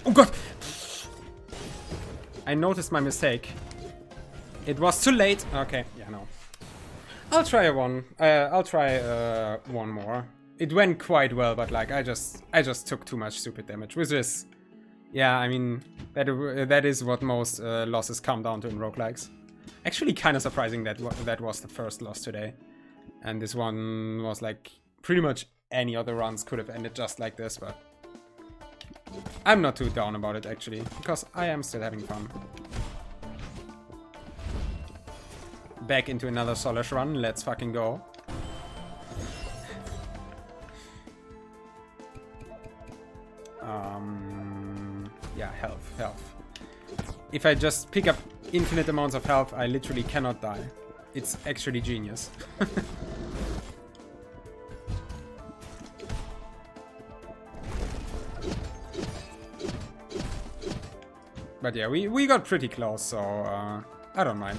Oh god! I noticed my mistake. It was too late. Okay, yeah, no. I'll try one. I'll try one more. It went quite well, but like I just took too much stupid damage, which is, yeah, I mean that is what most losses come down to in roguelikes. Actually, kind of surprising that that was the first loss today, and this one was like pretty much any other runs could have ended just like this, but I'm not too down about it actually, because I am still having fun. Back into another Solace run, let's fucking go. if I just pick up infinite amounts of health, I literally cannot die. It's actually genius. But yeah, we got pretty close, so I don't mind.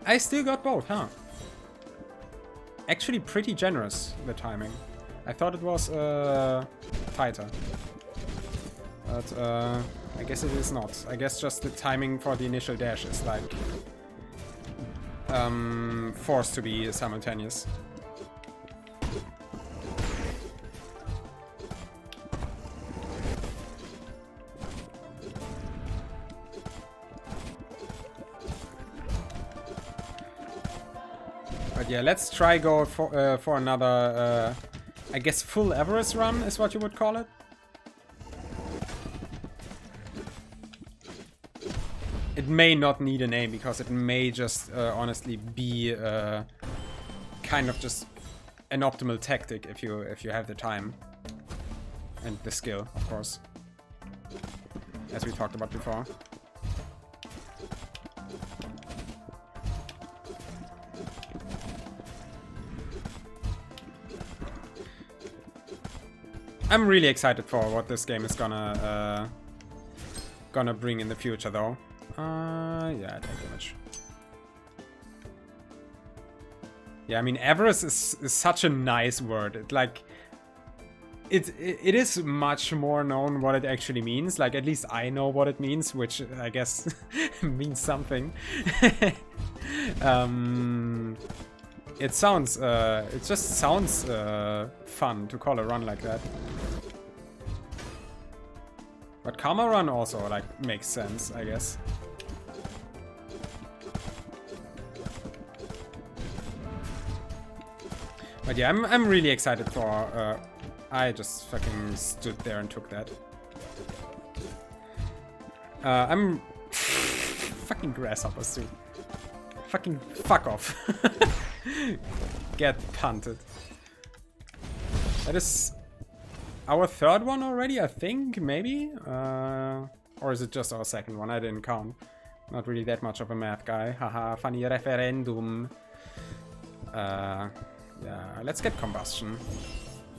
I still got both, huh? Actually pretty generous, the timing. I thought it was tighter. But I guess it is not. I guess just the timing for the initial dash is like forced to be simultaneous. But yeah, let's try go for another, I guess full avarice run is what you would call it. It may not need a name because it may just honestly be kind of just an optimal tactic if you have the time and the skill, of course, as we talked about before. I'm really excited for what this game is gonna bring in the future, though. Yeah, take damage. Yeah, I mean, avarice is such a nice word. It is much more known what it actually means. Like, at least I know what it means, which I guess means something. It just sounds fun to call a run like that. But Karma Run also, like, makes sense, I guess. But yeah, I'm really excited for... I just fucking stood there and took that. I'm... fucking grasshoppers, dude. Fucking fuck off. Get punted. That is our third one already, I think, maybe? Or is it just our second one? I didn't count. Not really that much of a math guy. Haha, funny referendum. Yeah, let's get combustion.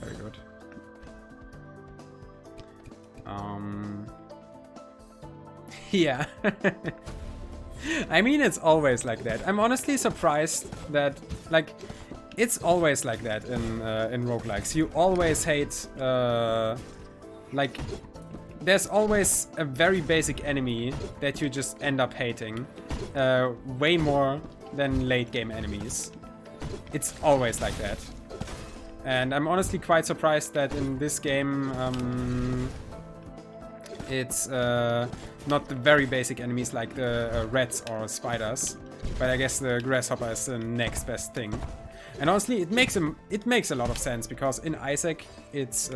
Very good. Yeah. I mean, it's always like that. I'm honestly surprised that, like, it's always like that in roguelikes. You always hate, like, there's always a very basic enemy that you just end up hating, way more than late game enemies. It's always like that. And I'm honestly quite surprised that in this game, it's not the very basic enemies like the rats or spiders, but I guess the grasshopper is the next best thing. And honestly, it makes a lot of sense because in Isaac, it's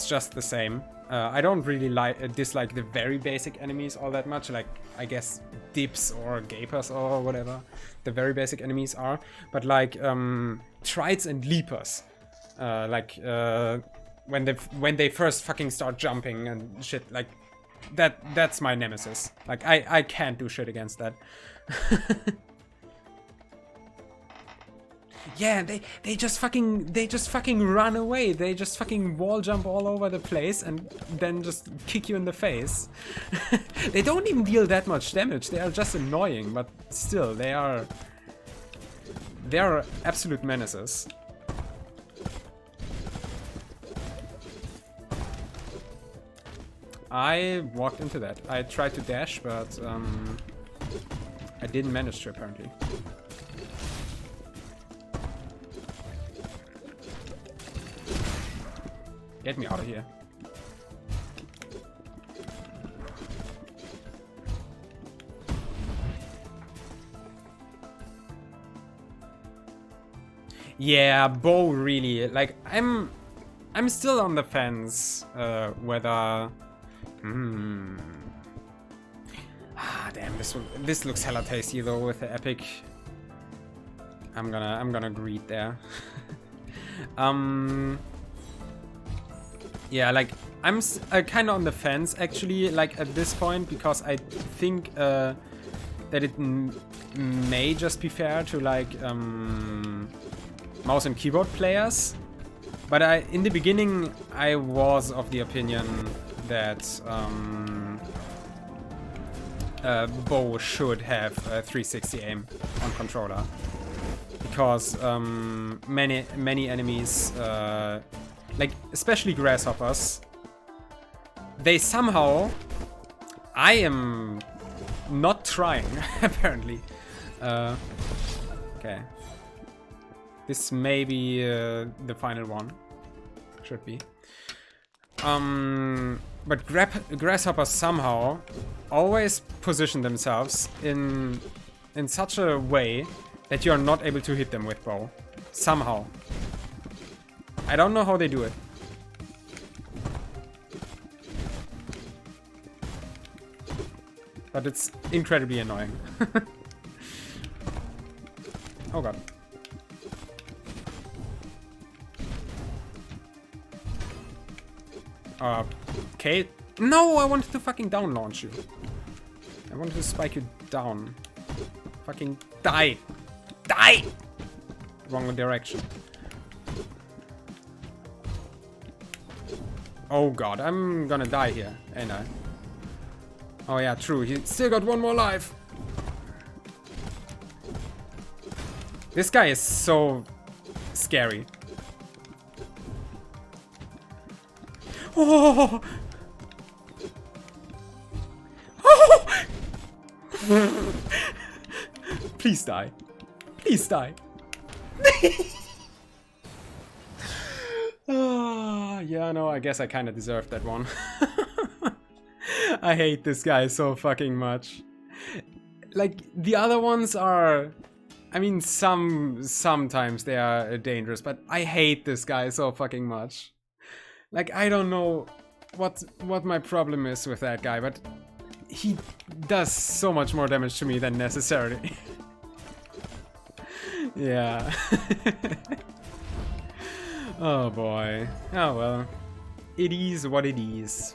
just the same. I don't really dislike the very basic enemies all that much. Like, I guess dips or gapers or whatever the very basic enemies are. But like trites and leapers, when they first fucking start jumping and shit, like that's my nemesis. Like I can't do shit against that. Yeah, they just fucking run away. They just fucking wall jump all over the place and then just kick you in the face. They don't even deal that much damage. They are just annoying, but still, they are absolute menaces. I walked into that. I tried to dash, but I didn't manage to, apparently. Get me out of here. Yeah, bow really. Like, I'm still on the fence whether. Damn, this looks hella tasty though with the epic. I'm gonna greed there. Yeah, like I'm kind of on the fence actually, like at this point, because I think that it may just be fair to like mouse and keyboard players. But in the beginning, I was of the opinion that bow should have 360 aim on controller, because many enemies, like especially grasshoppers, they somehow, I am not trying apparently. Okay, this may be the final one, should be. But grasshoppers somehow always position themselves in such a way that you are not able to hit them with bow. Somehow. I don't know how they do it. But it's incredibly annoying. Oh god. Okay. No, I wanted to fucking down launch you. I wanted to spike you down. Fucking die. Die! Wrong direction. Oh god, I'm gonna die here, ain't I? Oh yeah, true. He still got one more life. This guy is so scary. Oh! Oh! Please die. Please die. Yeah, no, I guess I kind of deserved that one. I hate this guy so fucking much. Like, the other ones are... I mean, sometimes they are dangerous, but I hate this guy so fucking much. Like, I don't know what my problem is with that guy, but he does so much more damage to me than necessary. Yeah. Oh boy. Oh well. It is what it is.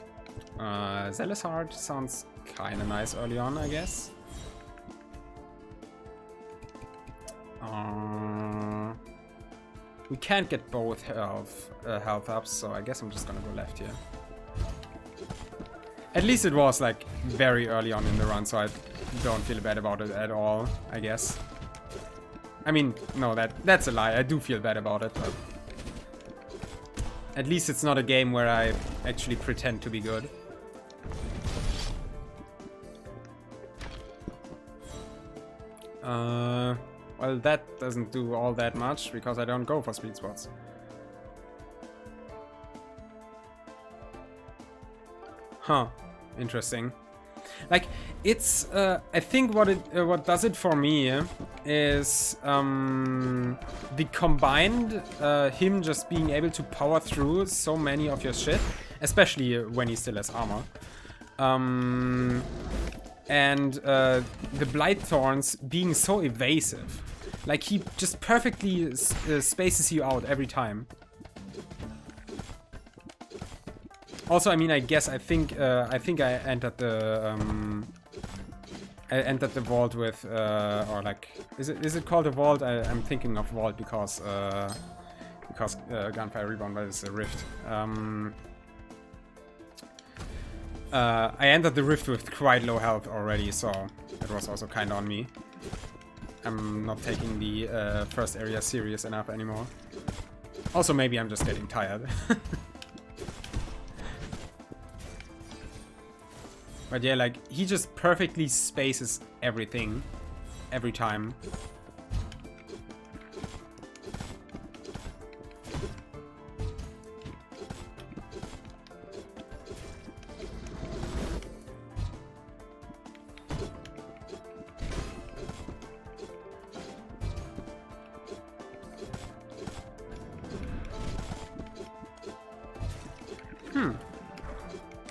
Zealous Heart sounds kinda nice early on, I guess. We can't get both health ups, so I guess I'm just gonna go left here. At least it was like very early on in the run, so I don't feel bad about it at all, I guess. I mean, no, that's a lie. I do feel bad about it, but at least it's not a game where I actually pretend to be good. Well, that doesn't do all that much because I don't go for speed spots. Huh, interesting. Like, it's I think what does it for me is the combined him just being able to power through so many of your shit, especially when he still has armor. And the Blight Thorns being so evasive. Like, he just perfectly spaces you out every time. Also, I mean, I think I entered the vault with or like, is it called a vault? I'm thinking of vault because Gunfire Rebound, but it's a rift. I entered the rift with quite low health already, so that was also kind of on me. I'm not taking the first area serious enough anymore. Also, maybe I'm just getting tired. But yeah, like, he just perfectly spaces everything every time.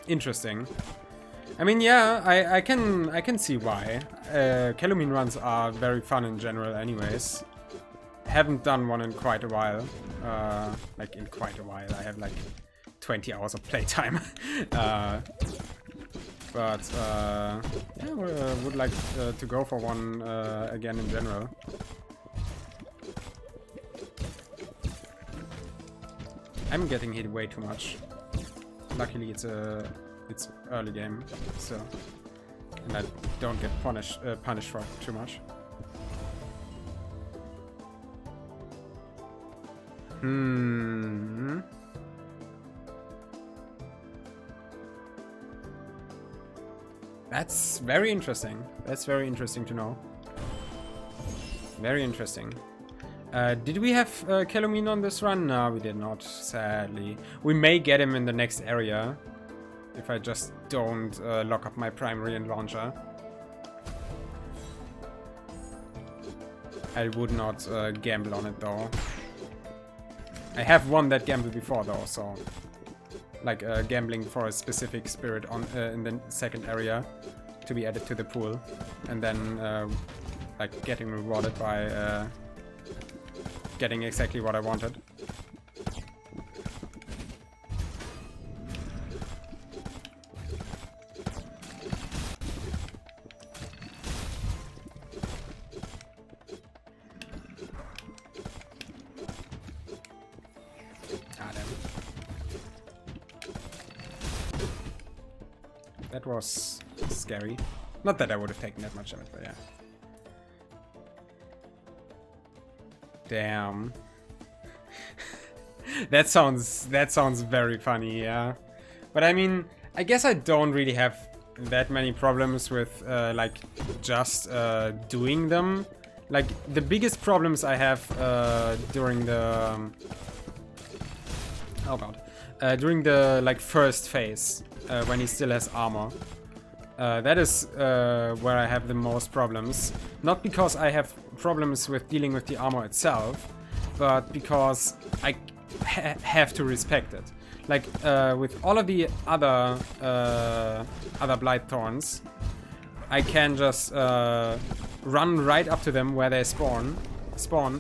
Interesting. I mean, yeah, I can see why. Calumine runs are very fun in general anyways. Haven't done one in quite a while. Like, in quite a while. I have like 20 hours of playtime. But yeah, would like to go for one again in general. I'm getting hit way too much. Luckily, it's early game, so and I don't get punished for it too much. That's very interesting. That's very interesting to know. Very interesting. Did we have Chelarino on this run? No, we did not, sadly. We may get him in the next area, if I just don't lock up my primary and launcher. I would not gamble on it, though. I have won that gamble before, though, so... Like, gambling for a specific spirit on in the second area to be added to the pool. And then, like, getting rewarded by... getting exactly what I wanted. Ah, damn. That was scary. Not that I would have taken that much damage, but yeah. Damn. that sounds very funny, yeah. But I mean, I guess I don't really have that many problems with like just doing them. Like the biggest problems I have during the during the like first phase when he still has armor. That is where I have the most problems. Not because I have problems with dealing with the armor itself, but because I have to respect it. Like with all of the other Blight Thorns, I can just run right up to them where they spawn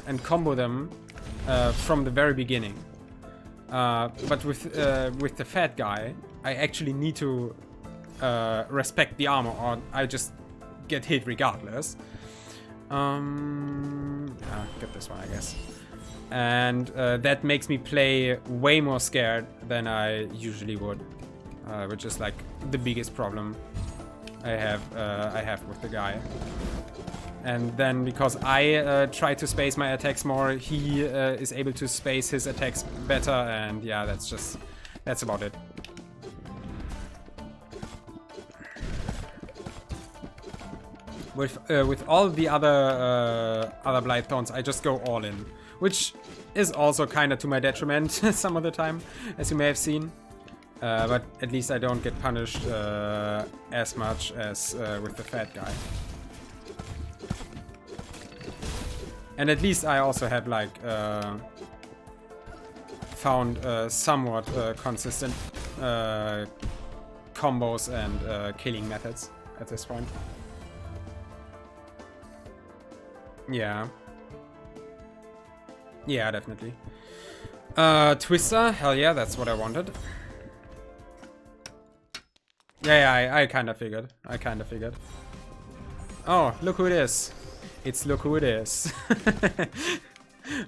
and combo them from the very beginning. But with the fat guy, I actually need to respect the armor, or I just get hit regardless. Get this one, I guess. And that makes me play way more scared than I usually would, which is like the biggest problem I have with the guy. And then because I try to space my attacks more, he is able to space his attacks better, and yeah, that's about it. With all the other Blight Thorns, I just go all in, which is also kind of to my detriment some of the time, as you may have seen. But at least I don't get punished as much as with the fat guy. And at least I also have like found somewhat consistent combos and killing methods at this point. Yeah. Yeah, definitely. Twister, hell yeah, that's what I wanted. Yeah, I kind of figured. Oh, look who it is. It's look who it is.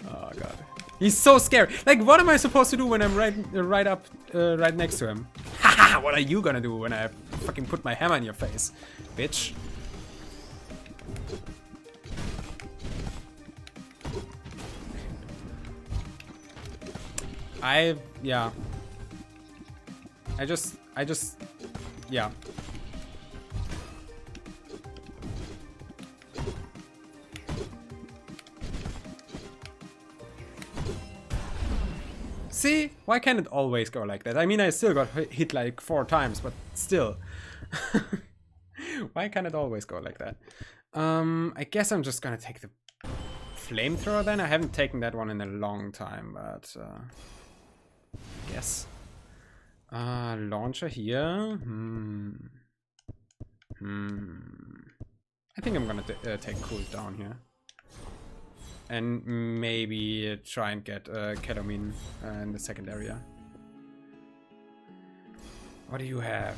Oh god. He's so scary. Like, what am I supposed to do when I'm right next to him? Haha, what are you gonna do when I fucking put my hammer in your face, bitch? Yeah. I just, yeah. See? Why can't it always go like that? I mean, I still got hit like 4 times, but still. Why can't it always go like that? I guess I'm just gonna take the flamethrower then. I haven't taken that one in a long time, but yes. Launcher here. I think I'm gonna take cooldown here. And maybe try and get ketamine in the second area. What do you have?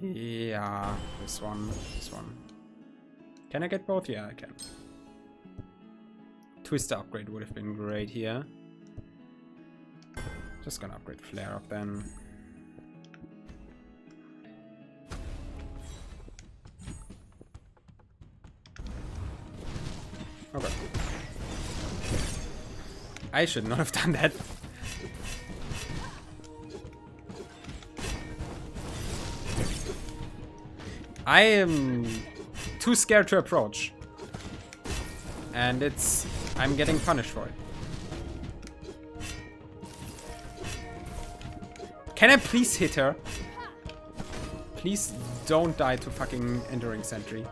Yeah, this one. Can I get both? Yeah, I can. Twister upgrade would have been great here. Just gonna upgrade Flare Up then. Okay. I should not have done that. I am too scared to approach. And I'm getting punished for it. Can I please hit her? Please don't die to fucking Enduring Sentry.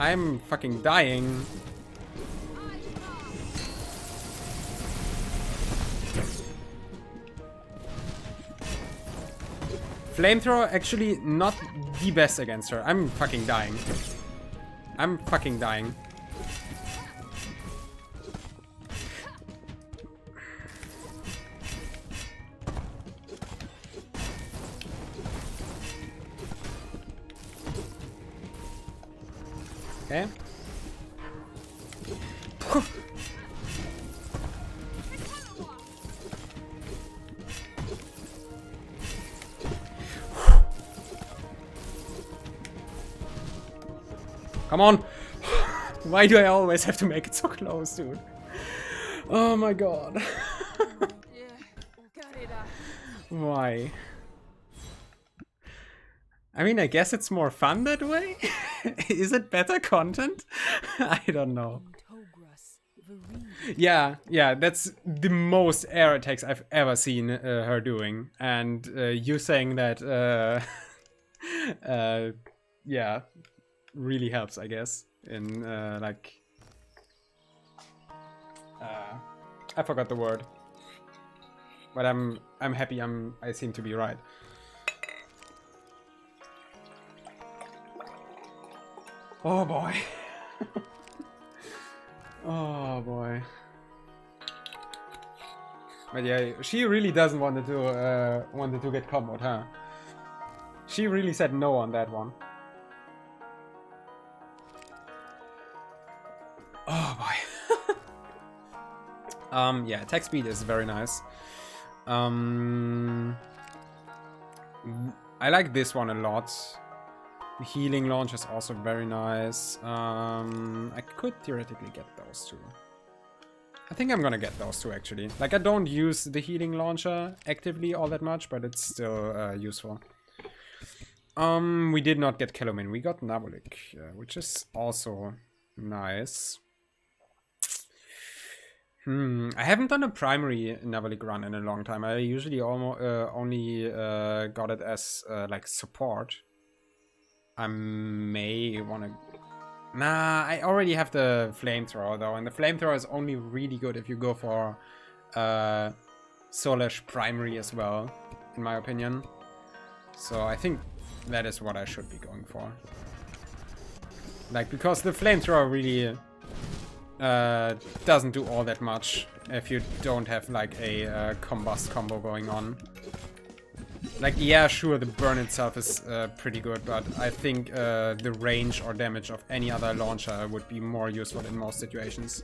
I'm fucking dying. Flamethrower actually not the best against her. I'm fucking dying. I'm fucking dying. Okay. Come on! Why do I always have to make it so close, dude? Oh my god. Why? I mean, I guess it's more fun that way? Is it better content? I don't know. Yeah, that's the most air attacks I've ever seen her doing. And you saying that, yeah, really helps, I guess. In, like... I forgot the word. But I'm happy I seem to be right. Oh boy. Oh boy. But yeah, she really doesn't want to get comboed, huh? She really said no on that one. Oh boy. Yeah, attack speed is very nice. I like this one a lot. The healing launch is also very nice. I could theoretically get those two. I think I'm gonna get those two actually. Like, I don't use the healing launcher actively all that much, but it's still useful. We did not get Kelomin. We got Nabolik, which is also nice. I haven't done a primary Nabolik run in a long time. I usually only got it as like support. I may want to... Nah, I already have the flamethrower though, and the flamethrower is only really good if you go for Solish primary as well, in my opinion. So I think that is what I should be going for. Like, because the flamethrower really doesn't do all that much if you don't have like a combust combo going on. Like, yeah, sure, the burn itself is pretty good, but I think the range or damage of any other launcher would be more useful in most situations.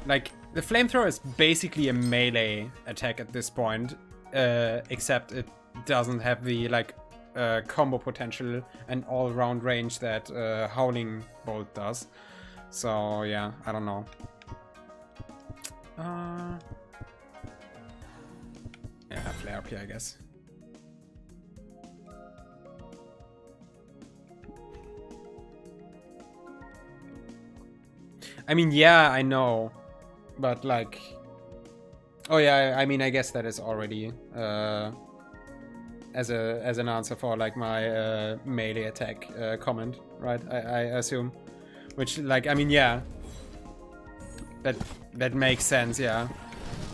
Like, the flamethrower is basically a melee attack at this point, except it doesn't have the, like, combo potential and all-round range that Howling Bolt does. So, yeah, I don't know. Yeah, flare up here, I guess. I mean, yeah, I know. But, like... Oh, yeah, I mean, I guess that is already... as an answer for, like, my melee attack comment, right? I assume. Which, like, I mean, yeah. That makes sense, yeah.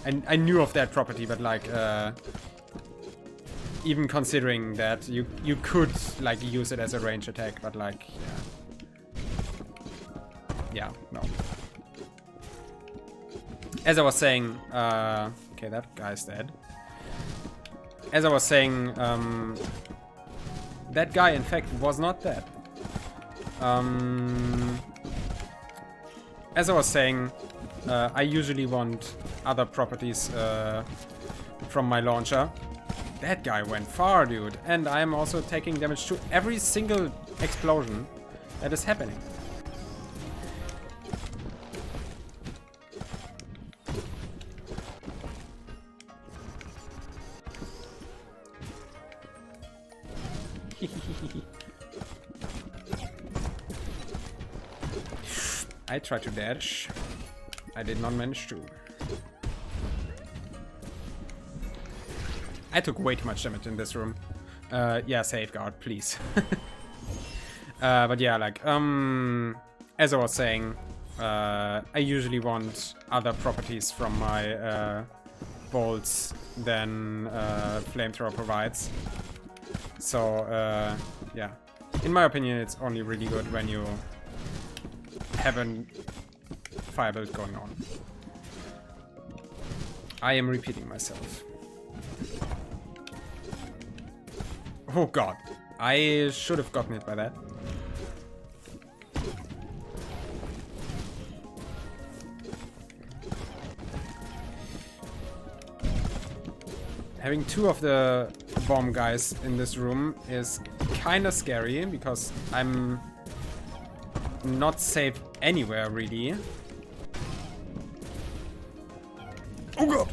And I knew of that property, but like, even considering that, you could like use it as a range attack, but like, yeah, no. As I was saying, okay, that guy's dead. As I was saying, that guy in fact was not dead. As I was saying, I usually want other properties from my launcher. That guy went far, dude. And I'm also taking damage to every single explosion that is happening. I tried to dash. I did not manage to. I took way too much damage in this room. Yeah, safeguard, please. But yeah, like, as I was saying, I usually want other properties from my bolts than flamethrower provides. So, yeah. In my opinion, it's only really good when you have a fire build going on. I am repeating myself. Oh god, I should have gotten hit by that. Having two of the bomb guys in this room is kinda scary because I'm not safe anywhere really. Oh god!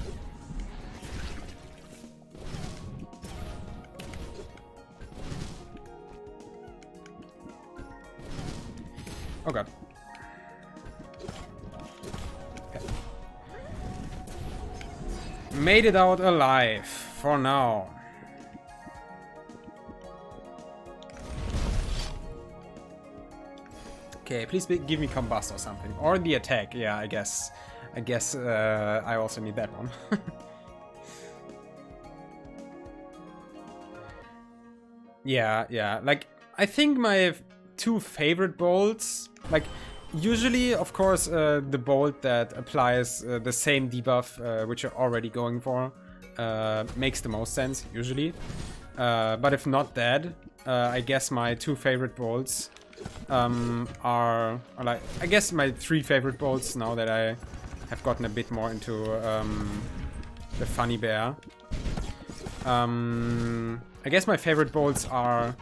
Oh god. Okay. Made it out alive for now. Okay, please give me combust or something. Or the attack, yeah, I guess. I also need that one. Yeah. Like, I think my two favorite bolts, like, usually, of course, the bolt that applies the same debuff which you're already going for makes the most sense, usually. But if not that, I guess my two favorite bolts are like, I guess my three favorite bolts now that I have gotten a bit more into the funny bear. I guess my favorite bolts are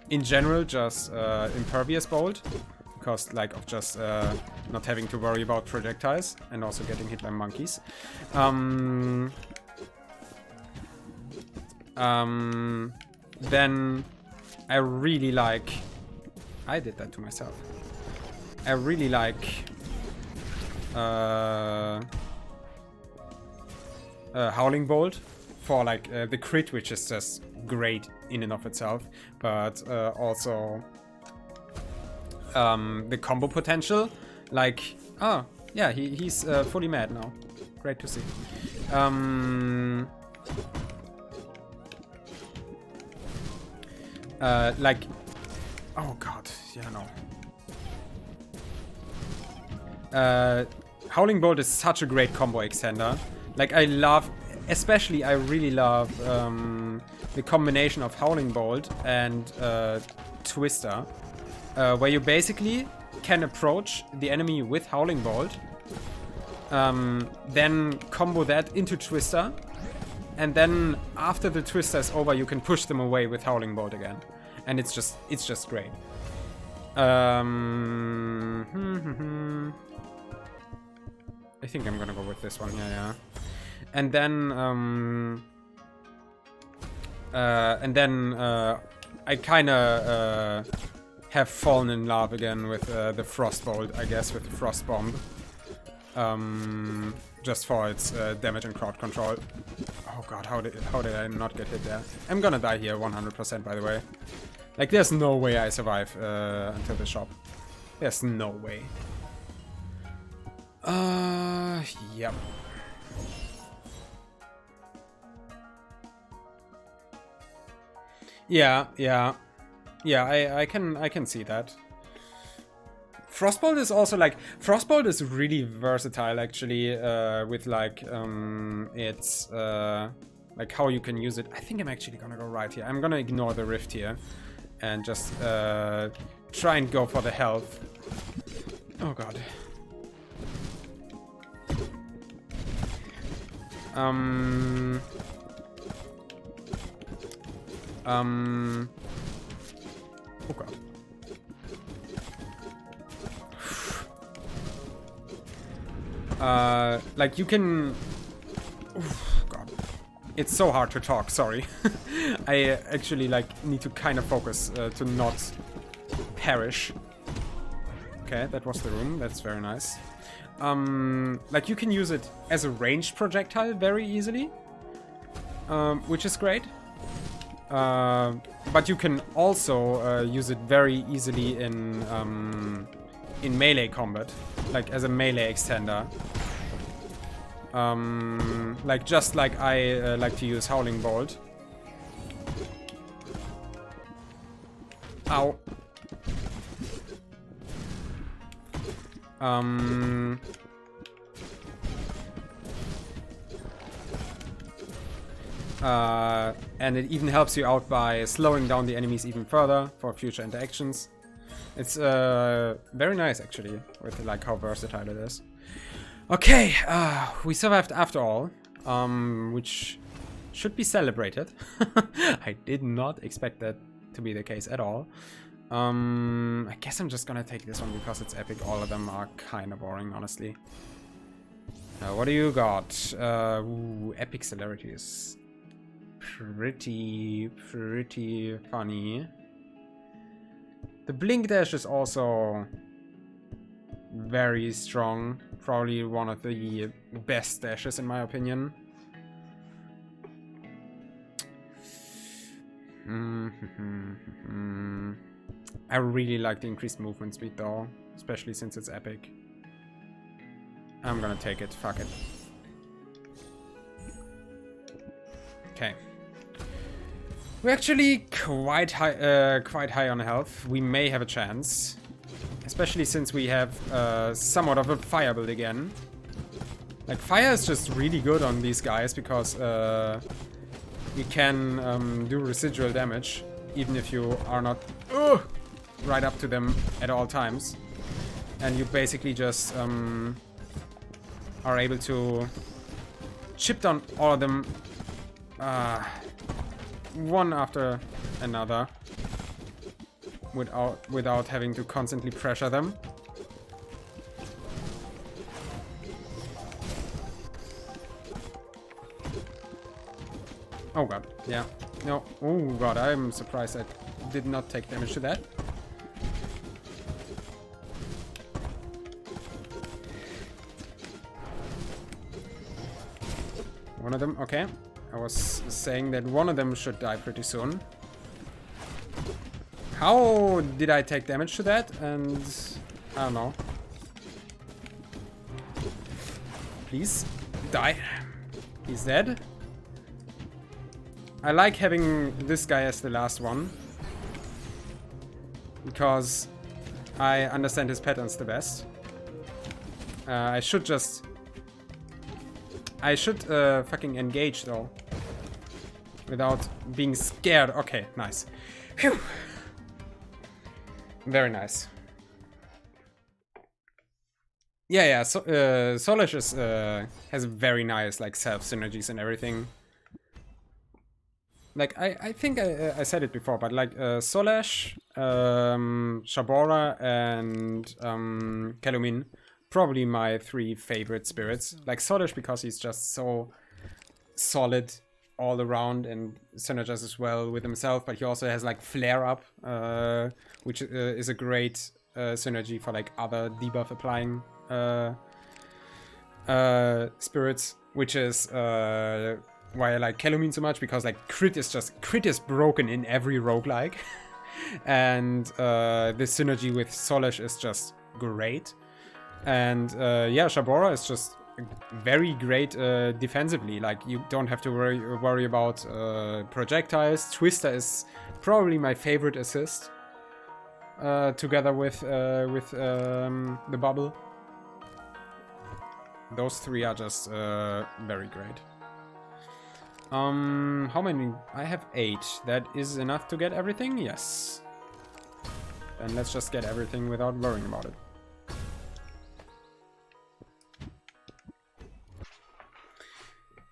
in general just impervious bolt, because like of just not having to worry about projectiles and also getting hit by monkeys. Then I really like, I did that to myself. I really like Howling Bolt for like the crit, which is just great in and of itself, but also the combo potential. Like, oh yeah, he's fully mad now. Great to see. Like, oh god, yeah, no. Howling Bolt is such a great combo extender. Like, I really love the combination of Howling Bolt and Twister, where you basically can approach the enemy with Howling Bolt, then combo that into Twister, and then after the Twister is over, you can push them away with Howling Bolt again, and it's just great. I think I'm gonna go with this one. Yeah. And then I kind of have fallen in love again with the Frostbolt, I guess, with the Frost Bomb. Just for its damage and crowd control. Oh god, how did I not get hit there? I'm gonna die here 100%, by the way. Like, there's no way I survive until the shop. There's no way. Yep. Yeah, I can see that. Frostbolt is also like, Frostbolt is really versatile actually, with like, it's, like how you can use it. I think I'm actually gonna go right here. I'm gonna ignore the rift here and just, try and go for the health. Oh god. Oh god. Like you can... Oof, god. It's so hard to talk, sorry. I actually like need to kind of focus to not perish. Okay, that was the room. That's very nice. Like you can use it as a ranged projectile very easily, which is great. But you can also use it very easily in melee combat, like as a melee extender. Like just like I like to use Howling Bolt. Ow. And it even helps you out by slowing down the enemies even further for future interactions. It's very nice actually, with like how versatile it is. Okay, we survived after all, which should be celebrated. I did not expect that to be the case at all. I guess I'm just gonna take this one because it's epic. All of them are kind of boring, honestly. What do you got? Ooh, epic celerity is pretty funny. The blink dash is also very strong. Probably one of the best dashes in my opinion. I really like the increased movement speed though, especially since it's epic. I'm gonna take it, fuck it. Okay. We're actually quite high on health. We may have a chance. Especially since we have somewhat of a fire build again. Like, fire is just really good on these guys because you can do residual damage even if you are not right up to them at all times. And you basically just are able to chip down all of them one after another without having to constantly pressure them. Oh god, yeah. No, oh god, I'm surprised I did not take damage to that. One of them, okay. I was saying that one of them should die pretty soon. How did I take damage to that? And I don't know. Please, die. He's dead. I like having this guy as the last one, because I understand his patterns the best. I should fucking engage though, without being scared. Okay, nice. Phew. Very nice. Yeah. So Solish is has very nice like self synergies and everything. Like I think I said it before, but like Solash, Shabora, and Kelumin, probably my 3 favorite spirits. Like Solash because he's just so solid all around and synergizes well with himself, but he also has like Flare Up, which is a great synergy for like other debuff applying spirits, which is why I like Kelumin so much, because like crit is broken in every roguelike. And the synergy with Solish is just great. And yeah, Shabora is just very great defensively. Like, you don't have to worry about projectiles. Twister is probably my favorite assist, together with the bubble. Those three are just very great. How many? I have 8. That is enough to get everything? Yes. Then let's just get everything without worrying about it.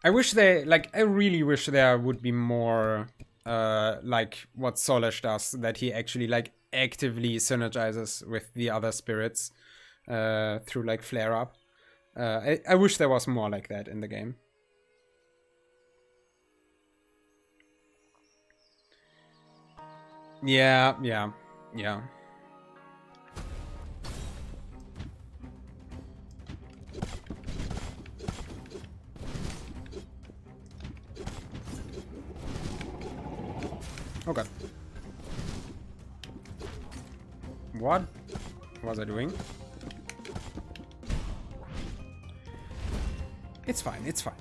I really wish there would be more, like what Solish does, that he actually, like, actively synergizes with the other spirits, through, like, Flare Up. I wish there was more like that in the game. Yeah. Okay. What was I doing? It's fine, it's fine.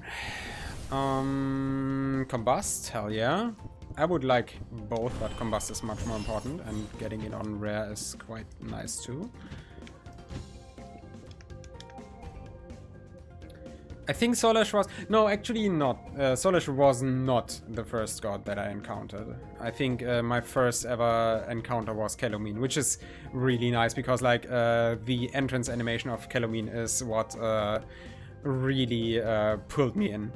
Combust, hell yeah. I would like both, but Combust is much more important, and getting it on rare is quite nice too. I think Solish was... No, actually not. Solish was not the first god that I encountered. I think my first ever encounter was Kelomine, which is really nice because, like, the entrance animation of Kelomine is what really pulled me in.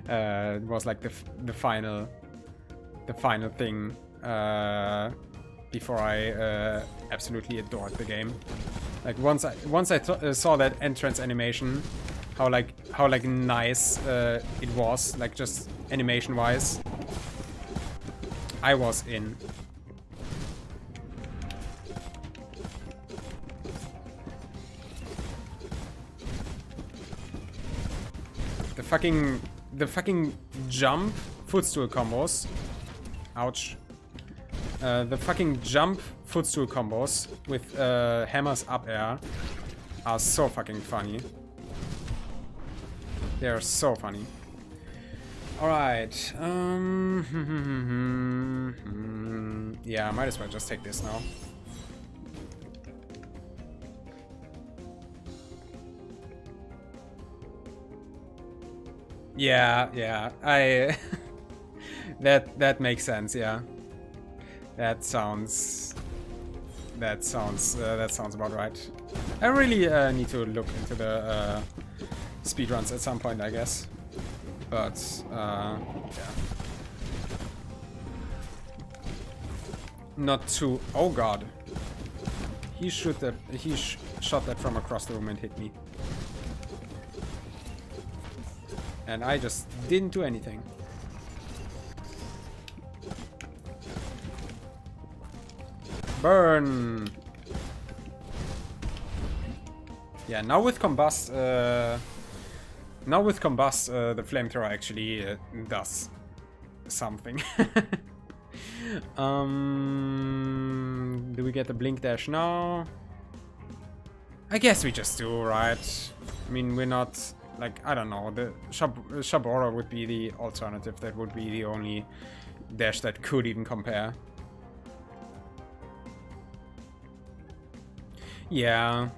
It was like the final thing before I absolutely adored the game. Like, once I saw that entrance animation, how nice it was, like, just animation wise, I was in. The fucking jump footstool combos. Ouch. The fucking jump footstool combos with hammers up air are so fucking funny. They are so funny. Alright. Yeah, might as well just take this now. Yeah. That makes sense, yeah. That sounds about right. I really need to look into the speedruns at some point, I guess. But yeah. Not too... Oh god. He shot that from across the room and hit me. And I just didn't do anything. Burn! Yeah, now with Combust, the flamethrower actually does something. Do we get the blink dash now? I guess we just do, right? I mean, we're not... Like, I don't know, the Shabora would be the alternative. That would be the only dash that could even compare. Yeah.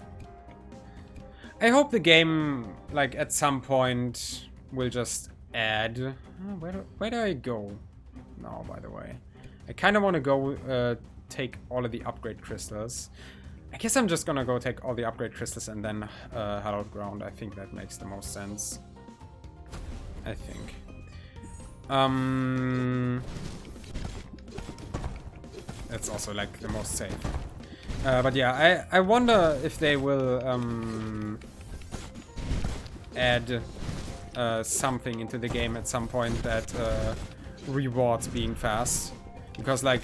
I hope the game, like, at some point will just add... Where do I go now, by the way? I kind of want to go take all of the upgrade crystals. I guess I'm just gonna go take all the upgrade crystals and then hallowed ground. I think that makes the most sense. I think. That's also like the most safe. But yeah, I wonder if they will add something into the game at some point that rewards being fast. Because, like,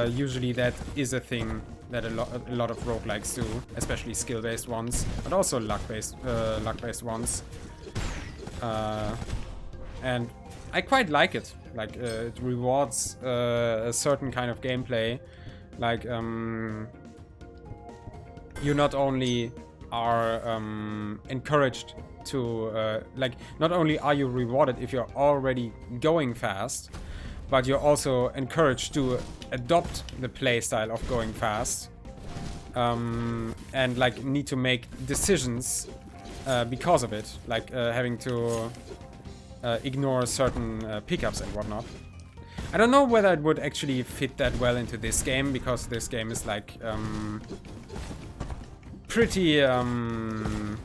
usually that is a thing that a lot of roguelikes do, especially skill-based ones, but also luck-based ones. And I quite like it. Like, it rewards a certain kind of gameplay. Like, you not only are encouraged to, like, not only are you rewarded if you're already going fast, but you're also encouraged to adopt the playstyle of going fast. And, like, need to make decisions because of it. Like, having to ignore certain pickups and whatnot. I don't know whether it would actually fit that well into this game, because this game is like pretty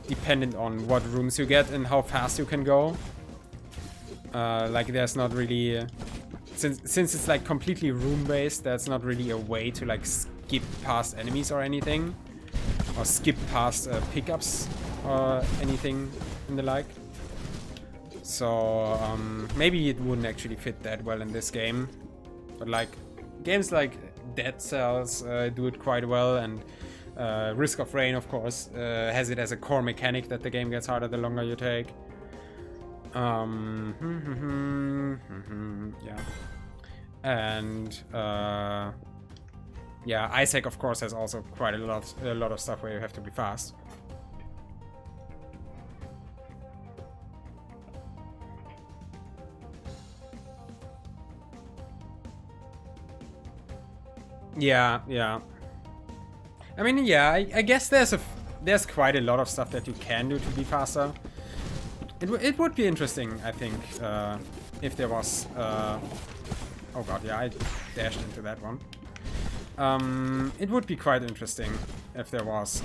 dependent on what rooms you get and how fast you can go. Like there's not really, since it's like completely room based, there's not really a way to like skip past enemies or anything, or skip past pickups or anything in the like. So maybe it wouldn't actually fit that well in this game, but like games like Dead Cells do it quite well, and Risk of Rain, of course, has it as a core mechanic that the game gets harder the longer you take. Yeah, and yeah, Isaac, of course, has also quite a lot of stuff where you have to be fast. Yeah, yeah. I mean, yeah, I guess there's quite a lot of stuff that you can do to be faster. It would be interesting, I think, if there was... oh god, yeah, I dashed into that one. It would be quite interesting if there was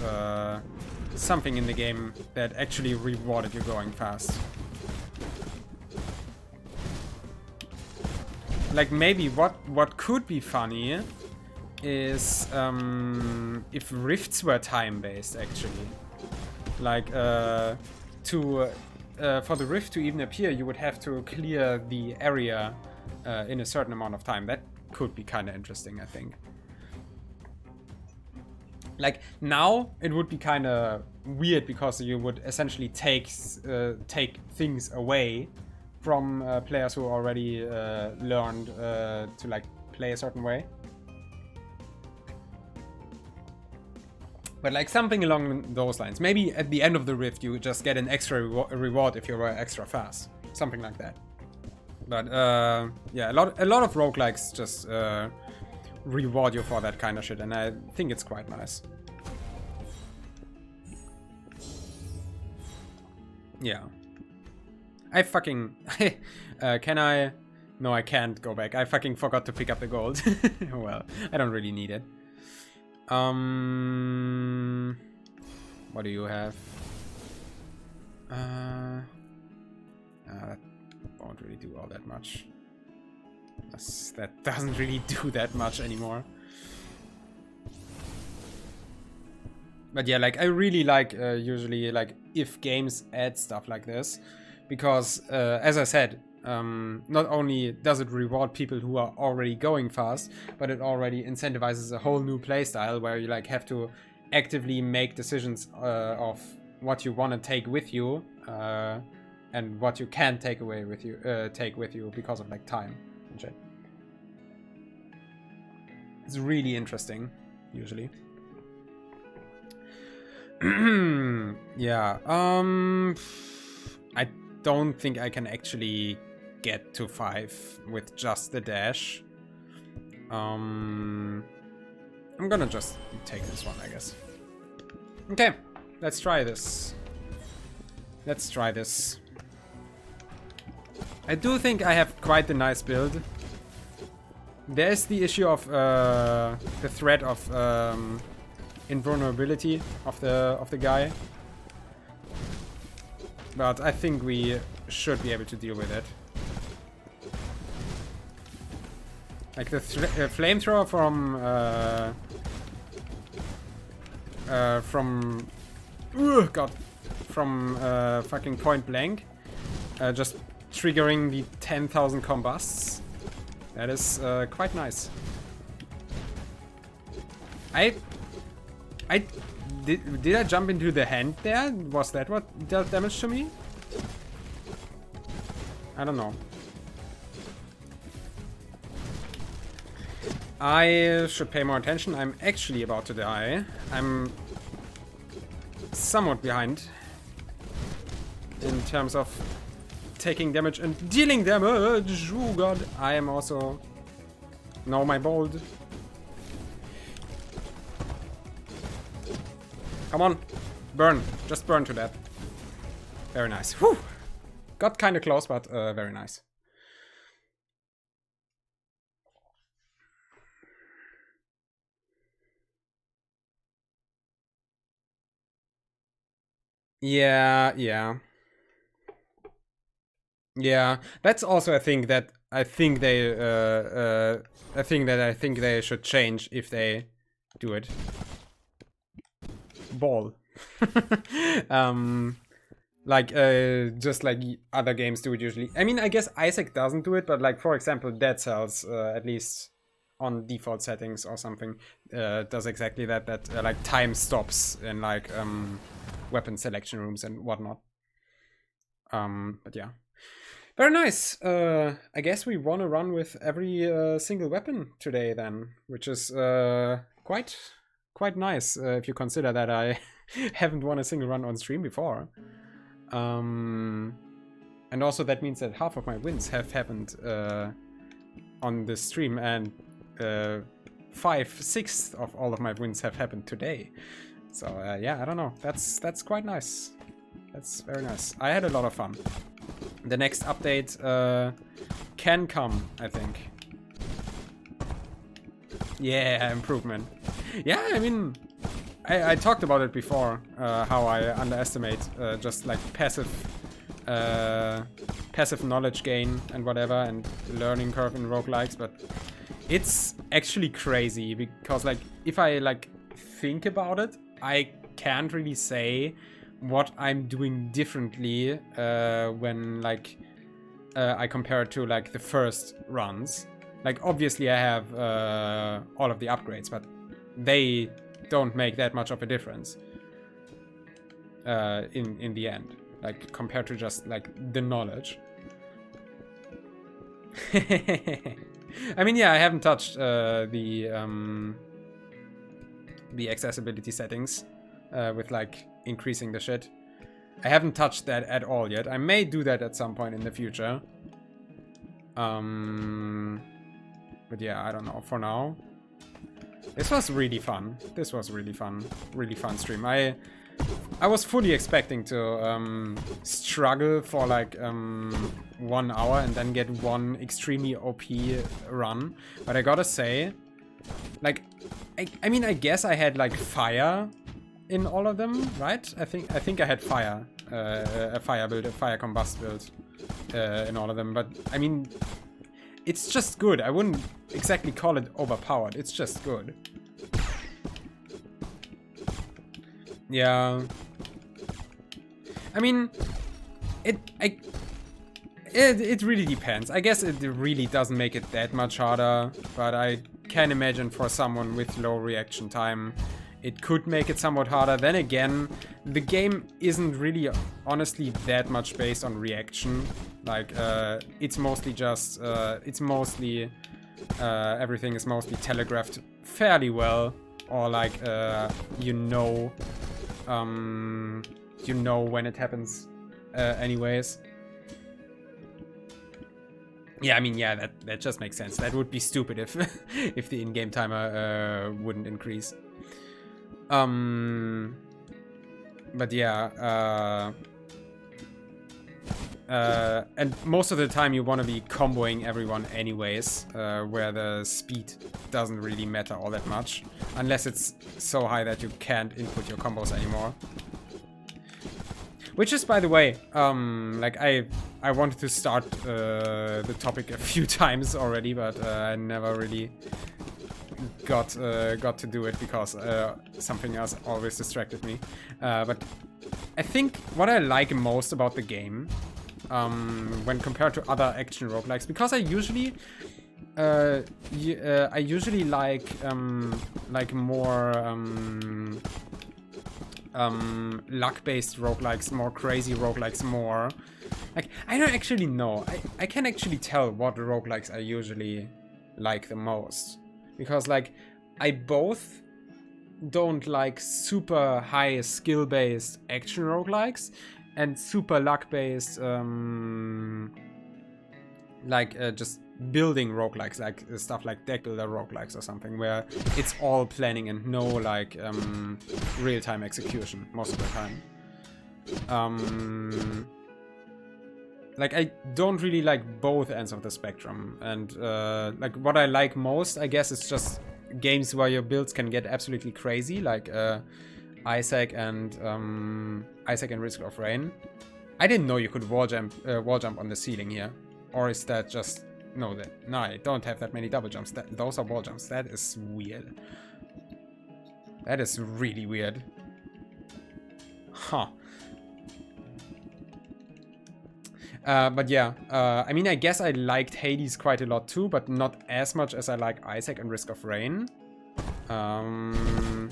something in the game that actually rewarded you going fast. Like, maybe what could be funny is if rifts were time-based, actually. Like, for the rift to even appear, you would have to clear the area in a certain amount of time. That could be kind of interesting, I think. Like, now it would be kind of weird, because you would essentially take things away from players who already learned to like play a certain way. But like something along those lines. Maybe at the end of the rift you just get an extra reward if you were extra fast. Something like that. But yeah, a lot of roguelikes just reward you for that kind of shit, and I think it's quite nice. Yeah. I fucking... can I... No, I can't go back. I fucking forgot to pick up the gold. Well, I don't really need it. What do you have? That won't really do all that much. That doesn't really do that much anymore. But yeah, like I really like usually like if games add stuff like this, because as I said, not only does it reward people who are already going fast, but it already incentivizes a whole new playstyle where you like have to actively make decisions of what you want to take with you and what you can take away with you, because of like time and shit. It's really interesting, usually. Yeah. I don't think I can actually get to 5 with just the dash. I'm gonna just take this one, I guess. Okay, let's try this. Let's try this. I do think I have quite a nice build. There's the issue of the threat of invulnerability of the guy. But I think we should be able to deal with it. Like the flamethrower from fucking point blank, just triggering the 10,000 combusts. That is quite nice. Did I jump into the hand there? Was that what dealt damage to me? I don't know. I should pay more attention. I'm actually about to die. I'm somewhat behind in terms of taking damage and dealing damage. Oh god. I am also... No, my bold. Come on. Burn. Just burn to death. Very nice. Whew. Got kind of close, but very nice. Yeah, yeah. Yeah, that's also a thing that I think they I think they should change if they do it. Ball. Like just like other games do it usually. I mean, I guess Isaac doesn't do it, but like for example, Dead Cells, at least on default settings or something, does exactly that. That like time stops in like weapon selection rooms and whatnot. But yeah. Very nice. I guess we want to run with every single weapon today then, which is quite nice if you consider that I haven't won a single run on stream before. And also that means that half of my wins have happened on this stream, and 5/6 of all of my wins have happened today. So yeah, I don't know. That's quite nice. That's very nice. I had a lot of fun. The next update can come, I think. Yeah, improvement. Yeah, I mean, I talked about it before, how I underestimate just like passive knowledge gain and whatever, and learning curve in roguelikes, but it's actually crazy because like if I like think about it, I can't really say what I'm doing differently when like I compare it to like the first runs. Like obviously I have all of the upgrades, but they don't make that much of a difference in the end, like compared to just like the knowledge. I mean, yeah, I haven't touched the accessibility settings with like increasing the shit. I haven't touched that at all yet. I may do that at some point in the future. But yeah, I don't know. For now, this was really fun. This was really fun. Really fun stream. I was fully expecting to struggle for like 1 hour and then get one extremely OP run. But I gotta say, like, I mean, I guess I had like fire in all of them, right? I think I had fire, a fire build, a fire combust build in all of them. But I mean, it's just good. I wouldn't exactly call it overpowered. It's just good. Yeah. I mean, it really depends. I guess it really doesn't make it that much harder, but I can imagine for someone with low reaction time, it could make it somewhat harder. Then again, the game isn't really honestly that much based on reaction. Like, it's mostly just, everything is mostly telegraphed fairly well, or like, you know when it happens anyways. Yeah, I mean, yeah, that just makes sense. That would be stupid if if the in-game timer wouldn't increase. But yeah, and most of the time you want to be comboing everyone anyways, where the speed doesn't really matter all that much, unless it's so high that you can't input your combos anymore. Which is, by the way, like I wanted to start the topic a few times already, but I never really got to do it because something else always distracted me. But I think what I like most about the game, when compared to other action roguelikes, because I usually like more luck-based roguelikes, more crazy roguelikes, more like, I don't actually know. I can actually tell what roguelikes I usually like the most. because like I both don't like super high skill-based action roguelikes and super luck-based just building roguelikes, like stuff like deck builder roguelikes or something, where it's all planning and no like real-time execution most of the time. Like I don't really like both ends of the spectrum, and like what I like most, I guess, is just games where your builds can get absolutely crazy, like Isaac and Risk of Rain. I didn't know you could wall jump on the ceiling here, or is that just no? I don't have that many double jumps. Those are wall jumps. That is weird. That is really weird. Huh. But yeah, I mean, I guess I liked Hades quite a lot too, but not as much as I like Isaac and Risk of Rain. And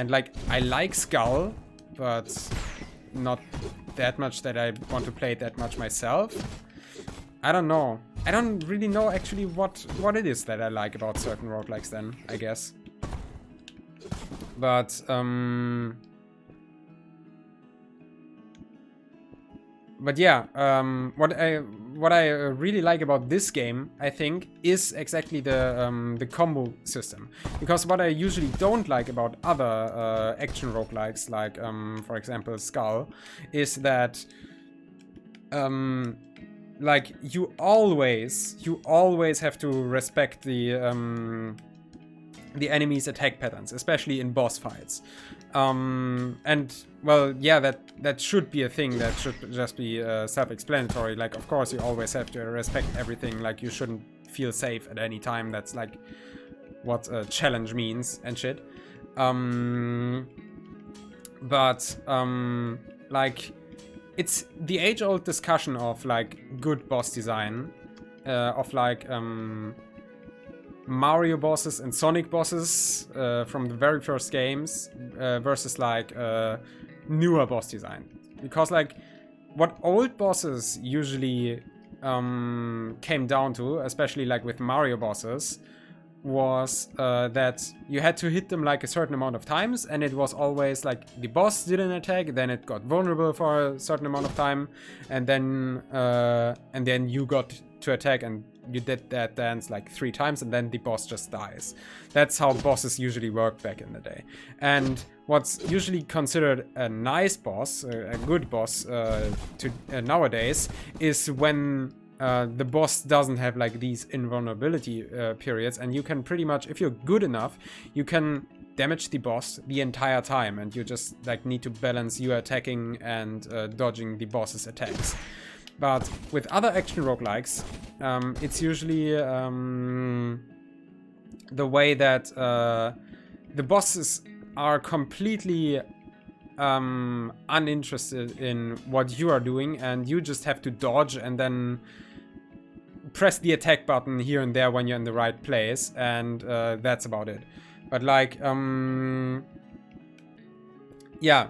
like, I like Skull, but not that much that I want to play it that much myself. I don't know. I don't really know actually what it is that I like about certain roguelikes then, I guess. But yeah, what I really like about this game, I think, is exactly the combo system. Because what I usually don't like about other action roguelikes, like for example Skull, is that like you always have to respect the enemy's attack patterns, especially in boss fights. And well, yeah, that should be a thing. That should just be self-explanatory. Like, of course, you always have to respect everything. Like, you shouldn't feel safe at any time. That's like what a challenge means and shit. But like, it's the age-old discussion of like good boss design, of like Mario bosses and Sonic bosses from the very first games versus like newer boss design. Because like what old bosses usually came down to, especially like with Mario bosses, was that you had to hit them like a certain amount of times, and it was always like the boss did an attack, then it got vulnerable for a certain amount of time, and then you got to attack and you did that dance like 3 times, and then the boss just dies. That's how bosses usually worked back in the day. And what's usually considered a nice boss, a good boss nowadays, is when the boss doesn't have like these invulnerability periods, and you can pretty much, if you're good enough, you can damage the boss the entire time, and you just like need to balance your attacking and dodging the boss's attacks. But with other action roguelikes, it's usually the way that the bosses are completely uninterested in what you are doing, and you just have to dodge and then press the attack button here and there when you're in the right place, and that's about it. But like, yeah,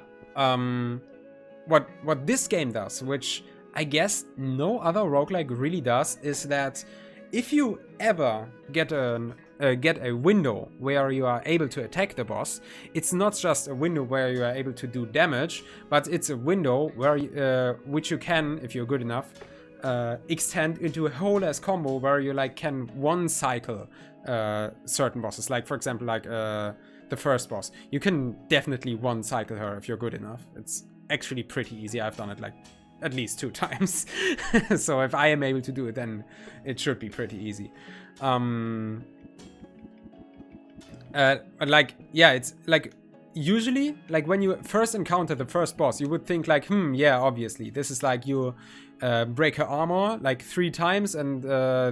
what this game does, which I guess no other roguelike really does, is that if you ever get a window where you are able to attack the boss, it's not just a window where you are able to do damage, but it's a window where which you can, if you're good enough, extend into a whole ass combo where you like can one cycle certain bosses. Like for example, like the first boss, you can definitely one cycle her if you're good enough. It's actually pretty easy. I've done it like at least 2 times. So if I am able to do it, then it should be pretty easy. Like, yeah, it's like usually like when you first encounter the first boss, you would think like, yeah, obviously this is like you break her armor like 3 times, and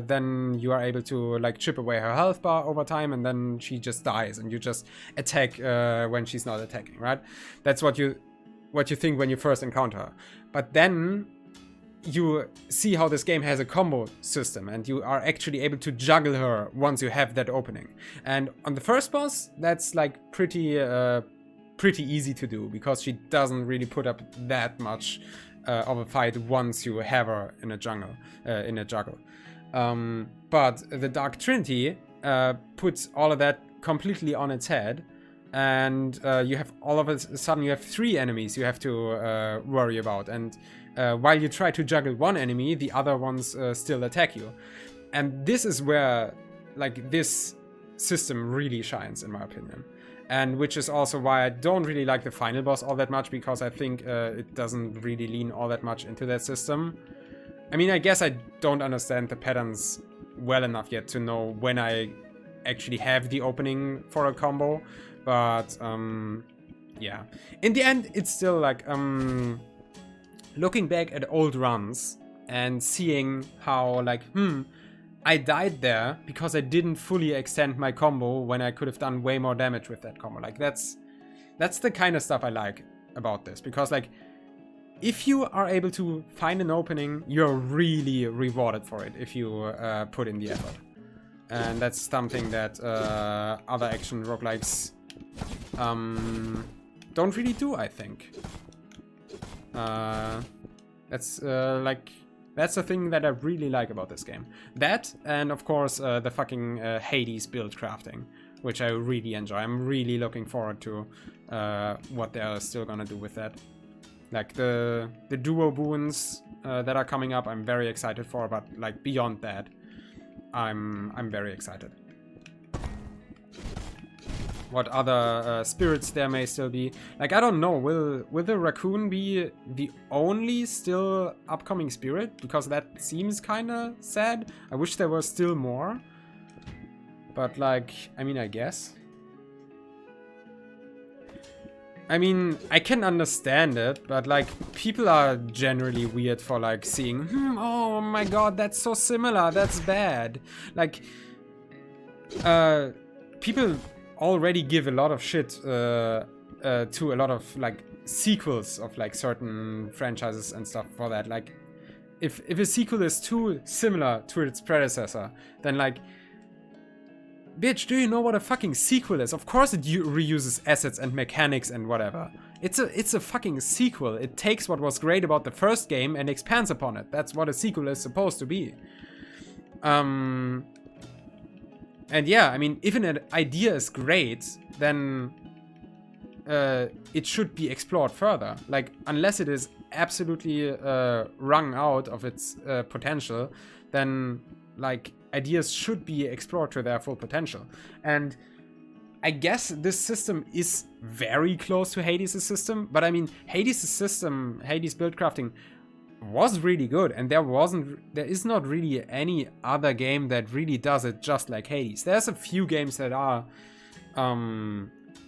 then you are able to like chip away her health bar over time, and then she just dies, and you just attack when she's not attacking, right? That's what you think when you first encounter her. But then you see how this game has a combo system, and you are actually able to juggle her once you have that opening. And on the first boss, that's like pretty easy to do, because she doesn't really put up that much of a fight once you have her in a juggle. But the Dark Trinity, puts all of that completely on its head, and you have all of a sudden you have 3 enemies you have to worry about, and while you try to juggle one enemy, the other ones still attack you. And this is where like this system really shines, in my opinion, and which is also why I don't really like the final boss all that much, because I think it doesn't really lean all that much into that system. I mean, I guess I don't understand the patterns well enough yet to know when I actually have the opening for a combo, but yeah, in the end it's still like looking back at old runs and seeing how like I died there because I didn't fully extend my combo when I could have done way more damage with that combo. Like that's the kind of stuff I like about this, because like if you are able to find an opening, you're really rewarded for it if you put in the effort. And that's something that other action roguelikes don't really do, I think. That's the thing that I really like about this game. That, and of course the fucking Hades build crafting, which I really enjoy. I'm really looking forward to what they're still gonna do with that. Like the duo boons that are coming up, I'm very excited for, but like beyond that, I'm very excited. What other spirits there may still be. Like, I don't know, will the raccoon be the only still upcoming spirit? Because that seems kinda sad. I wish there were still more. But like, I mean, I guess. I mean, I can understand it, but like, people are generally weird for like seeing, oh my god, that's so similar, that's bad. Like, people already give a lot of shit to a lot of like sequels of like certain franchises and stuff for that. Like, if a sequel is too similar to its predecessor, then like, bitch, do you know what a fucking sequel is? Of course it reuses assets and mechanics and whatever. It's a fucking sequel. It takes what was great about the first game and expands upon it. That's what a sequel is supposed to be. And yeah, I mean, if an idea is great, then it should be explored further. Like, unless it is absolutely wrung out of its potential, then like, ideas should be explored to their full potential. And I guess this system is very close to Hades' system, but I mean, Hades' system, Hades build crafting, was really good, and there is not really any other game that really does it just like Hades. There's a few games that are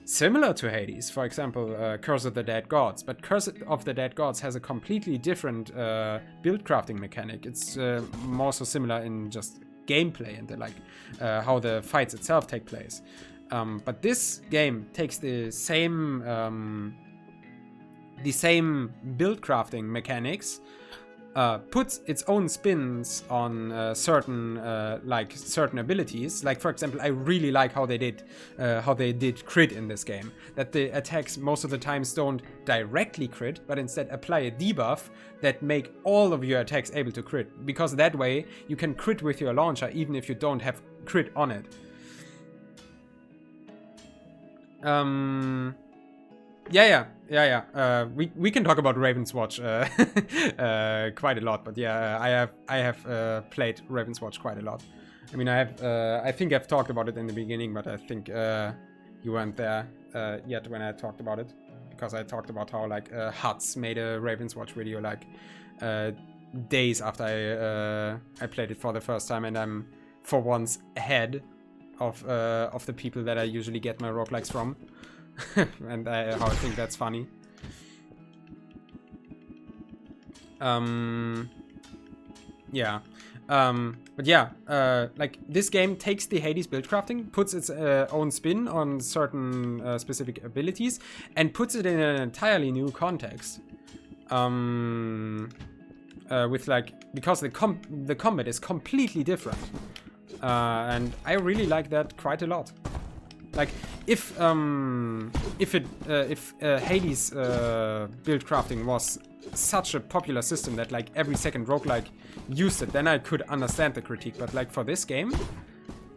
similar to Hades, for example, Curse of the Dead Gods, but Curse of the Dead Gods has a completely different build crafting mechanic. It's more so similar in just gameplay and like how the fights itself take place. But this game takes the same build crafting mechanics, puts its own spins on certain abilities. Like, for example, I really like how they did crit in this game. That the attacks most of the times don't directly crit, but instead apply a debuff that make all of your attacks able to crit. Because that way you can crit with your launcher even if you don't have crit on it. Yeah. We can talk about Raven's Watch quite a lot, but yeah, I have played Raven's Watch quite a lot. I mean, I think I've talked about it in the beginning, but I think you weren't there yet when I talked about it, because I talked about how like Huts made a Raven's Watch video like days after I played it for the first time, and I'm for once ahead of the people that I usually get my roguelikes from. And how I think that's funny. But yeah, like, this game takes the Hades build crafting, puts its own spin on certain specific abilities, and puts it in an entirely new context. With like, because the combat is completely different, and I really like that quite a lot. Like, if Hades build crafting was such a popular system that like every second roguelike used it, then I could understand the critique. But like, for this game,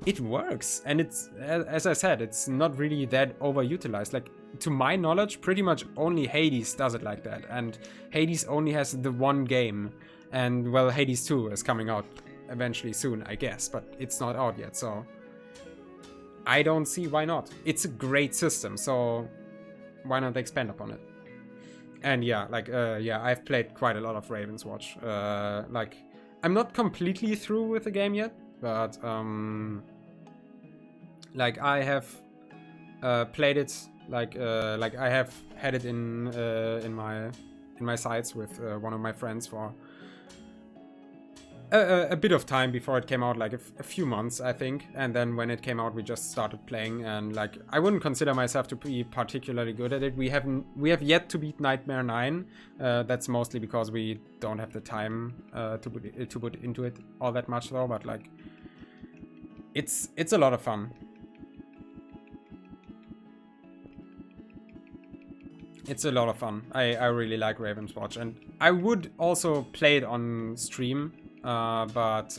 it works, and it's, as I said, it's not really that overutilized. Like, to my knowledge, pretty much only Hades does it like that, and Hades only has the one game, and well, Hades 2 is coming out eventually soon, I guess, but it's not out yet, so I don't see why not. It's a great system, so why not expand upon it? And yeah, like, yeah, I've played quite a lot of Raven's Watch. Like, I'm not completely through with the game yet, but like, I have played it, like I have had it in my sights with one of my friends for a bit of time before it came out, like a few months, I think. And then when it came out, we just started playing, and like, I wouldn't consider myself to be particularly good at it. We have yet to beat Nightmare 9. That's mostly because we don't have the time to put into it all that much, though. But like, it's a lot of fun. It's a lot of fun. I really like Raven's Watch, and I would also play it on stream. But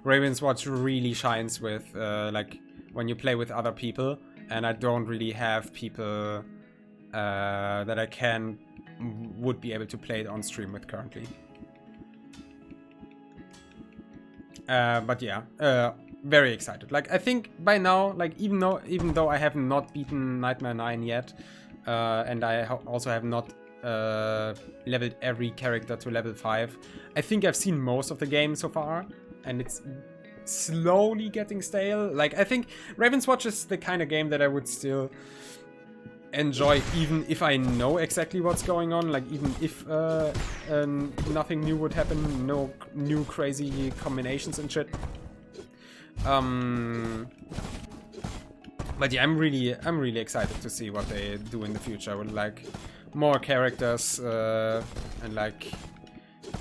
Raven's Watch really shines with like, when you play with other people, and I don't really have people that I would be able to play it on stream with currently. But yeah, very excited. Like, I think by now, like, even though I have not beaten Nightmare 9 yet, and I also have not leveled every character to level 5. I think I've seen most of the game so far, and it's slowly getting stale. Like, I think Raven's Watch is the kind of game that I would still enjoy, even if I know exactly what's going on. Like, even if nothing new would happen, no new crazy combinations and shit. But yeah, I'm really excited to see what they do in the future with, like, more characters, and like,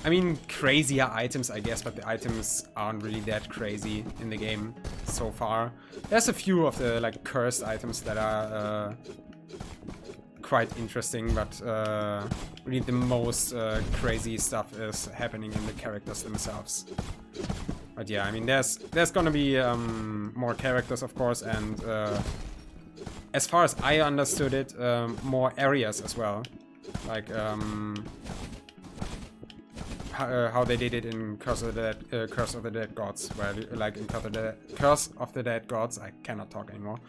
I mean, crazier items, I guess, but the items aren't really that crazy in the game so far. There's a few of the, like, cursed items that are quite interesting, but really the most crazy stuff is happening in the characters themselves. But yeah, I mean, there's gonna be more characters, of course, and as far as I understood it, more areas as well. Like, how they did it in Curse of the Dead Gods, where, like, in Curse of the Dead Gods, I cannot talk anymore.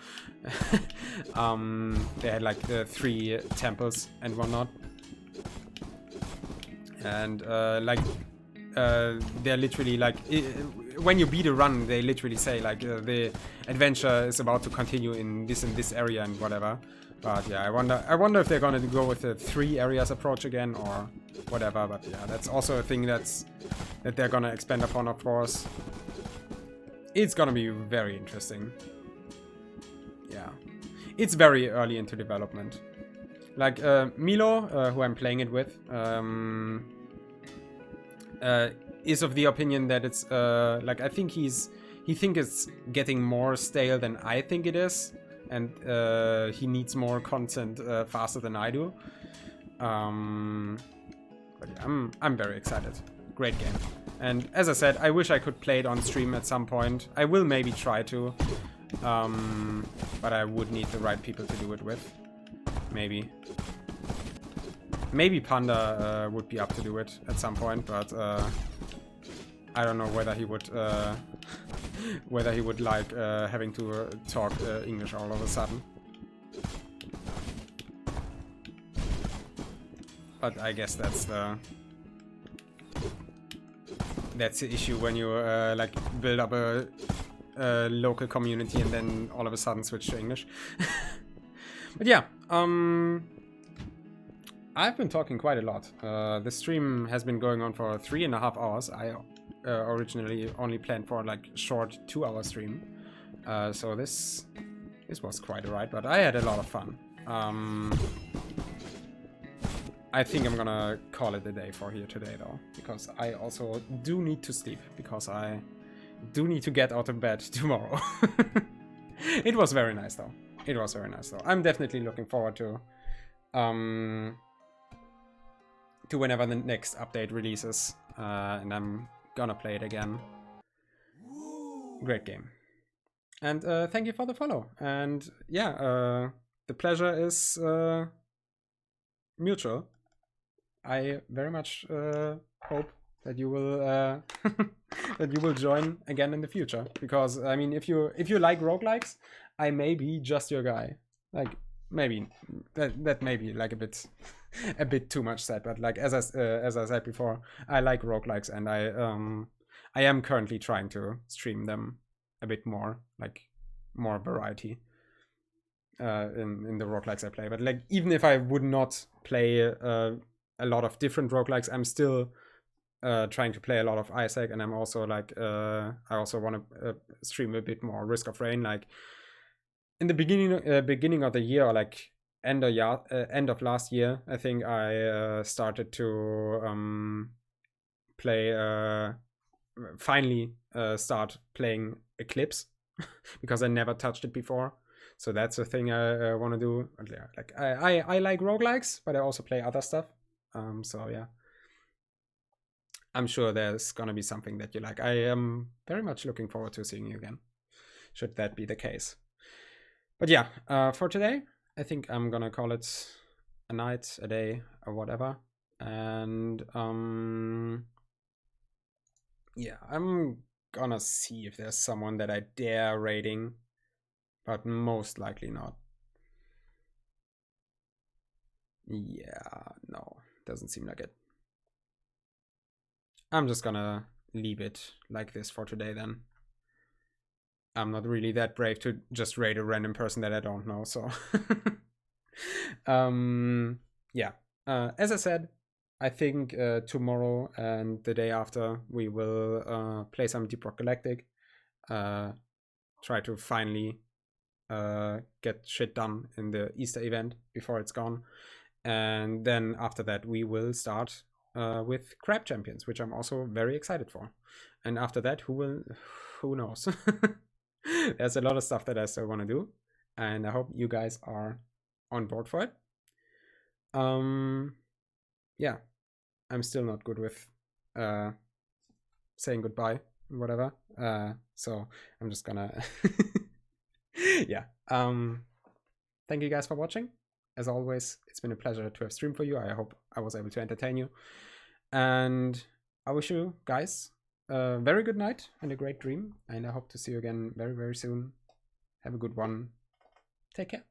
They had, like, 3 temples and whatnot, and like, they're literally, like, when you beat a run, they literally say, like, the adventure is about to continue in this area and whatever. But yeah, I wonder if they're gonna go with the 3 areas approach again or whatever. But yeah, that's also a thing that they're gonna expand upon, of course. It's gonna be very interesting. Yeah, it's very early into development. Like, Milo, who I'm playing it with, is of the opinion that it's like, I think he thinks it's getting more stale than I think it is, and he needs more content faster than I do. But yeah, I'm very excited. Great game. And as I said, I wish I could play it on stream at some point. I will maybe try to, but I would need the right people to do it with. Maybe Panda would be up to do it at some point, but I don't know whether he would like having to talk English all of a sudden. But I guess that's the issue when you like, build up a local community and then all of a sudden switch to English. But yeah, I've been talking quite a lot. The stream has been going on for 3.5 hours. I originally only planned for, like, short 2-hour stream. So this was quite a ride, but I had a lot of fun. I think I'm gonna call it a day for here today, though, because I also do need to sleep, because I do need to get out of bed tomorrow. It was very nice, though. I'm definitely looking forward to whenever the next update releases, and I'm gonna play it again. Great game. And thank you for the follow. And yeah, the pleasure is mutual. I very much hope that you will that you will join again in the future. Because I mean, if you like roguelikes, I may be just your guy. Like maybe that may be like a bit a bit too much said, but like as I said before, I like roguelikes, and I am currently trying to stream them a bit more, like more variety in the roguelikes I play. But like even if I would not play a lot of different roguelikes, I'm still trying to play a lot of Isaac, and I'm also like I also want to stream a bit more Risk of Rain. Like in the beginning of the year, or like end of last year, I think I started to play finally start playing Eclipse because I never touched it before. So that's the thing I want to do. Like I like roguelikes, but I also play other stuff. So yeah, I'm sure there's gonna be something that you like. I am very much looking forward to seeing you again, should that be the case. But yeah, for today, I think I'm gonna call it a night, a day, or whatever. And yeah, I'm gonna see if there's someone that I dare raiding, but most likely not. Yeah, no, doesn't seem like it. I'm just gonna leave it like this for today then. I'm not really that brave to just raid a random person that I don't know, so yeah. As I said, I think tomorrow and the day after we will play some Deep Rock Galactic. Try to finally get shit done in the Easter event before it's gone. And then after that, we will start with Crab Champions, which I'm also very excited for. And after that, who knows? There's a lot of stuff that I still want to do, and I hope you guys are on board for it. Yeah, I'm still not good with saying goodbye, whatever. So I'm just gonna, yeah. Thank you guys for watching. As always, it's been a pleasure to have streamed for you. I hope I was able to entertain you. And I wish you guys a very good night and a great dream. And I hope to see you again very, very soon. Have a good one. Take care.